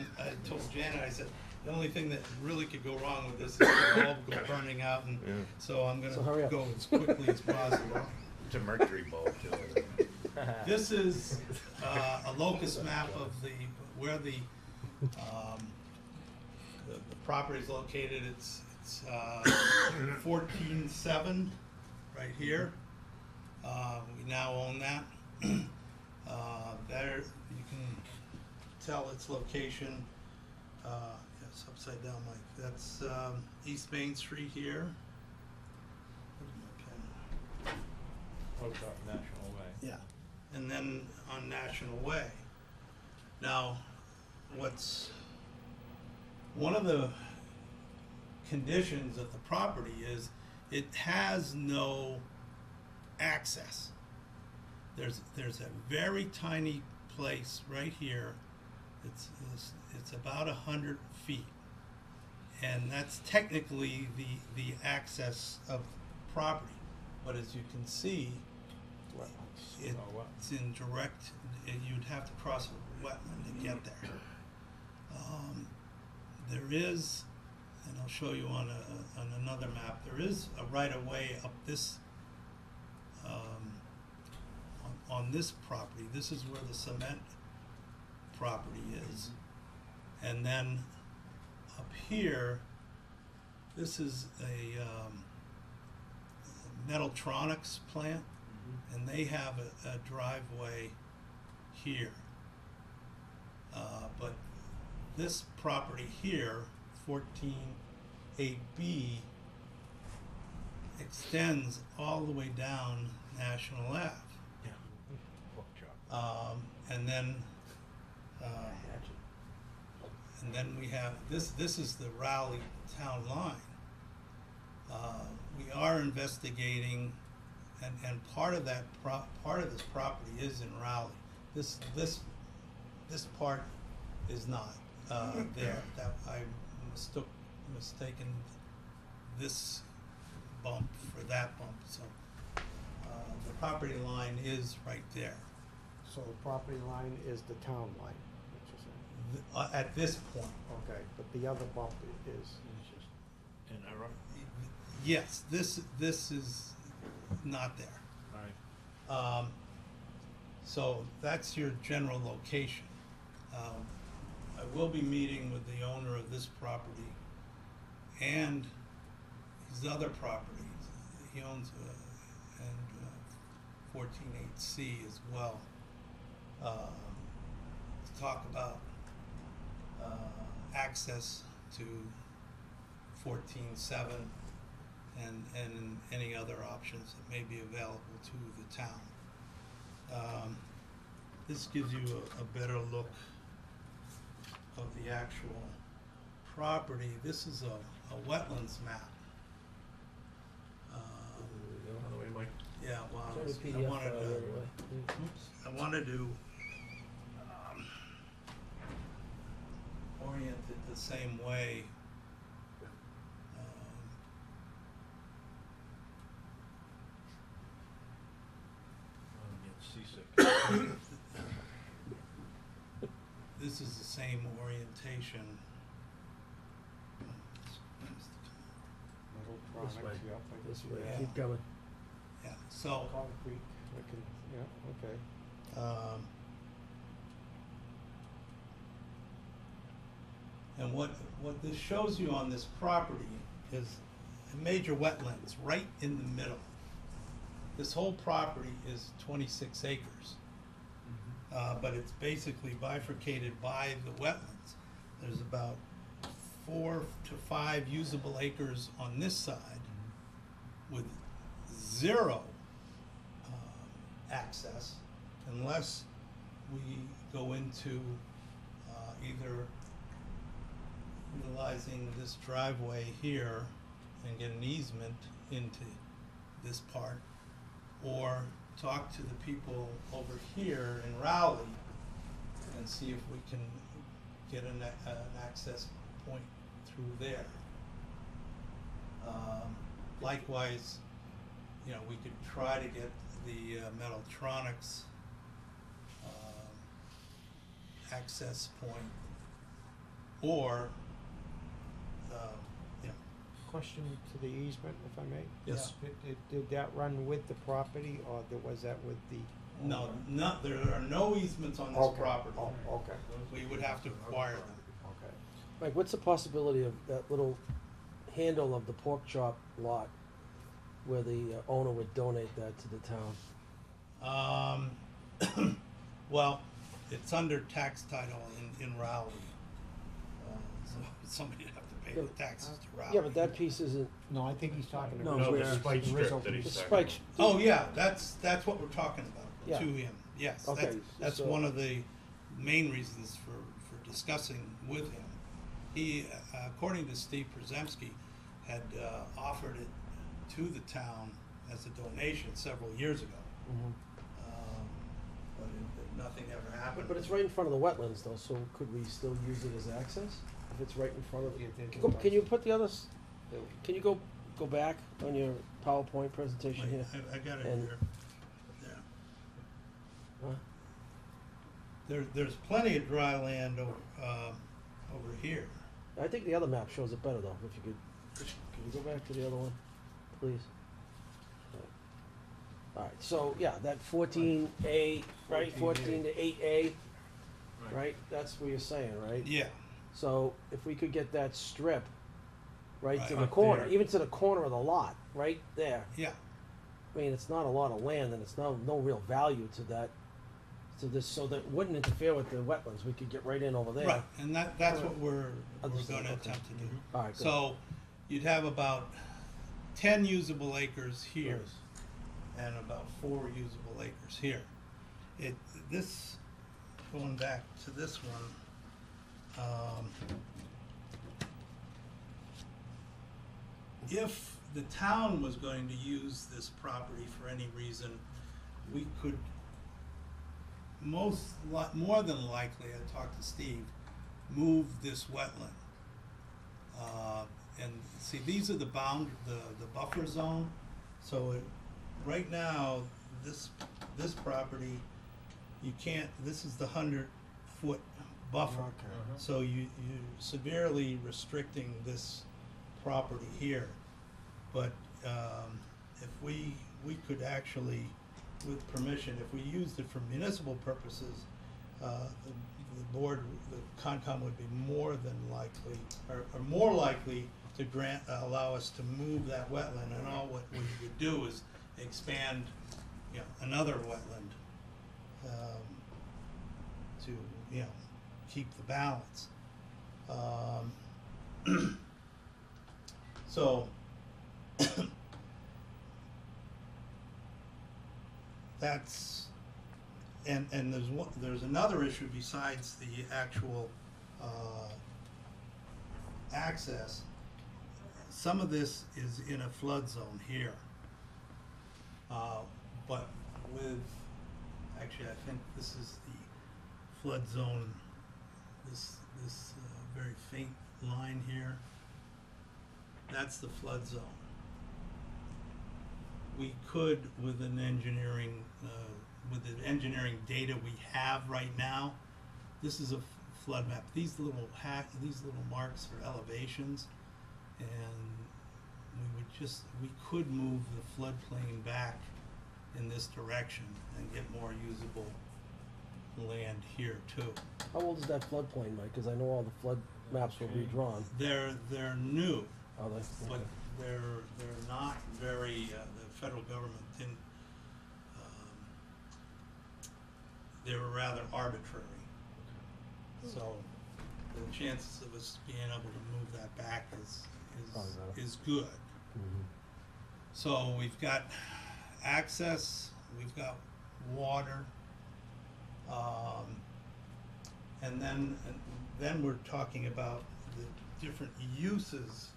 told Janet, I said, the only thing that really could go wrong with this is the bulb go burning out, and Yeah. so I'm So hurry gonna up. go as quickly as possible. It's a mercury bulb too. This is a locus map of where the property is located. It's 14-7 right here. We now own that. There you can tell its location. It's upside down, Mike. That's East Main Street here. Where's my pen? National Way. Yeah, and then on National Way. Now, what's one of the conditions of the property is it has no access. There's a very tiny place right here. It's about 100 feet, and that's technically the access of property. But as you can see, it's in direct, you'd have to cross a wetland to get there. There is, and I'll show you on another map, there is a right-of-way up this, on this property. This is where the cement property is. And then up here, this is a Metaltronics plant, and they have a driveway here. But this property here, 14-8B, extends all the way down National Ave. And then we have this is the Raleigh town line. We are investigating, and part of that part of this property is in Raleigh. This part is not there. That I mistaken this bump for that bump. So the property line is right there. So the property line is the town line, what you're saying? At this point. Okay, but the other bump is. Yes, this is not there. Alright. So that's your general location. I will be meeting with the owner of this property and his other properties. He owns 14-8C as well. To talk about access to 14-7 and any other options that may be available to the town. This gives you a better look of the actual property. This is a wetlands map. By the way, Mike. Yeah, well, It's on the I PDF wanted file, to, anyway. I wanted to orient it the same way. This is the same orientation. This way. This way, Yeah. keep going. Yeah, so, Concrete, yeah, okay. and what this shows you on this property is a major wetlands right in the middle. This whole property is 26 acres. But it's basically bifurcated by the wetlands. There's about 4 to 5 usable acres on this side with 0 access unless we go into either utilizing this driveway here and get an easement into this part, or talk to the people over here in Rowley and see if we can get an access point through there. Likewise, you know, we could try to get the Metaltronics access point, or, you know. Question to the easement, if I may? Yes. Did that run with the property, or was that with the? No, there are no easements on this Okay. property. Oh, okay. We would have to acquire them. Okay. Mike, what's the possibility of that little handle of the pork chop lot where the owner would donate that to the town? Well, it's under tax title in Rowley. So somebody'd have to pay the taxes to Rowley. Yeah, but that piece isn't, No, I think he's talking No, about. the where spike there is strip open that he's the space. talking spikes. Oh, yeah, that's what we're talking about Yeah. to him, yes. Okay, That's so- one of the main reasons for discussing with him. He, according to Steve Przemski, had offered it to the town as a donation several years ago. Mhm. But nothing ever happened. But it's right in front of the wetlands though, so could we still use it as access? If it's right in front of, Yeah, they do. can you put the others, can you go back on your PowerPoint presentation Wait, here? I got it And- here. Yeah. Huh? There's plenty of dry land over here. I think the other map shows it better though, if you could you go back to the other one, please? Alright, so, yeah, that 14A, right, 14 to 8A, right, that's what you're saying, right? Yeah, So, if we could get that strip right to Right the up corner, there. even to the corner of the lot, right there. yeah. I mean, it's not a lot of land and it's no real value to that, to this, so that wouldn't interfere with the wetlands, we could get right in over there. Right, and that's what we're Understand, gonna okay. attempt to do. Alright, good. So, you'd have about 10 usable acres here, and about 4 usable acres here. This, going back to this one, if the town was going to use this property for any reason, we could more than likely, I talked to Steve, move this wetland. And see, these are the buffer zone, so right now, this property, you can't, this is the 100-foot buffer. So you're severely restricting this property here. But if we could actually, with permission, if we used it for municipal purposes, the board, the Concom would be more than likely, or more likely to allow us to move that wetland, and all what we would do is expand, you know, another wetland, to, you know, keep the balance. So, that's, and there's another issue besides the actual, access. Some of this is in a flood zone here. But actually, I think this is the flood zone, this very faint line here. That's the flood zone. We could, with the engineering data we have right now, this is a flood map. These little marks are elevations, and we could move the floodplain back in this direction and get more usable land here too. How old is that floodplain, Mike? Cause I know all the flood maps were redrawn. They're new, Are they? but Okay. they're not very, the federal government didn't, they were rather arbitrary. So the chances of us being able to move that back is good. Mhm. So we've got access, we've got water. And then we're talking about the different uses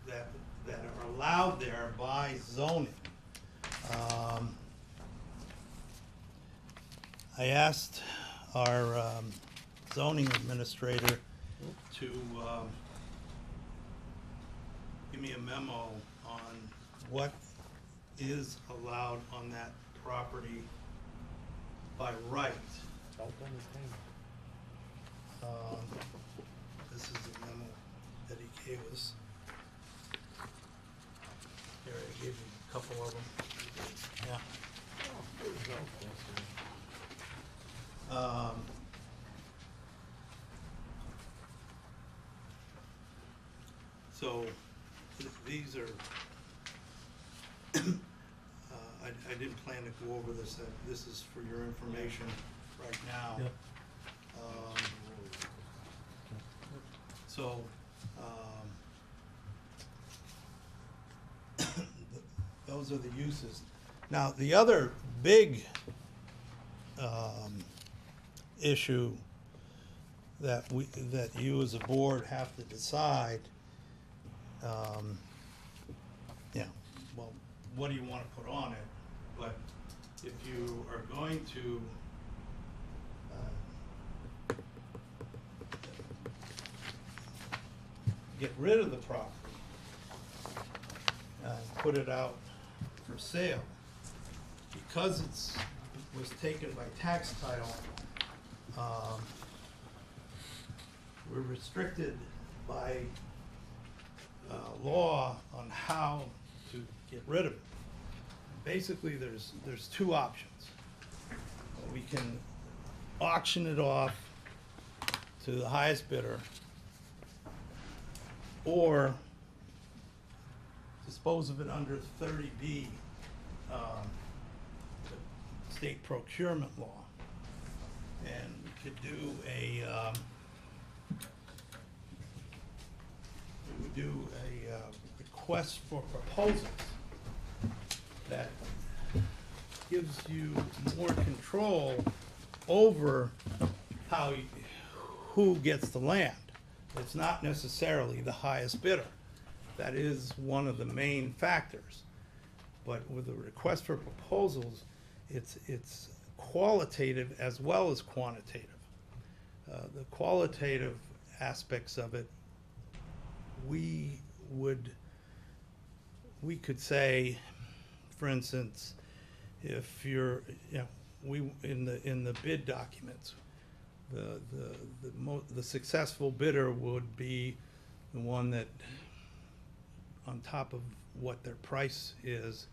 that are allowed there by zoning. I asked our zoning administrator to give me a memo on what is allowed on that property by right. This is the memo that he gave us. Here, I gave you a couple of them. Yeah. So these are, I didn't plan to go over this. This is for your information right now. Yep. So, those are the uses. Now, the other big issue that you as a board have to decide, well, what do you want to put on it? But if you are going to get rid of the property, put it out for sale, because it was taken by tax title, we're restricted by law on how to get rid of it. Basically, there's two options. We can auction it off to the highest bidder, or dispose of it under 30B, the state procurement law. And we could do a request for proposals that gives you more control over who gets the land. It's not necessarily the highest bidder. That is one of the main factors. But with the request for proposals, it's qualitative as well as quantitative. The qualitative aspects of it, we could say, for instance, if you're, in the bid documents, the successful bidder would be the one that, on top of what their price is,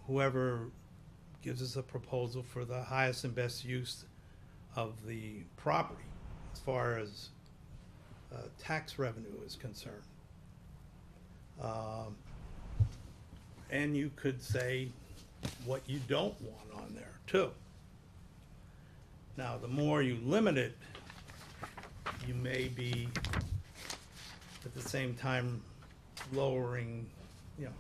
whoever gives us a proposal for the highest and best use of the property as far as tax revenue is concerned. And you could say what you don't want on there too. Now, the more you limit it, you may be at the same time lowering, the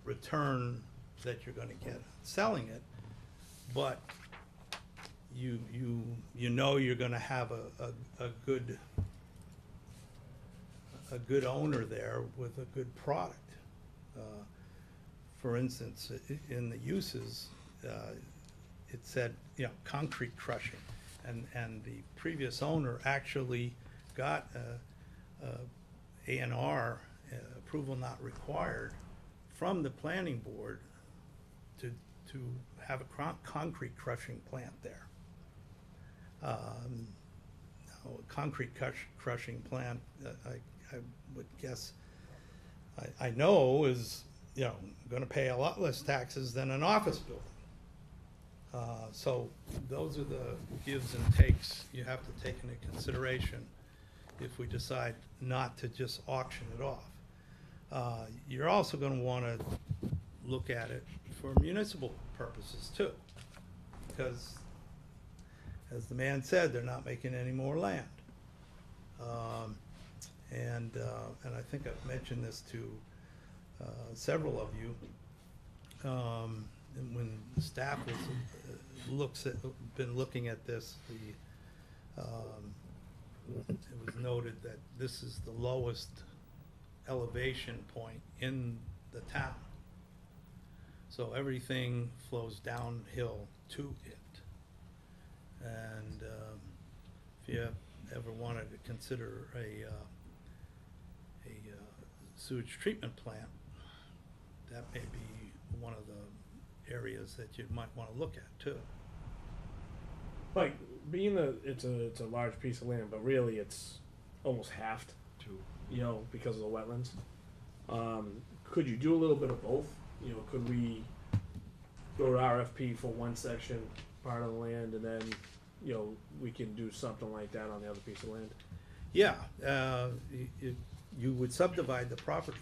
return that you're going to get selling it, but you know you're going to have a good owner there with a good product. For instance, in the uses, it said, concrete crushing, and the previous owner actually got A&R, approval not required, from the planning board to have a concrete crushing plant there. Now, a concrete crushing plant, I would guess, I know is, going to pay a lot less taxes than an office building. So those are the gives and takes you have to take into consideration if we decide not to just auction it off. You're also going to want to look at it for municipal purposes too, because, as the man said, they're not making any more land. And I think I've mentioned this to several of you. and when the staff was, been looking at this, it was noted that this is the lowest elevation point in the town. So everything flows downhill to it. And if you ever wanted to consider a sewage treatment plant, that may be one of the areas that you might want to look at too. Like, being it's a large piece of land, but really it's almost halved, you know, because of the wetlands. Could you do a little bit of both? You know, could we go to RFP for one section, part of the land, and then, you know, we can do something like that on the other piece of land? Yeah, you would subdivide the property,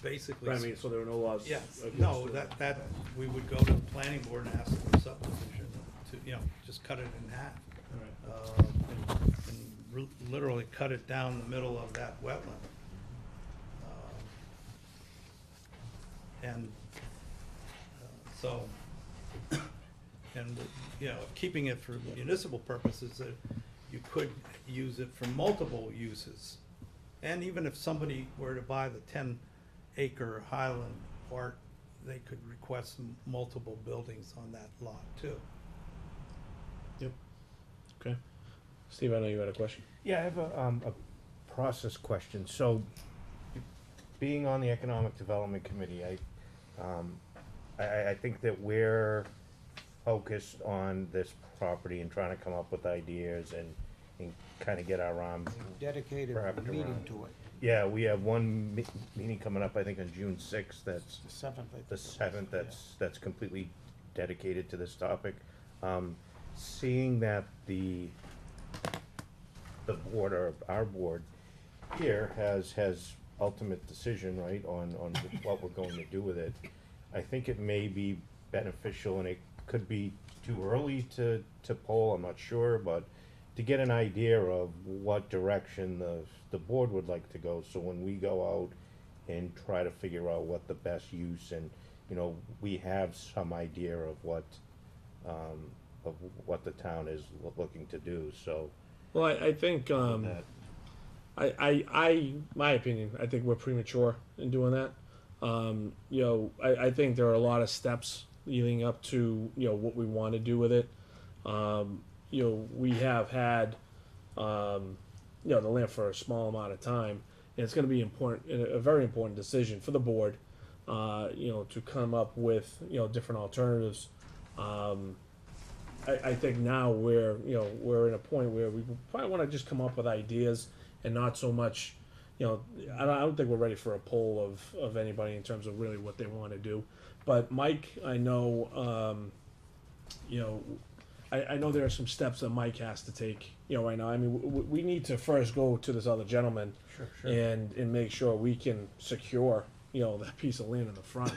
basically. Right, I mean, so there are no laws. Yes, against no, it. that, we would go to the planning board and ask for subdivision to, you know, just cut it in half. Alright. And literally cut it down the middle of that wetland. And so, and, you know, keeping it for municipal purposes, you could use it for multiple uses. And even if somebody were to buy the 10-acre Highland part, they could request multiple buildings on that lot too. Yep. Okay. Steve, I know you had a question. Yeah, I have a process question. So, being on the Economic Development Committee, I think that we're focused on this property and trying to come up with ideas and kind of get our arms Dedicated wrapped meeting around. to it. Yeah, we have one meeting coming up, I think, on June 6th. That's The 7th, I think. the 7th. That's completely dedicated to this topic. Seeing that the board, or our board here, has ultimate decision, right, on what we're going to do with it, I think it may be beneficial, and it could be too early to poll, I'm not sure, but to get an idea of what direction the board would like to go, so when we go out and try to figure out what the best use, and, you know, we have some idea of what the town is looking to do, so. Well, I think, that- my opinion, I think we're premature in doing that. You know, I think there are a lot of steps leading up to, you know, what we want to do with it. You know, we have had, you know, the land for a small amount of time, and it's going to be important, a very important decision for the board, you know, to come up with, you know, different alternatives. I think now we're in a point where we probably want to just come up with ideas and not so much, you know, I don't think we're ready for a poll of anybody in terms of really what they want to do. But Mike, I know, you know, I know there are some steps that Mike has to take, you know, right now. I mean, we need to first go to this other gentleman and make sure we can secure, you know, that piece of land in the front.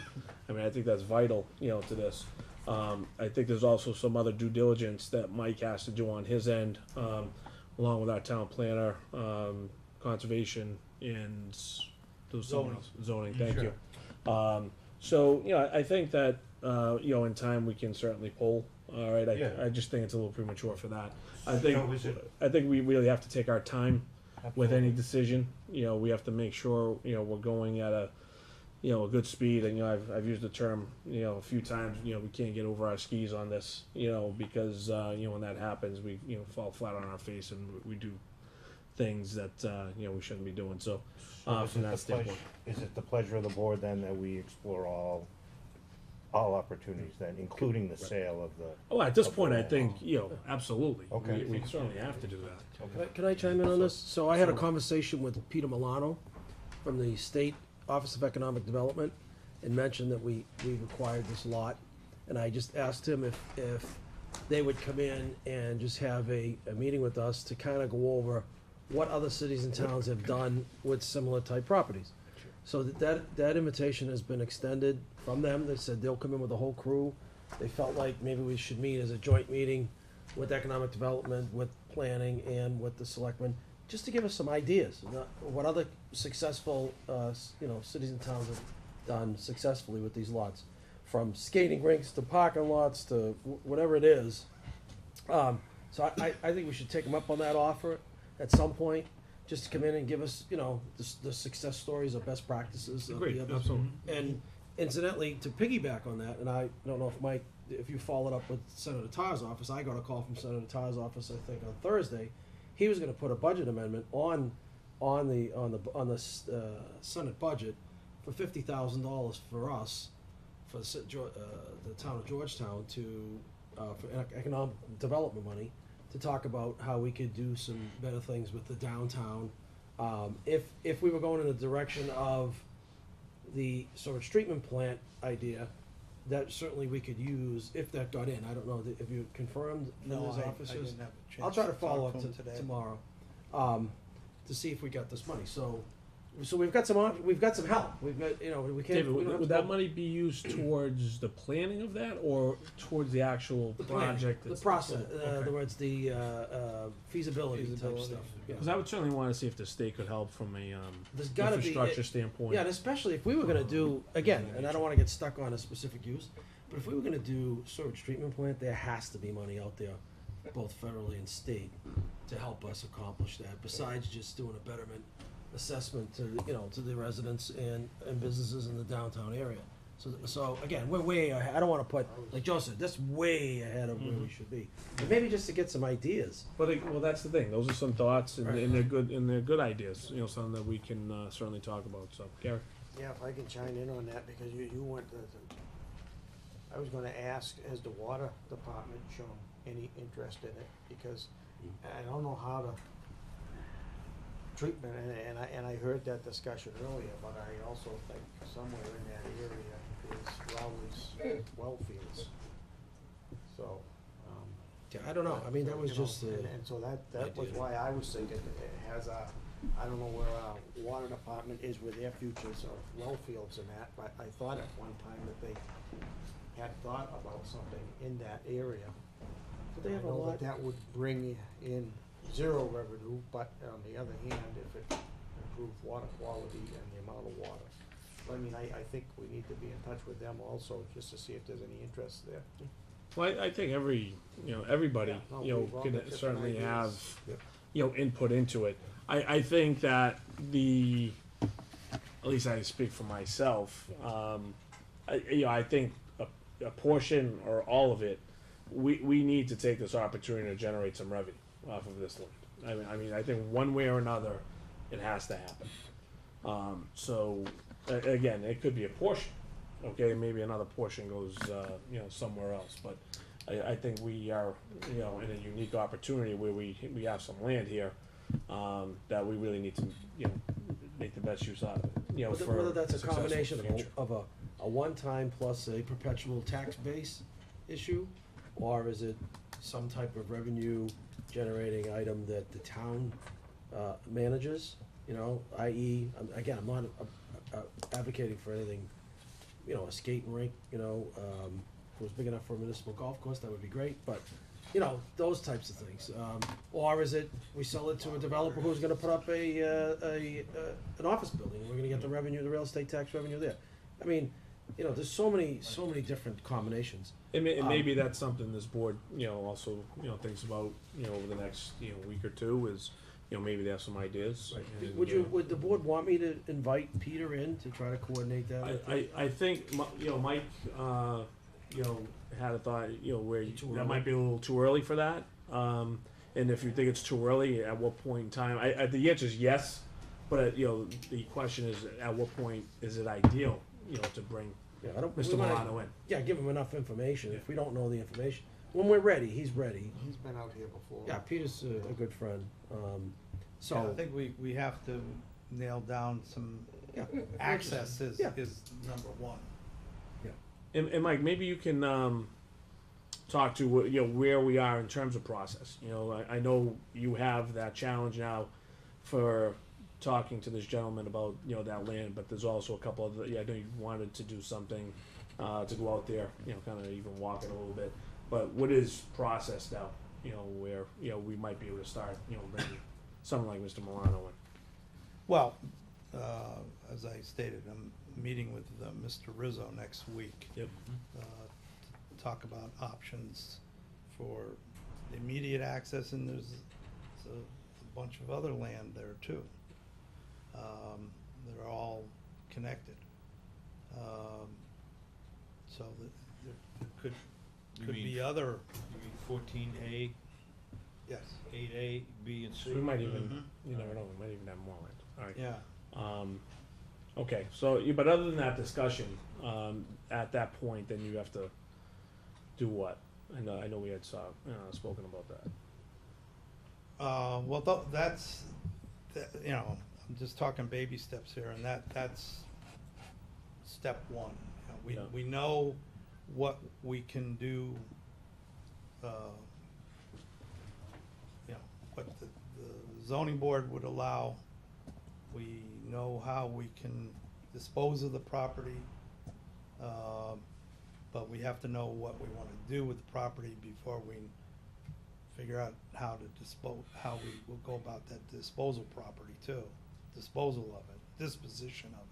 I mean, I think that's vital, you know, to this. I think there's also some other due diligence that Mike has to do on his end, along with our town planner, conservation, and zoning. Thank you. So, you know, I think that, you know, in time we can certainly poll. All right, I just think it's a little premature for that. I think we really have to take our time with any decision. You know, we have to make sure, you know, we're going at a good speed. And, you know, I've used the term, you know, a few times, you know, we can't get over our skis on this, you know, because, you know, when that happens, we, you know, fall flat on our face and we do things that, you know, we shouldn't be doing. So, from that standpoint. Is it the pleasure of the board then that we explore all opportunities then, including the sale of the? Oh, at this point, I think, you know, absolutely. Okay. We certainly have to do that. Can I chime in on this? So I had a conversation with Peter Milano from the State Office of Economic Development and mentioned that we required this lot. And I just asked him if they would come in and just have a meeting with us to kind of go over what other cities and towns have done with similar type properties. So that invitation has been extended from them. They said they'll come in with the whole crew. They felt like maybe we should meet as a joint meeting with economic development, with planning, and with the selectmen, just to give us some ideas, what other successful, you know, cities and towns have done successfully with these lots. from skating rinks to parking lots to whatever it is. So I think we should take them up on that offer at some point, just to come in and give us, you know, the success stories or best practices of Agreed, the others. absolutely. And incidentally, to piggyback on that, and I don't know if Mike, if you followed up with Senator Tarr's office, I got a call from Senator Tarr's office, I think on Thursday. He was gonna put a budget amendment on the Senate budget for $50,000 for us, for the town of Georgetown to, for economic development money, to talk about how we could do some better things with the downtown. If we were going in the direction of the sewage treatment plant idea, that certainly we could use if that got in. I don't know, if you confirmed from No, his I officers? didn't have a chance I'll try to to follow talk up to him today. tomorrow, to see if we got this money. So we've got some help. We've got, you know, we can't. David, we don't have would to that go- money be used towards the planning of that, or towards the actual The plan, project? the that's- process, in Okay. other words, the feasibility type Feasibility. stuff. Yeah. Because I would certainly want to see if the state could help from a There's gotta be- infrastructure standpoint. Yeah, and especially if we were gonna do, again, and I don't wanna get stuck on a specific use, but if we were gonna do sewage treatment plant, there has to be money out there, both federally and state, to help us accomplish that, besides just doing a betterment assessment to, you know, to the residents and businesses in the downtown area. So again, we're way ahead. I don't wanna put, like Joe said, that's way ahead of where we should be. But maybe just to get some ideas. But well, that's the thing. Those are some thoughts, and, Right. and they're good ideas. You know, something that we can certainly talk about. So, Gary. Yeah, if I can chime in on that, because you went, I was gonna ask, has the water department shown any interest in it? Because I don't know how to treatment, and I heard that discussion earlier, but I also think somewhere in that area is Rowley's well fields. So, Yeah, I don't know. I mean, that was you know, just, and so that was idea. why I was thinking, it has I don't know where our water department is with their futures of well fields and that, but I thought at one time that they had thought about something in that area. But they have I a know lot. that would bring in zero revenue, but on the other hand, if it improved water quality and the amount of water. So I mean, I think we need to be in touch with them also, just to see if there's any interest there. Well, I think everybody, Yeah, no, you know, we've all can got different certainly ideas. have, Yeah. you know, input into it. I think that at least I speak for myself, I think a portion or all of it, we need to take this opportunity to generate some revenue off of this land. I mean, I think one way or another, it has to happen. So, again, it could be a portion, okay, maybe another portion goes, you know, somewhere else, but I think we are, you know, in a unique opportunity where we have some land here, that we really need to, you know, make the best use out of it, you know, for Whether that's a successful combination future. of a one-time plus a perpetual tax base issue, or is it some type of revenue generating item that the town manages, you know, i.e., again, I'm not advocating for anything, you know, a skating rink, you know, if it was big enough for a municipal golf course, that would be great, but, you know, those types of things. Or is it, we sell it to a developer who's gonna put up an office building, and we're gonna get the revenue, the real estate tax revenue there. I mean, you know, there's so many different combinations. And maybe that's something this board, you know, also, you know, thinks about, you know, over the next, you know, week or two is, you know, maybe they have some ideas. and, Would the board want me to invite Peter in to try to coordinate that? with them? I think, you know, Mike, you know, had a thought, you know, where Too that early? might be a little too early for that. And if you think it's too early, at what point in time? The answer is yes, but, you know, the question is, at what point is it ideal, you know, to bring Yeah, I don't, Mr. we wanna- Milano in? Yeah, give him enough information. If we don't know the information, when we're ready, he's ready. He's been out here before. Yeah, Peter's a good friend. Yeah, So, I think we have to nail down some, yeah, access is Yeah. number one. And Mike, maybe you can talk to you know where we are in terms of process. You know, I know you have that challenge now for talking to this gentleman about, you know, that land, but there's also a couple of I know you wanted to do something to go out there, you know, kind of even walk it a little bit. But what is process now? You know, where, you know, we might be able to start, you know, bringing someone like Mr. Milano in. Well, as I stated, I'm meeting with Mr. Rizzo next week. Yep. To talk about options for immediate access, and there's a bunch of other land there too. They're all connected. So there could be other, You mean 14A, yes. 8A, B, and C? So we might even, Mhm. you never know, we might even have more land. All right. Yeah. Okay, so, but other than that discussion, at that point, then you have to do what? I know we had spoken about that. Well, that's, you know, I'm just talking baby steps here, and that's step one. You know, Yeah. we know what we can do, you know, what the zoning board would allow. We know how we can dispose of the property, but we have to know what we wanna do with the property before we figure out how we will go about that disposal property too. Disposal of it, disposition of it.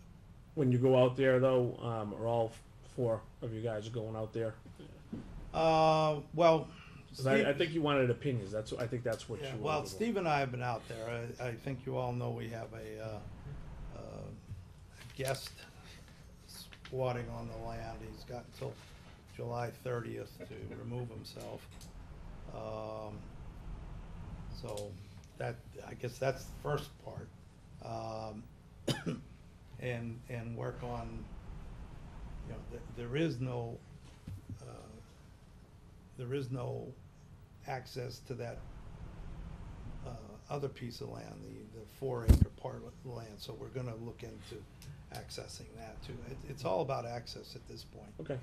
When you go out there, though, are all four of you guys going out there? Well, 'Cause I think you wanted opinions. I think that's what yeah, you. well, wanted. Steve and I have been out there. I think you all know we have a guest squatting on the land. He's got until July 30th to remove himself. So that, I guess that's the first part. And work on, you know, there is no access to that other piece of land, the 4-acre part of the land, so we're gonna look into accessing that too. It's all about access at this point. Okay.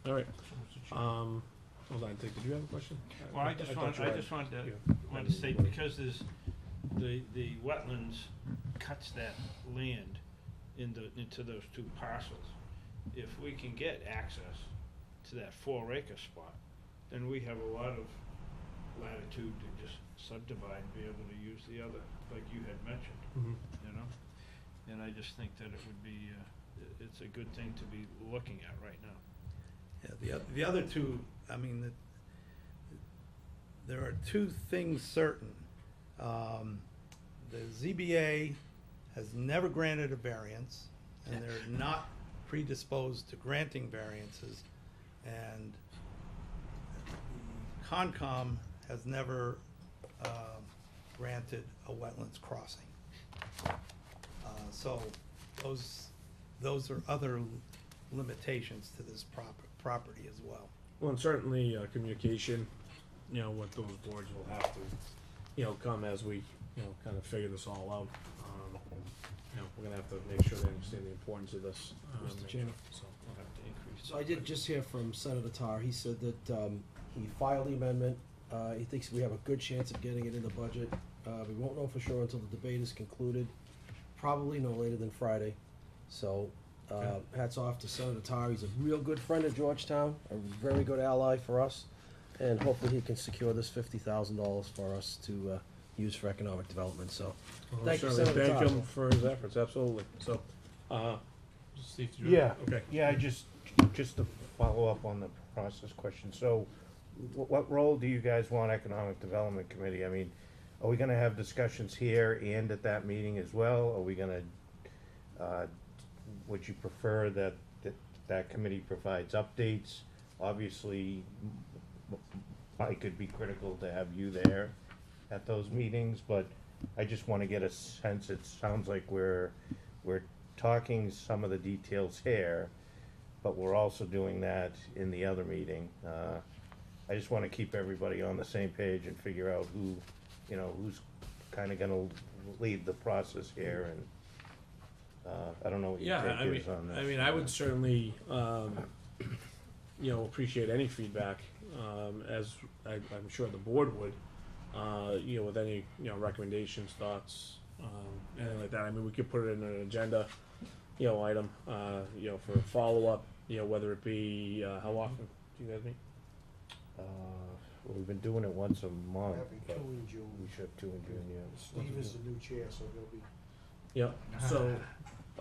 All right. Hold on, did you have a question? Well, I thought just you wanted had- to state, because there's, the wetlands cuts that land into those two parcels. If we can get access to that 4-acre spot, then we have a lot of latitude to just subdivide and be able to use the other, like you had mentioned, Mhm. you know? And I just think that it would be, it's a good thing to be looking at right now. Yeah, the other two, I mean, there are two things certain. The ZBA has never granted a variance, and they're not predisposed to granting variances. And the Concom has never granted a wetlands crossing. So those are other limitations to this property as well. Well, and certainly communication, you know, with those boards will have to, you know, come as we, you know, kind of figure this all out. You know, we're gonna have to make sure they understand the importance of this. Mr. Chairman. So, We'll have to increase. So I did just hear from Senator Tar. He said that he filed the amendment. He thinks we have a good chance of getting it in the budget. We won't know for sure until the debate is concluded, probably no later than Friday. So hats off to Senator Tar. He's a real good friend of Georgetown, a very good ally for us, and hopefully he can secure this $50,000 for us to use for economic development. So we'll thank you, certainly Senator thank Tar. him for his efforts, absolutely. So, Steve, did you? Yeah, Okay. yeah, just to follow up on the process question, so what role do you guys want Economic Development Committee? I mean, are we gonna have discussions here and at that meeting as well? Are we gonna, would you prefer that committee provides updates? Obviously, I could be critical to have you there at those meetings, but I just wanna get a sense. It sounds like we're talking some of the details here, but we're also doing that in the other meeting. I just wanna keep everybody on the same page and figure out who, you know, who's kinda gonna lead the process here, and, I don't know what your Yeah, take is on this. I mean, I would certainly, you know, appreciate any feedback, as I'm sure the board would, you know, with any, you know, recommendations, thoughts, anything like that. I mean, we could put it in an agenda, you know, item, you know, for follow-up, you know, whether it be, how often do you guys meet? Well, we've been doing it once a month, Having but two in June. we should have 2 in June, yeah. Steve is the new chair, so he'll be Yeah,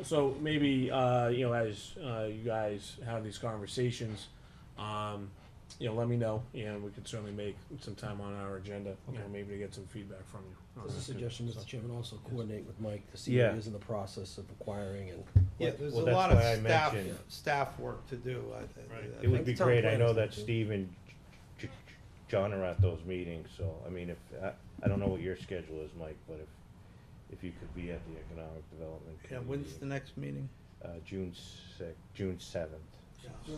so maybe, as, you guys have these conversations, let me know, and we could certainly make some time on our agenda, maybe to get some feedback from you. As a suggestion, Mr. Chairman, also coordinate with Mike to see Yeah. what he is in the process of acquiring and. Yeah, there's a Well, that's lot of why I mentioned- staff work to do. It would be Town great, I know planners that do. Steve and John are at those meetings, so, I mean, I don't know what your schedule is, Mike, but if you could be at the Economic Development Yeah, Committee when's the next meeting? June 7th. June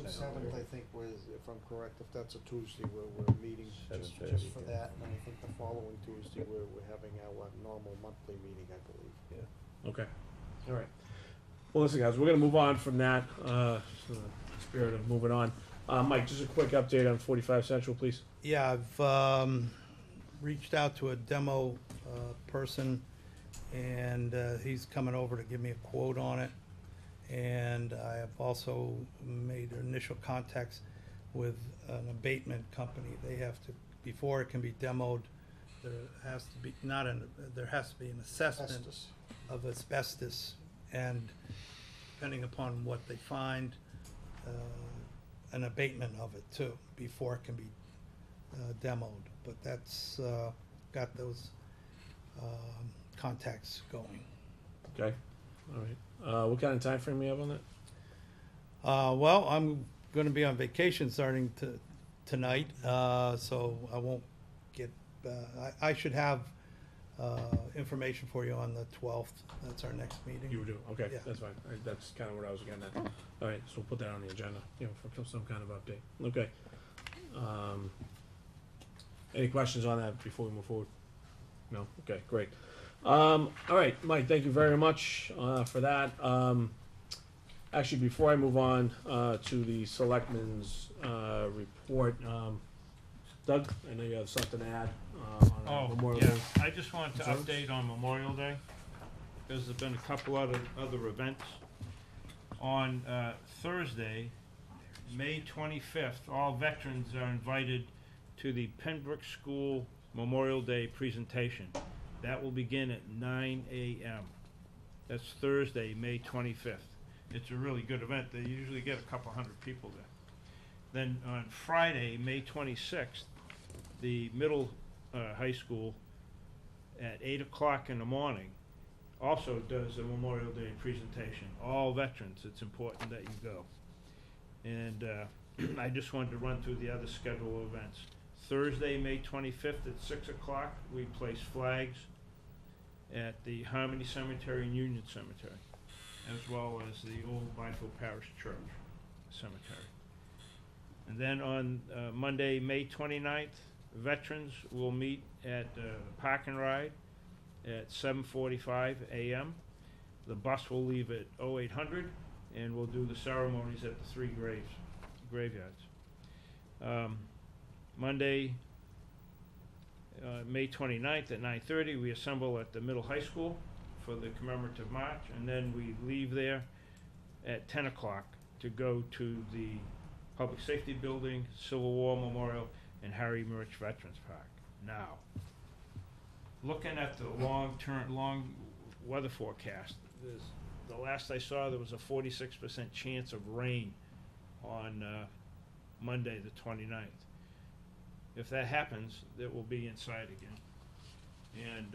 seventh, I think, was, if I'm correct, if that's a Tuesday, we're meeting just 7:30, for that, and I think the following Tuesday, we're having our normal monthly meeting, I believe. Okay, all right. Well, listen, guys, we're gonna move on from that, in the spirit of moving on. Mike, just a quick update on 45 Central, please. Yeah, I've reached out to a demo person, and he's coming over to give me a quote on it. And I have also made initial contacts with an abatement company. They have to, before it can be demoed, there has to be, there has to be an assessment Asbestos. of asbestos. And depending upon what they find, an abatement of it too, before it can be demoed. But that's, got those contacts going. Okay, all right. What kind of time frame we have on that? Well, I'm gonna be on vacation starting tonight, so I won't get, I should have information for you on the 12th. That's our next meeting. You were doing, okay, Yeah. that's fine. That's kind of what I was getting at. All right, so we'll put that on the agenda, for some kind of update. Okay. Any questions on that before we move forward? No? Okay, great. All right, Mike, thank you very much for that. Actually, before I move on to the Selectmen's report, Doug, I know you have something to add on Memorial Day. I just wanted to concerns? update on Memorial Day, because there's been a couple other events. On Thursday, May 25th, all veterans are invited to the Pembroke School Memorial Day presentation. That will begin at 9 a.m. That's Thursday, May 25th. It's a really good event. They usually get a couple hundred people there. Then on Friday, May 26th, the middle high school at 8 o'clock in the morning also does a Memorial Day presentation. All veterans, it's important that you go. And I just wanted to run through the other schedule of events. Thursday, May 25th at 6 o'clock, we place flags at the Harmony Cemetery and Union Cemetery, as well as the old Byfield Parish Church Cemetery. And then on Monday, May 29th, veterans will meet at the Park and Ride at 7:45 a.m. The bus will leave at 0800, and we'll do the ceremonies at the three graveyards. Monday, May 29th at 9:30, we assemble at the middle high school for the commemorative march, and then we leave there at 10 o'clock to go to the Public Safety Building, Civil War Memorial, and Harry Murch Veterans Park. Now, looking at the long weather forecast, the last I saw, there was a 46% chance of rain on Monday, the 29th. If that happens, it will be inside again. And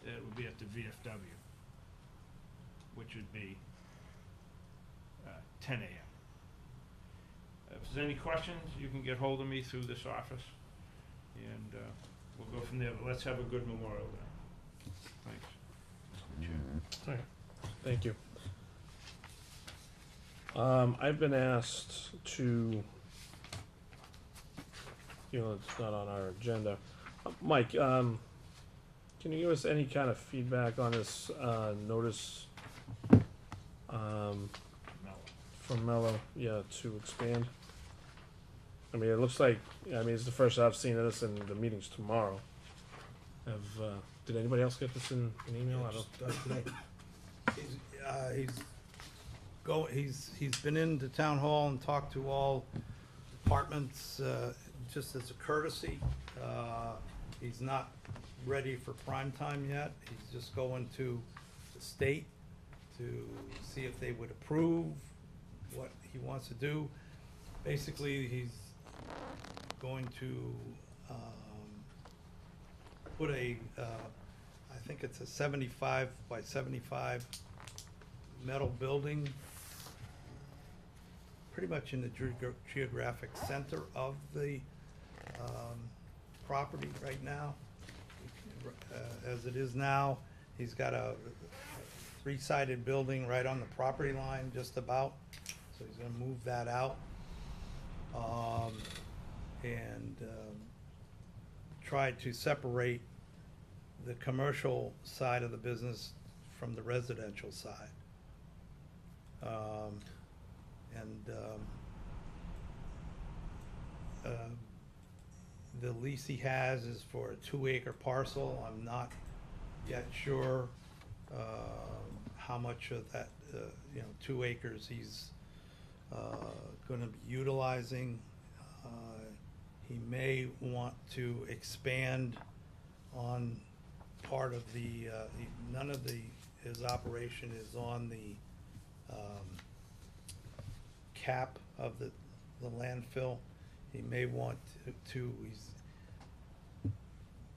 it will be at the VFW, which would be 10 a.m. If there's any questions, you can get hold of me through this office, and we'll go from there. But let's have a good Memorial Day. Thanks. All right, thank you. I've been asked to, it's not on our agenda. Mike, can you give us any kind of feedback on this notice from Mello, to expand? I mean, it looks like, it's the first I've seen of this, and the meeting's tomorrow. Did anybody else get this in an email? I don't. He's been into town hall and talked to all departments, just as a courtesy. He's not ready for prime time yet. He's just going to the state to see if they would approve what he wants to do. Basically, he's going to put a, I think it's a 75 by 75 metal building pretty much in the geographic center of the property right now. As it is now, he's got a three-sided building right on the property line, just about, so he's gonna move that out. And try to separate the commercial side of the business from the residential side. The lease he has is for a 2-acre parcel. I'm not yet sure how much of that, 2 acres he's gonna be utilizing. He may want to expand on part of the, none of his operation is on the cap of the landfill. He may want to,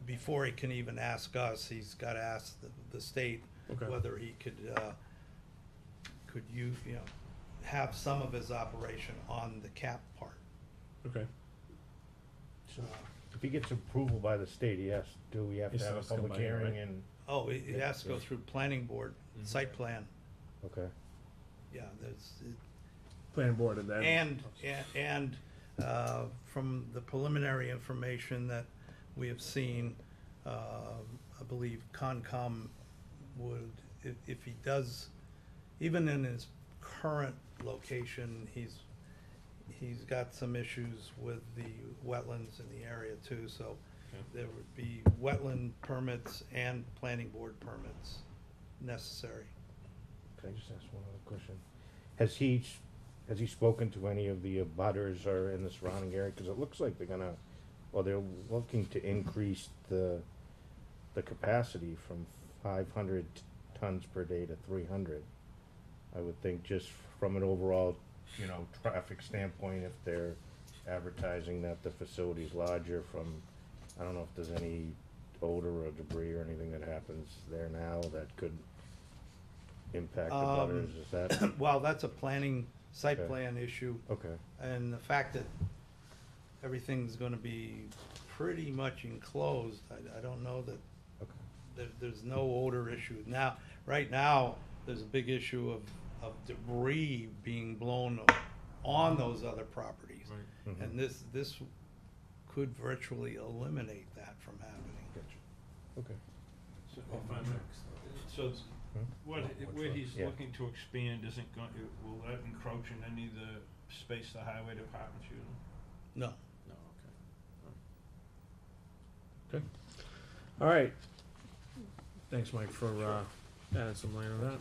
before he can even ask us, he's gotta ask the state Okay. whether he could have some of his operation on the cap part. Okay. So if he gets approval by the state, do we have He to have a still has to come public by here, hearing right? and? Oh, it has to go through planning board, site plan, Okay. yeah, there's, Planning board and then. and from the preliminary information that we have seen, I believe Concom would, if he does, even in his current location, he's got some issues with the wetlands in the area too, so there would be wetland permits and planning board permits necessary. Can I just ask one other question? Has he spoken to any of the abutters or in the surrounding area? Cause it looks like they're looking to increase the capacity from 500 tons per day to 300. I would think just from an overall, traffic standpoint, if they're advertising that the facility's larger I don't know if there's any odor or debris or anything that happens there now that could impact the butters, is that? Well, that's a site Okay. plan issue. Okay, And the fact that everything's gonna be pretty much enclosed, I don't know that okay. there's no odor issue. Now, right now, there's a big issue of debris being blown on those other properties. Right. Mhm. And this could virtually eliminate that from happening. Gotcha. Okay. So, if I may, so where he's Yeah. looking to expand isn't going, will that encroach in any of the space the highway department's using? No. No, Okay. All right. Thanks, Mike, for adding some line on that.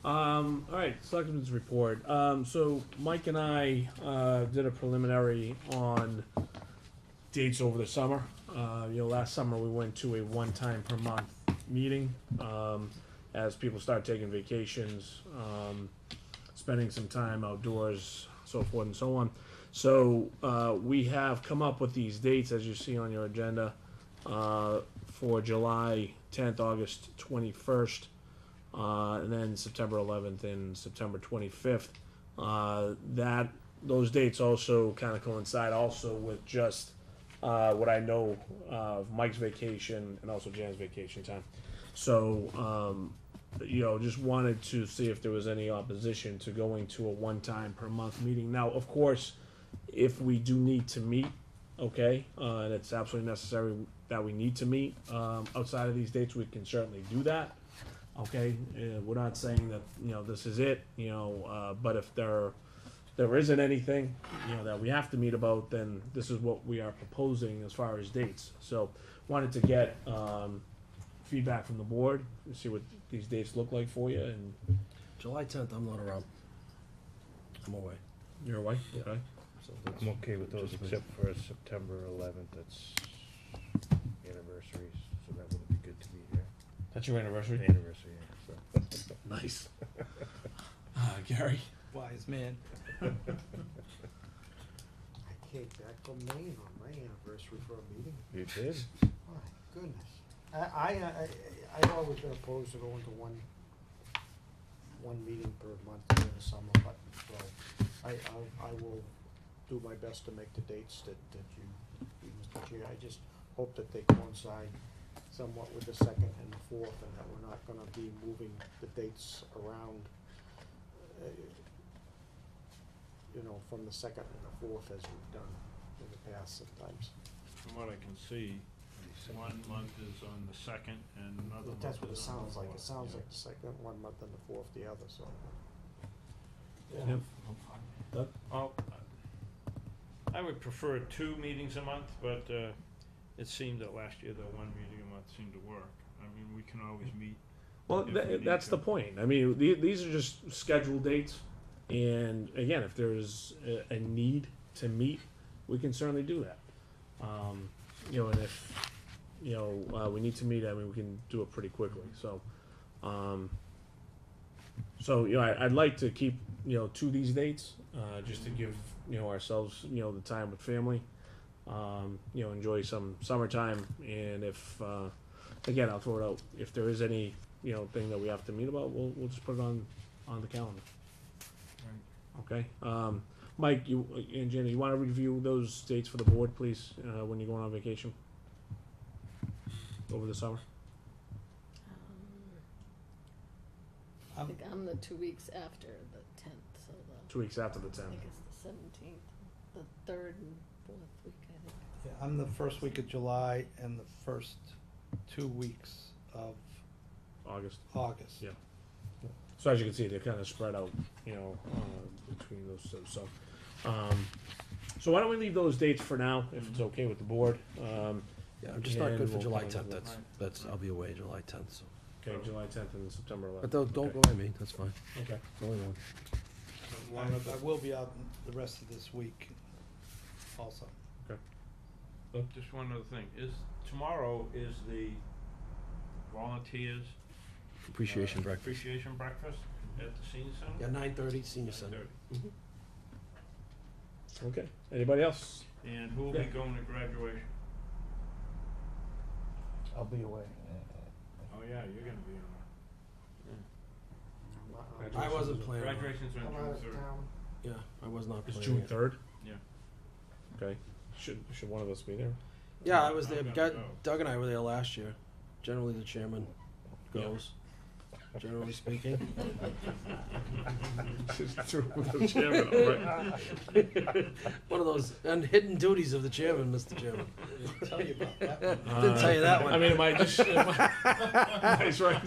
All right, Selectmen's report. So Mike and I did a preliminary on dates over the summer. Last summer we went to a one-time per month meeting as people start taking vacations, spending some time outdoors, so forth and so on. So we have come up with these dates, as you see on your agenda, for July 10th, August 21st, and then September 11th and September 25th. Those dates also kind of coincide also with just what I know of Mike's vacation and also Jan's vacation time. So, just wanted to see if there was any opposition to going to a one-time per month meeting. Now, of course, if we do need to meet, okay, and it's absolutely necessary that we need to meet outside of these dates, we can certainly do that. Okay, we're not saying that this is it, but if there isn't anything that we have to meet about, then this is what we are proposing as far as dates. So wanted to get feedback from the board, see what these dates look like for you. And July 10th, I'm not around. I'm away. you're away, Yeah. okay? So that's I'm okay with those just except for September 11th, that's anniversaries, so that wouldn't be good to be here. That's your anniversary. Anniversary, yeah, so. Nice. Gary? Wise man. I came back from Maine on my anniversary for a meeting. You did? My goodness. I've always been opposed to going to one meeting per month during the summer, but, so, I will do my best to make the dates that you, Mr. Chair. I just hope that they coincide somewhat with the second and the fourth, and that we're not gonna be moving the dates around, from the second and the fourth as we've done in the past sometimes. From what I can see, one month is on the second and another month That's what it is on the sounds like. It fourth. sounds like the second one month and the fourth the other, so. Yep. Doug? Well, I would prefer 2 meetings a month, but it seemed that last year the 1 meeting a month seemed to work. I mean, we can always meet. Well, if we need that's to. the point. I mean, these are just scheduled dates, and again, if there's a need to meet, we can certainly do that. And if we need to meet, I mean, we can do it pretty quickly. So, I'd like to keep to these dates, just to give ourselves the time with family. Enjoy some summertime, and if again, I'll throw it out. If there is any thing that we have to meet about, we'll just put it on the calendar. Okay. Mike, you and Jenny, you want to review those dates for the board, please, when you're going on vacation over the summer? I think I'm the 2 weeks after the 10th, so 2 weeks after the I 10th. think it's the 17th, the 3rd and 4th week, I think. Yeah, I'm the first week of July and the first 2 weeks of August. August. Yeah. So as you can see, they're kind of spread out, between those two. So why don't we leave those dates for now, if it's okay with the board? Yeah, I'm just not and good for we'll July kind of- tenth, that's, I'll be away July tenth, so. Okay, July 10th and September 11th. But don't Okay. go by me, that's fine. Okay. It's only one. I will be out the rest of this week also. Just one other thing, tomorrow is the volunteers Appreciation breakfast. appreciation breakfast at the senior center? Yeah, 9:30, senior center. 9:30. Okay. Anybody else? And who will be Yeah. going to graduation? I'll be away. Oh, yeah, you're gonna be on. I wasn't planning on it. Graduation's on I'm June out of 3rd. town. Yeah, I was not It's planning June it. 3rd? Yeah. Okay. Should one of us be there? Yeah, I was there, I'm gonna go. Doug and I were there last year. Generally, the chairman goes, generally speaking. The chairman, right? One of those hidden duties of the chairman, Mr. Chairman. I'll tell you about that one. Didn't tell you that one. I mean, am I just... Nice, right?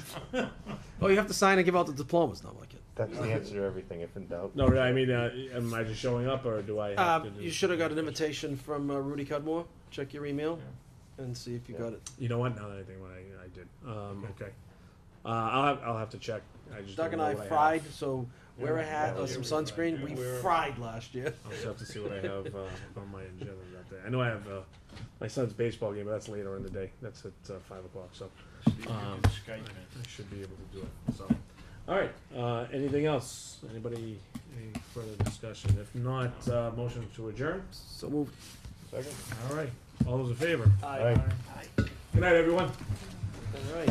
Oh, you have to sign and give out the diplomas, not like it. That's the answer to everything, if in doubt. No, I mean, am I just showing up, or do I have to do... You should have got an invitation from Rudy Cudmore. Check your email and see if you got it. You know what? Now that I think what I did. Okay. I'll have to check. I just Doug don't and know I what have. fried, so wear a hat Yeah, or some we sunscreen. fried. We Wear- fried last year. I'll just have to see what I have on my agenda that day. I know I have my son's baseball game, but that's later in the day. That's at 5 o'clock, so Steve, you can Skype in. I should be able to do it. So, all right. Anything else? Anybody? Any further discussion? If not, motion to adjourn. So moved. Second? All right. All those in favor? Aye. Good night, everyone. All right.